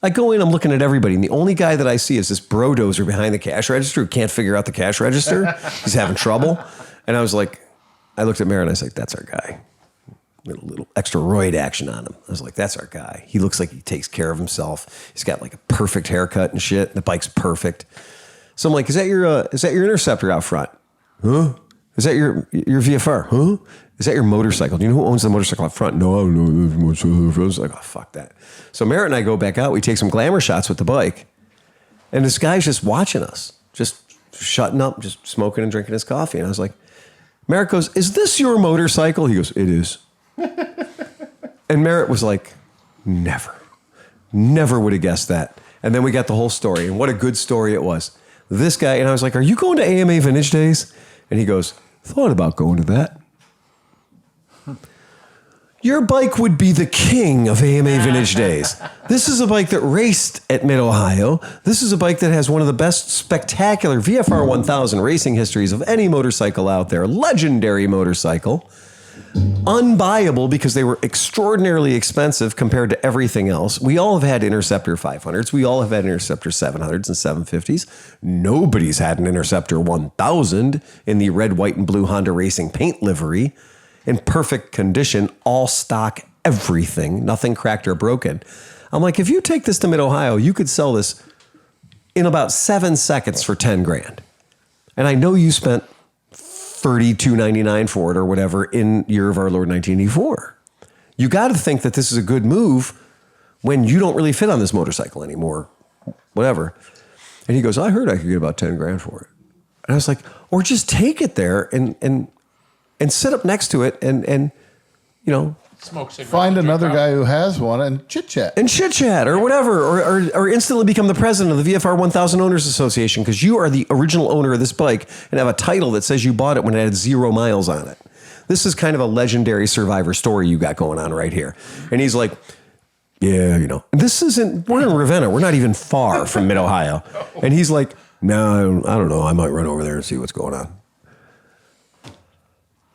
I go in, I'm looking at everybody, and the only guy that I see is this brodozer behind the cash register who can't figure out the cash register. He's having trouble. And I was like, I looked at Mara and I was like, that's our guy. A little extra roid action on him. I was like, that's our guy. He looks like he takes care of himself. He's got like a perfect haircut and shit. The bike's perfect. So I'm like, is that your Interceptor out front? Huh? Is that your VFR? Huh? Is that your motorcycle? Do you know who owns the motorcycle up front? No, I don't know. I was like, oh, fuck that. So Merritt and I go back out. We take some glamour shots with the bike. And this guy's just watching us, just shutting up, just smoking and drinking his coffee. And I was like, Merritt goes, is this your motorcycle? He goes, it is. And Merritt was like, never would have guessed that. And then we got the whole story. And what a good story it was. This guy, and I was like, are you going to AMA Vintage Days? And he goes, thought about going to that. Your bike would be the king of AMA Vintage Days. This is a bike that raced at Mid-Ohio. This is a bike that has one of the best spectacular VFR 1000 racing histories of any motorcycle out there. Legendary motorcycle. Unbuyable because they were extraordinarily expensive compared to everything else. We all have had Interceptor 500s. We all have had Interceptor 700s and 750s. Nobody's had an Interceptor 1000 in the red, white, and blue Honda Racing paint livery. In perfect condition, all stock, everything, nothing cracked or broken. I'm like, if you take this to Mid-Ohio, you could sell this in about 7 seconds for 10 grand. And I know you spent $32.99 for it or whatever in year of our Lord 1984. You got to think that this is a good move when you don't really fit on this motorcycle anymore, whatever. And he goes, I heard I could get about 10 grand for it. And I was like, or just take it there and sit up next to it and Smoke cigarettes. Find another guy who has one and chit chat. Or whatever. Or instantly become the president of the VFR 1000 Owners Association because you are the original owner of this bike and have a title that says you bought it when it had 0 miles on it. This is kind of a legendary Survivor story you got going on right here. And he's like, yeah, this isn't, we're in Ravenna. We're not even far from Mid-Ohio. And he's like, No, I don't know. I might run over there and see what's going on.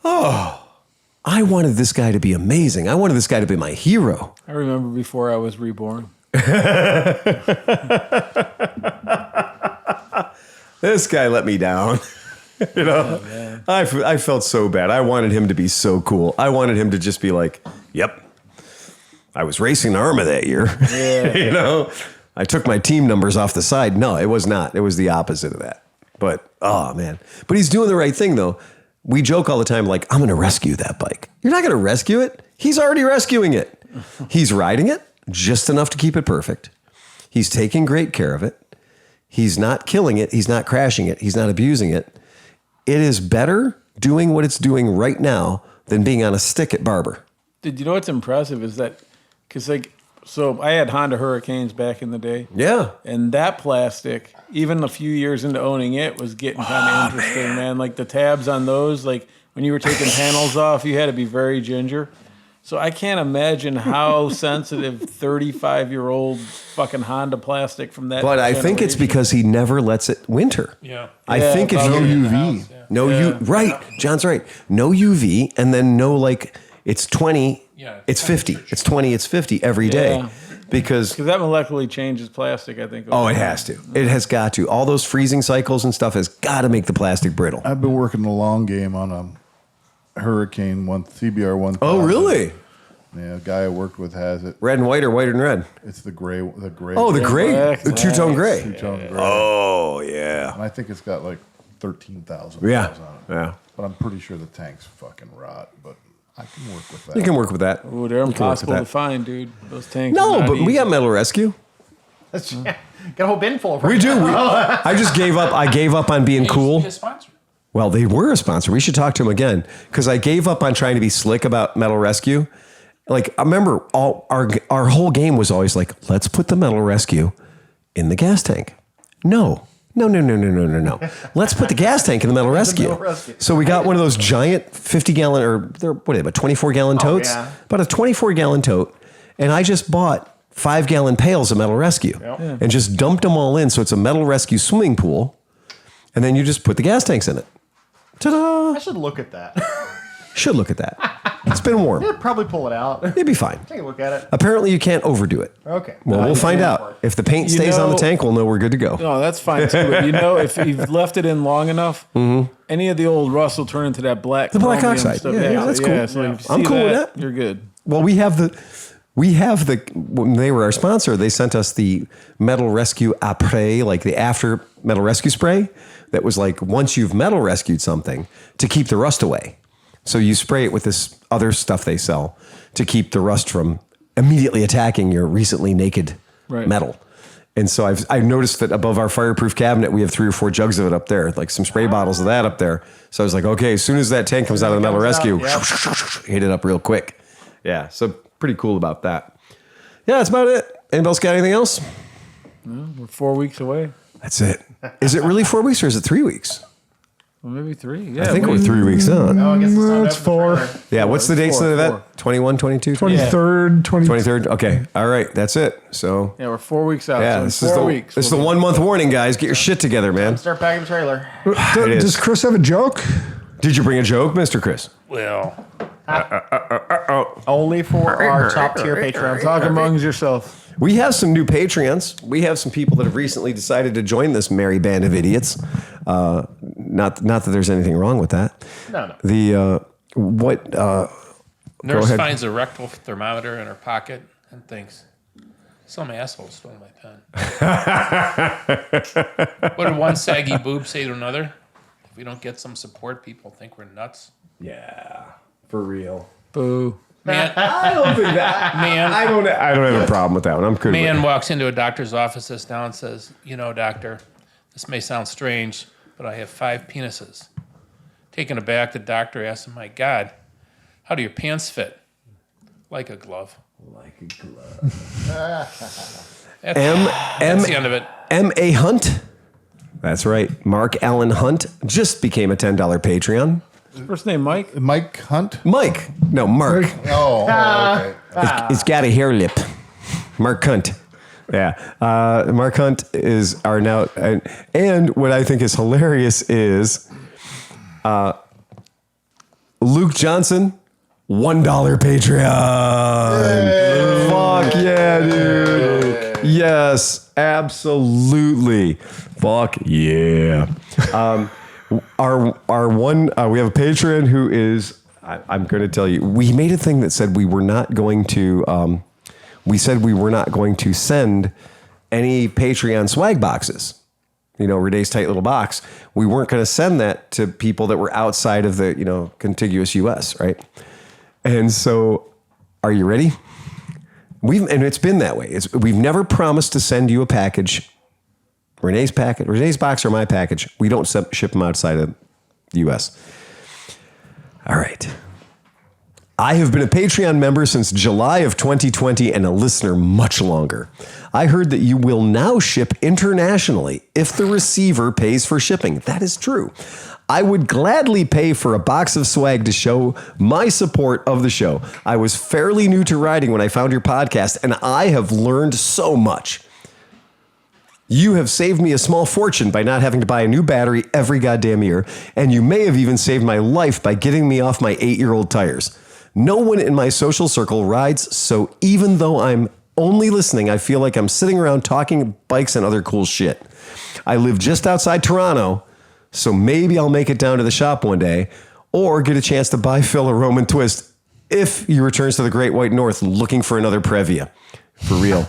Oh, I wanted this guy to be amazing. I wanted this guy to be my hero. I remember before I was reborn. This guy let me down. You know, I felt so bad. I wanted him to be so cool. I wanted him to just be like, yep, I was racing Arma that year. Yeah. You know, I took my team numbers off the side. No, it was not. It was the opposite of that. But, oh, man. But he's doing the right thing, though. We joke all the time, like, I'm going to rescue that bike. You're not going to rescue it. He's already rescuing it. He's riding it just enough to keep it perfect. He's taking great care of it. He's not killing it. He's not crashing it. He's not abusing it. It is better doing what it's doing right now than being on a stick at Barber. Did you know what's impressive is that, because so I had Honda Hurricanes back in the day. Yeah. And that plastic, even a few years into owning it, was getting kind of interesting, man. Like the tabs on those, like when you were taking panels off, you had to be very ginger. So I can't imagine how sensitive 35-year-old fucking Honda plastic from that. But I think it's because he never lets it winter. Yeah. I think it's No UV. Right. John's right. No UV, and then no, like, it's 20, it's 50. It's 20, it's 50 every day. Yeah. Because that molecularly changes plastic, I think. it has to. It has got to. All those freezing cycles and stuff has got to make the plastic brittle. I've been working the long game on a Hurricane CBR 1000. Oh, really? Yeah, a guy I worked with has it. Red and white or white and red? It's the gray. Oh, the gray. The two-tone gray. Two-tone gray. Oh, yeah. And I think it's got like 13,000 Yeah. miles on it. Yeah. But I'm pretty sure the tanks fucking rot. But I can work with that. You can work with that. Oh, they're impossible to find, dude. Those tanks. No, are not but we easy. got Metal Rescue. Got a whole bin full of We do. I just gave up. I gave up on being cool. Be a sponsor. Well, they were a sponsor. We should talk to them again because I gave up on trying to be slick about Metal Rescue. Like, I remember our whole game was always like, let's put the Metal Rescue in the gas tank. No. Let's put the gas tank in the Metal Rescue. So we got one of those giant 50-gallon, or they're, what are they, about 24-gallon totes? Yeah. About a 24-gallon tote. And I just bought 5-gallon pails of Metal Rescue and just dumped them all in. So it's a Metal Rescue swimming pool. And then you just put the gas tanks in it. Ta-da! I should look at that. Should look at that. It's been warm. Yeah, probably pull it out. It'd be fine. Take a look at it. Apparently, you can't overdo it. Okay. Well, we'll find out. If the paint stays on the tank, we'll know we're good to go. No, that's fine too. But if you've left it in long enough, any of the old rust will turn into that black. The black chromium oxide. stuff. Yeah, that's cool. So if you I'm see cool with that. You're good. Well, we have the when they were our sponsor, they sent us the Metal Rescue Après, like the after Metal Rescue spray. That was like once you've metal rescued something to keep the rust away. So you spray it with this other stuff they sell to keep the rust from immediately attacking your recently naked metal. And so I've noticed that above our fireproof cabinet, we have 3 or 4 jugs of it up there, like some spray bottles of that up there. So I was like, okay, as soon as that tank comes out of the Metal Rescue, hit it up real quick. Yeah, so pretty cool about that. Yeah, that's about it. Anybody else got anything else? Well, we're 4 weeks away. That's it. Is it really 4 weeks or is it 3 weeks? Well, maybe 3. Yeah, I think we're 3 weeks on. Oh, I guess It's 4. Yeah, what's the dates of the event? 21, 22, 23rd, 23rd? Okay, all right, that's it. So, Yeah, we're 4 weeks out. yeah, so this in is 4 the weeks. This is the 1 month warning, guys. Get your shit together, man. Start packing the trailer. is. Does Chris have a joke? Did you bring a joke, Mr. Chris? Well, Only for our top tier patrons. Talk amongst yourself. We have some new Patreons. We have some people that have recently decided to join this merry band of idiots. Not that there's anything wrong with that. No. nurse ahead. finds a rectal thermometer in her pocket and thinks, some asshole stole my pen. What did one saggy boob say to another? If we don't get some support, people think we're nuts. Yeah, for real. Boo. Man, I don't think that. man, I don't have a problem with that one. I'm good. man with it. walks into a doctor's office, sits down, and says, you know, doctor, this may sound strange, but I have 5 penises. Taken aback, the doctor asks him, my God, how do your pants fit? Like a glove. Like a glove. That's the end of it. M.A. Hunt. That's right. Mark Allen Hunt just became a $10 Patreon. First name Mike. Mike Hunt? Mike. No, Mark. Oh, okay. It's got a hair lip. Mark Hunt. Yeah. Mark Hunt is our now, and what I think is hilarious is Luke Johnson, $1 Patreon. Fuck yeah, dude. Yes, absolutely. Fuck yeah. Our one, we have a patron who is, I'm going to tell you, we made a thing that said we were not going to, send any Patreon swag boxes. You know, Renee's tight little box. We weren't going to send that to people that were outside of the, contiguous U.S., right? And so, are you ready? And it's been that way. We've never promised to send you a package. Renee's box or my package. We don't ship them outside of the U.S. All right. I have been a Patreon member since July of 2020 and a listener much longer. I heard that you will now ship internationally if the receiver pays for shipping. That is true. I would gladly pay for a box of swag to show my support of the show. I was fairly new to riding when I found your podcast, and I have learned so much. You have saved me a small fortune by not having to buy a new battery every goddamn year, and you may have even saved my life by getting me off my 8-year-old tires. No one in my social circle rides, so even though I'm only listening, I feel like I'm sitting around talking bikes and other cool shit. I live just outside Toronto, so maybe I'll make it down to the shop one day or get a chance to buy Phil a Roman twist if he returns to the Great White North looking for another Previa. For real.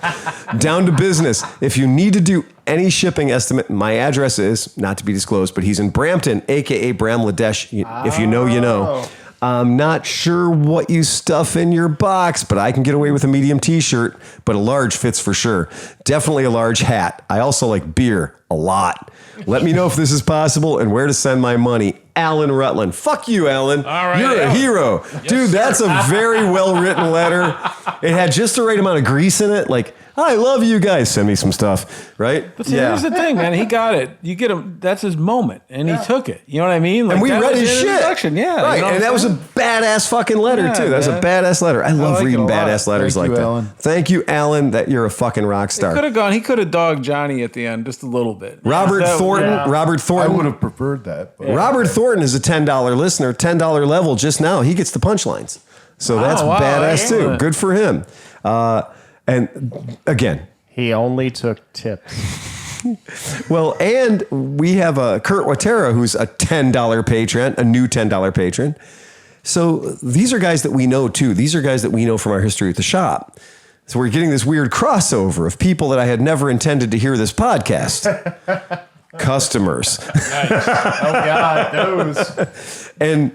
Down to business. If you need to do any shipping estimate, my address is, not to be disclosed, but he's in Brampton, a.k.a. Bramladesh. If you know, you know. I'm not sure what you stuff in your box, but I can get away with a medium t-shirt, but a large fits for sure. Definitely a large hat. I also like beer a lot. Let me know if this is possible and where to send my money. Alan Rutland. Fuck you, Alan. All right, You're a Alan. hero. Yes, dude, sir. that's a very well-written letter. It had just the right amount of grease in it. Like, I love you guys. Send me some stuff, right? But see, here's the thing, man. He got it. You get him. That's his moment, and he took it. You know what I mean? Like, And we that read was his the shit. introduction. Yeah, right. you know what And that I'm was a saying? badass fucking letter, too. That was a man. badass letter. I love like it reading a lot. badass letters Thank like you, that. Alan. Thank you, Alan, that you're a fucking rock star. Could have gone. He could have dogged Johnny at the end just a little bit. Robert That- Thornton. yeah. Robert I Thornton. would have preferred that. But Robert Thornton is a $10 listener, $10 level just now. He gets the punchlines. So that's wow, badass too. yeah. Good for him. And again, He only took tips. well, and we have Kurt Watera, who's a $10 patron, a new $10 patron. So these are guys that we know too. These are guys that we know from our history at the shop. So we're getting this weird crossover of people that I had never intended to hear this podcast. Customers. Oh God, those. And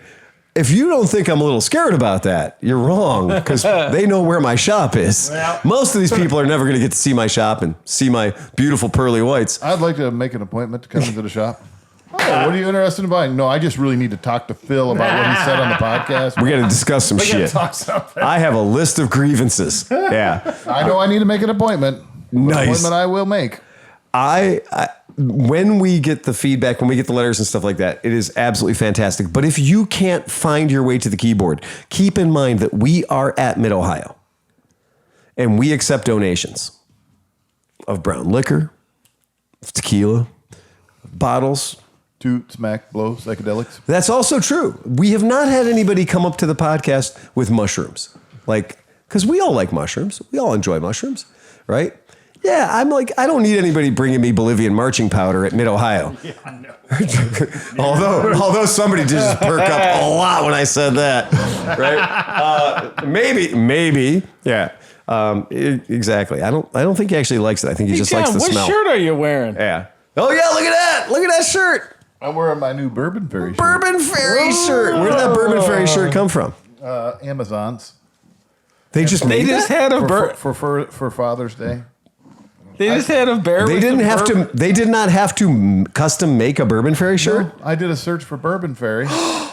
if you don't think I'm a little scared about that, you're wrong, because they know where my shop is. Well. Most of these people are never going to get to see my shop and see my beautiful pearly whites. I'd like to make an appointment to come into the shop. Oh, what are you interested in buying? No, I just really need to talk to Phil about what he said on the podcast. We're going to discuss some We gotta shit. talk something. I have a list of grievances. Yeah. I know I need to make an appointment. What Nice. appointment I will make. When we get the feedback, when we get the letters and stuff like that, it is absolutely fantastic. But if you can't find your way to the keyboard, keep in mind that we are at Mid-Ohio and we accept donations of brown liquor, of tequila, bottles. Toot, smack, blow, psychedelics. That's also true. We have not had anybody come up to the podcast with mushrooms. Like, because we all like mushrooms. We all enjoy mushrooms, right? Yeah, I'm like, I don't need anybody bringing me Bolivian marching powder at Mid-Ohio. Yeah, no. although somebody did just perk up a lot when I said that, right? Maybe, yeah. Exactly. I don't think he actually likes it. I think he just likes the what smell. shirt are you wearing? Yeah. Oh yeah, look at that! Look at that shirt. I'm wearing my new Bourbon Fairy shirt. Bourbon Fairy shirt. Where did that Bourbon Fairy shirt come from? Amazon's. They just They made just that? had a For Father's Day. They just had a bear. They with didn't the have bourbon. to. They did not have to custom make a Bourbon Fairy shirt. I did a search for Bourbon Fairy,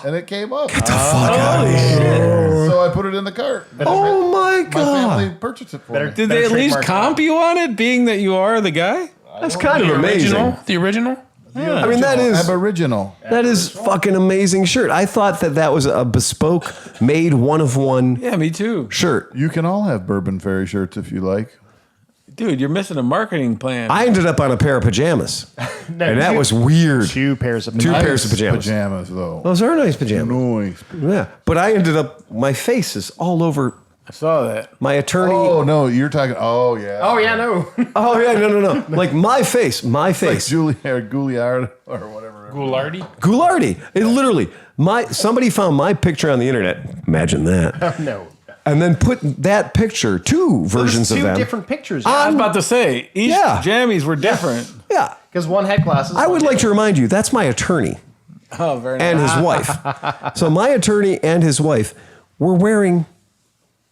and it came up. Get the fuck out of here! So I put it in the cart. Oh my My god! family purchased it for me. Did they at least comp you on it, being that you are the guy? That's kind of The amazing. original? The original? I mean, that is Aboriginal. that is fucking amazing shirt. I thought that was a bespoke, made one of one Yeah, me too. shirt. You can all have Bourbon Fairy shirts if you like. Dude, you're missing a marketing plan. I ended up on a pair of pajamas, and that was weird. 2 pairs of Two pajamas. pairs of pajamas. Pajamas, though. Those are nice pajamas. Nice. Yeah, but I ended up. My face is all over. I saw that. My attorney. Oh, no, you're talking. Oh, yeah. Oh, yeah, no. Oh yeah, no. Like my face. Like Gouliard or whatever. Goulardi? It literally. Somebody found my picture on the internet. Imagine that. No. And then put that picture, 2 versions There's of them. 2 different pictures. I was about to say, each Yeah. jammies were different. Yeah. Because one had glasses. I would like to remind you, that's my attorney Oh, very and nice. his wife. So my attorney and his wife were wearing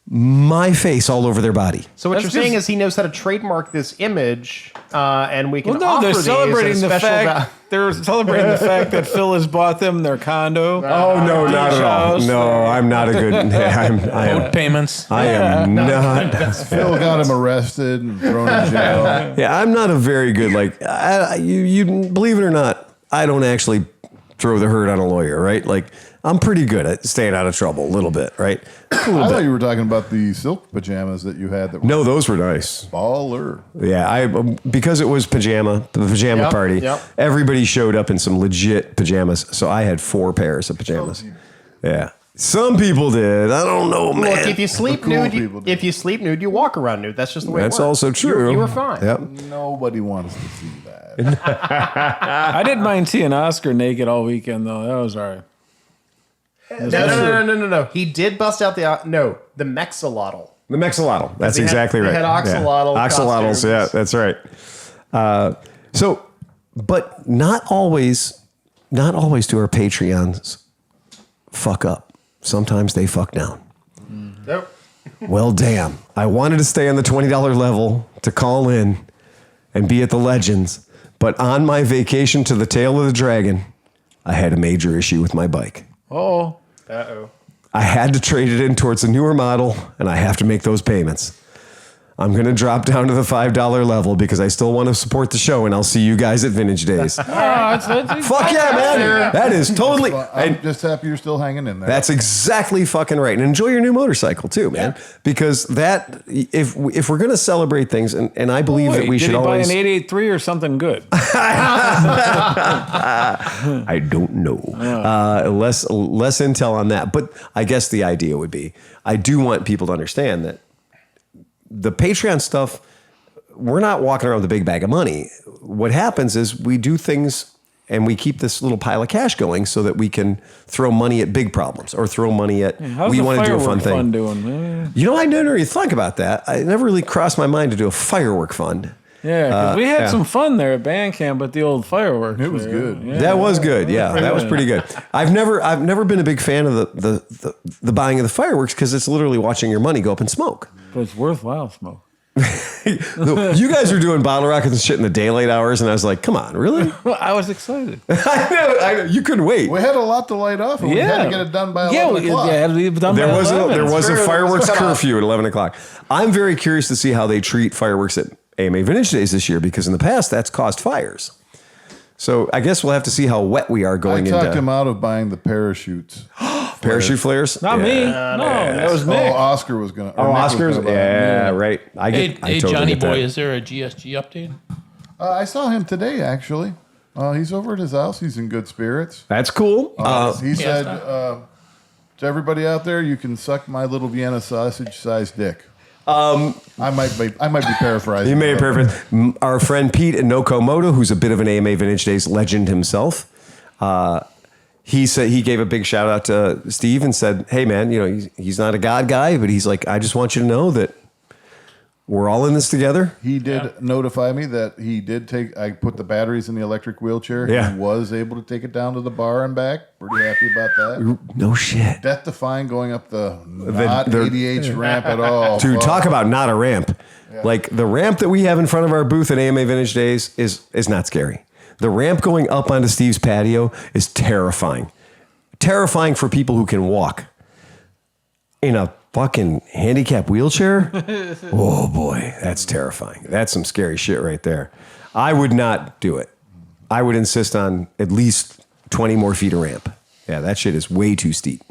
my face all over their body. So what That's you're saying just- is he knows how to trademark this image, and we can Well, no, offer they're these celebrating as a the special fact they're celebrating the fact that Phil has bought them their condo. Oh no, not at all. house. No, I'm not a good. I Boat payments. am not. Phil got him arrested and thrown in jail. Yeah, I'm not a very good. Like you believe it or not, I don't actually throw the hurt on a lawyer, right? Like I'm pretty good at staying out of trouble a little bit, right? I thought you were talking about the silk pajamas that you had that were No, those were nice. baller. Yeah, because it was the pajama Yep, party. yep. Everybody showed up in some legit pajamas, so I had 4 pairs of pajamas. Yeah, some people did. I don't know, man. Look, if you sleep The cool nude, people do. if you sleep nude, you walk around nude. That's just the way That's it works. also true. You were fine. Yep. Nobody wants to see that. I didn't mind seeing Oscar naked all weekend, though. That was all right. No. He did bust out the mexolotl. The mexolotl. That's They had- exactly they right. had oxalotl Oxalotls. costumes. Yeah, that's right. But not always do our Patreons fuck up. Sometimes they fuck down. Nope. Well, damn. I wanted to stay on the $20 level to call in and be at the Legends, but on my vacation to the Tail of the Dragon, I had a major issue with my bike. Oh, Uh-oh. I had to trade it in towards a newer model, and I have to make those payments. I'm going to drop down to the $5 level because I still want to support the show, and I'll see you guys at Vintage Days. Fuck yeah, man. That is totally... Well, I'm and just happy you're still hanging in there. that's exactly fucking right. And enjoy your new motorcycle, too, man. Because that... If we're going to celebrate things, and I believe that we did should he always... buy an 883 or something good? I don't know. Less intel on that. But I guess the idea would be, I do want people to understand that the Patreon stuff, we're not walking around with a big bag of money. What happens is we do things and we keep this little pile of cash going so that we can throw money at big problems or throw money at, How's we the want to do a fun firework thing. fund doing? You know, I never really thought about that. I never really crossed my mind to do a firework fund. Yeah, because we had yeah. some fun there at band camp with the old fireworks. It was there. good. Yeah. That was good. Yeah, pretty that was good. pretty good. I've never been a big fan of the buying of the fireworks because it's literally watching your money go up in smoke. But it's worthwhile smoke. You guys were doing bottle rockets and shit in the daylight hours, and I was like, "Come on, really?" Well, I was excited. I know. You couldn't wait. We had a lot to light off, and we had to get it done by 11 o'clock. it had to be done There by was 11. a true. fireworks It's cut off. curfew at 11 o'clock. I'm very curious to see how they treat fireworks at AMA Vintage Days this year because in the past that's caused fires. So I guess we'll have to see how wet we are I going talked into him out of buying the parachutes. parachute flares. Not me. No, that was Nick. Oh, Oscar was going to. Oh, Oscars. Yeah, right. I Hey, totally Johnny get that. Boy, is there a GSG update? I saw him today, actually. He's over at his house. He's in good spirits. That's cool. He said to everybody out there, you can suck my little Vienna sausage-sized dick. I might be paraphrasing. You made it perfect. Our friend Pete at Nokomoto, who's a bit of an AMA Vintage Days legend himself, he said he gave a big shout out to Steve and said, "Hey man, you know he's not a God guy, but he's like, I just want you to know that we're all in this together." He did notify me that he did take. I put the batteries in the electric wheelchair. Yeah. He was able to take it down to the bar and back. Pretty happy about that. No shit. Death defying going up the not the- 80H ramp at all. Dude, Fuck. talk about not a ramp. Like the ramp that we have in front of our booth at AMA Vintage Days is not scary. The ramp going up onto Steve's patio is terrifying. Terrifying for people who can walk. In a fucking handicap wheelchair? Oh boy, that's terrifying. That's some scary shit right there. I would not do it. I would insist on at least 20 more feet of ramp. Yeah, that shit is way too steep.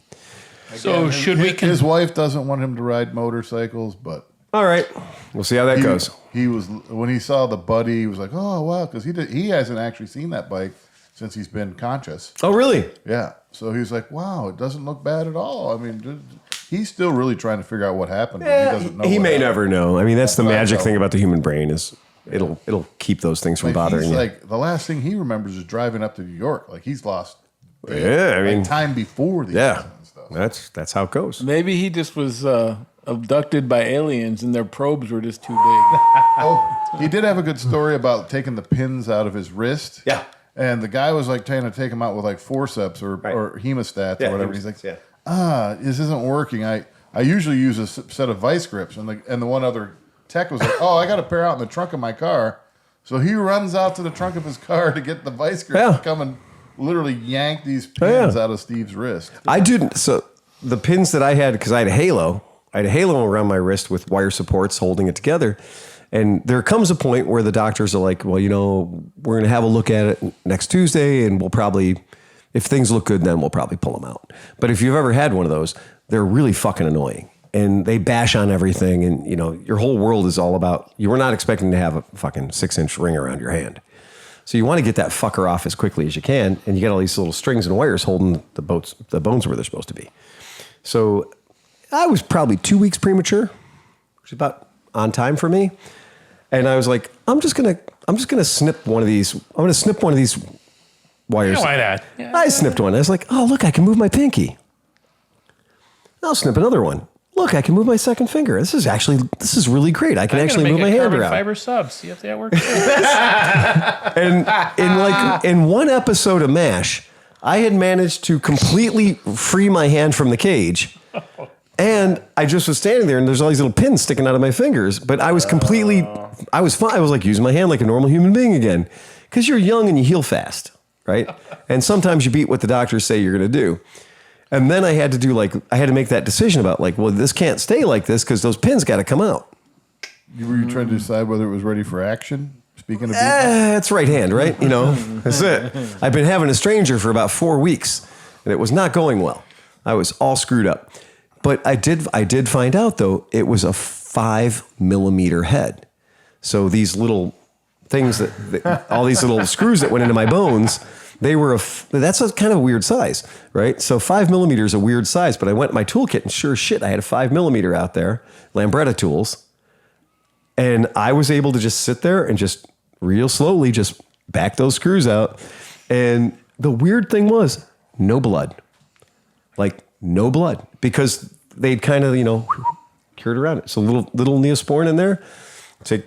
So should we... His wife doesn't want him to ride motorcycles, but All right. We'll see how that goes. He was when he saw the buddy, he was like, "Oh wow," because he hasn't actually seen that bike since he's been conscious. Oh, really? Yeah. So he was like, "Wow, it doesn't look bad at all." I mean, he's still really trying to figure out what happened. Yeah, he doesn't know. he may happened. never know. I mean, that's the magic so. thing about the human brain is it'll keep those things from bothering he's you. Like the last thing he remembers is driving up to New York. Like he's lost. Yeah, I mean, time before the yeah, and stuff. that's how it goes. Maybe he just was abducted by aliens and their probes were just too big. Oh, he did have a good story about taking the pins out of his wrist. Yeah. And the guy was like trying to take him out with like forceps or hemostats or whatever. He's like, this isn't working. I usually use a set of vice grips. And the one other tech was like, I got a pair out in the trunk of my car. So he runs out to the trunk of his car to get the vice grips to come and literally yank these pins out of Steve's wrist. I didn't. So the pins that I had, because I had a halo around my wrist with wire supports holding it together. And there comes a point where the doctors are like, well, we're going to have a look at it next Tuesday, and we'll probably, if things look good, then we'll probably pull them out. But if you've ever had one of those, they're really fucking annoying. And they bash on everything, and your whole world is all about, you were not expecting to have a fucking 6-inch ring around your hand. So you want to get that fucker off as quickly as you can, and you got all these little strings and wires holding the bones where they're supposed to be. So I was probably 2 weeks premature, which is about on time for me. And I was like, I'm just gonna snip one of these. I'm gonna snip one of these wires. Yeah, why not? Yeah. I snipped one. I was like, oh look, I can move my pinky. I'll snip another one. Look, I can move my second finger. This is really great. I can actually move my hand around. Fiber subs. See if that works. And in one episode of MASH, I had managed to completely free my hand from the cage. And I just was standing there, and there's all these little pins sticking out of my fingers. But I was I was fine. I was like using my hand like a normal human being again. Because you're young and you heal fast, right? And sometimes you beat what the doctors say you're going to do. And then I had to make that decision about well, this can't stay like this because those pins got to come out. Were you trying to decide whether it was ready for action? Speaking of it's right hand, right? That's it. I've been having a stranger for about 4 weeks, and it was not going well. I was all screwed up. But I did find out, though, it was a 5mm head. So these little things all these little screws that went into my bones, that's a kind of a weird size, right? So 5mm is a weird size, but I went in my toolkit and sure as shit, I had a 5mm out there, Lambretta tools. And I was able to just sit there and just real slowly just back those screws out. And the weird thing was no blood, no blood, because they'd kind of, cured around it. So little Neosporin in there, take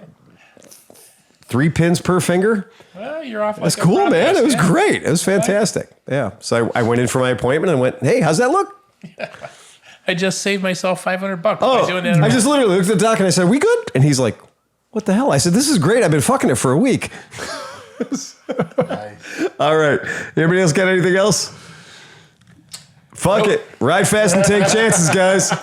3 pins per finger. Well, you're off. That's cool, man. It was great. It was fantastic. Yeah. So I went in for my appointment and went, hey, how's that look? I just saved myself $500 by doing that. I just literally looked at the doc and I said, we good? And he's like, what the hell? I said, this is great. I've been fucking it for a week. Nice. All right. Anybody else got anything else? Fuck it. Ride fast and take chances, guys. All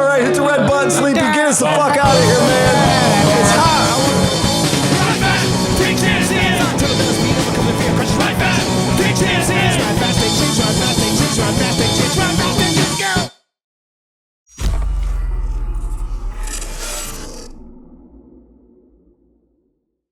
right, hit the red button, Sleepy. Get us the fuck out of here, man.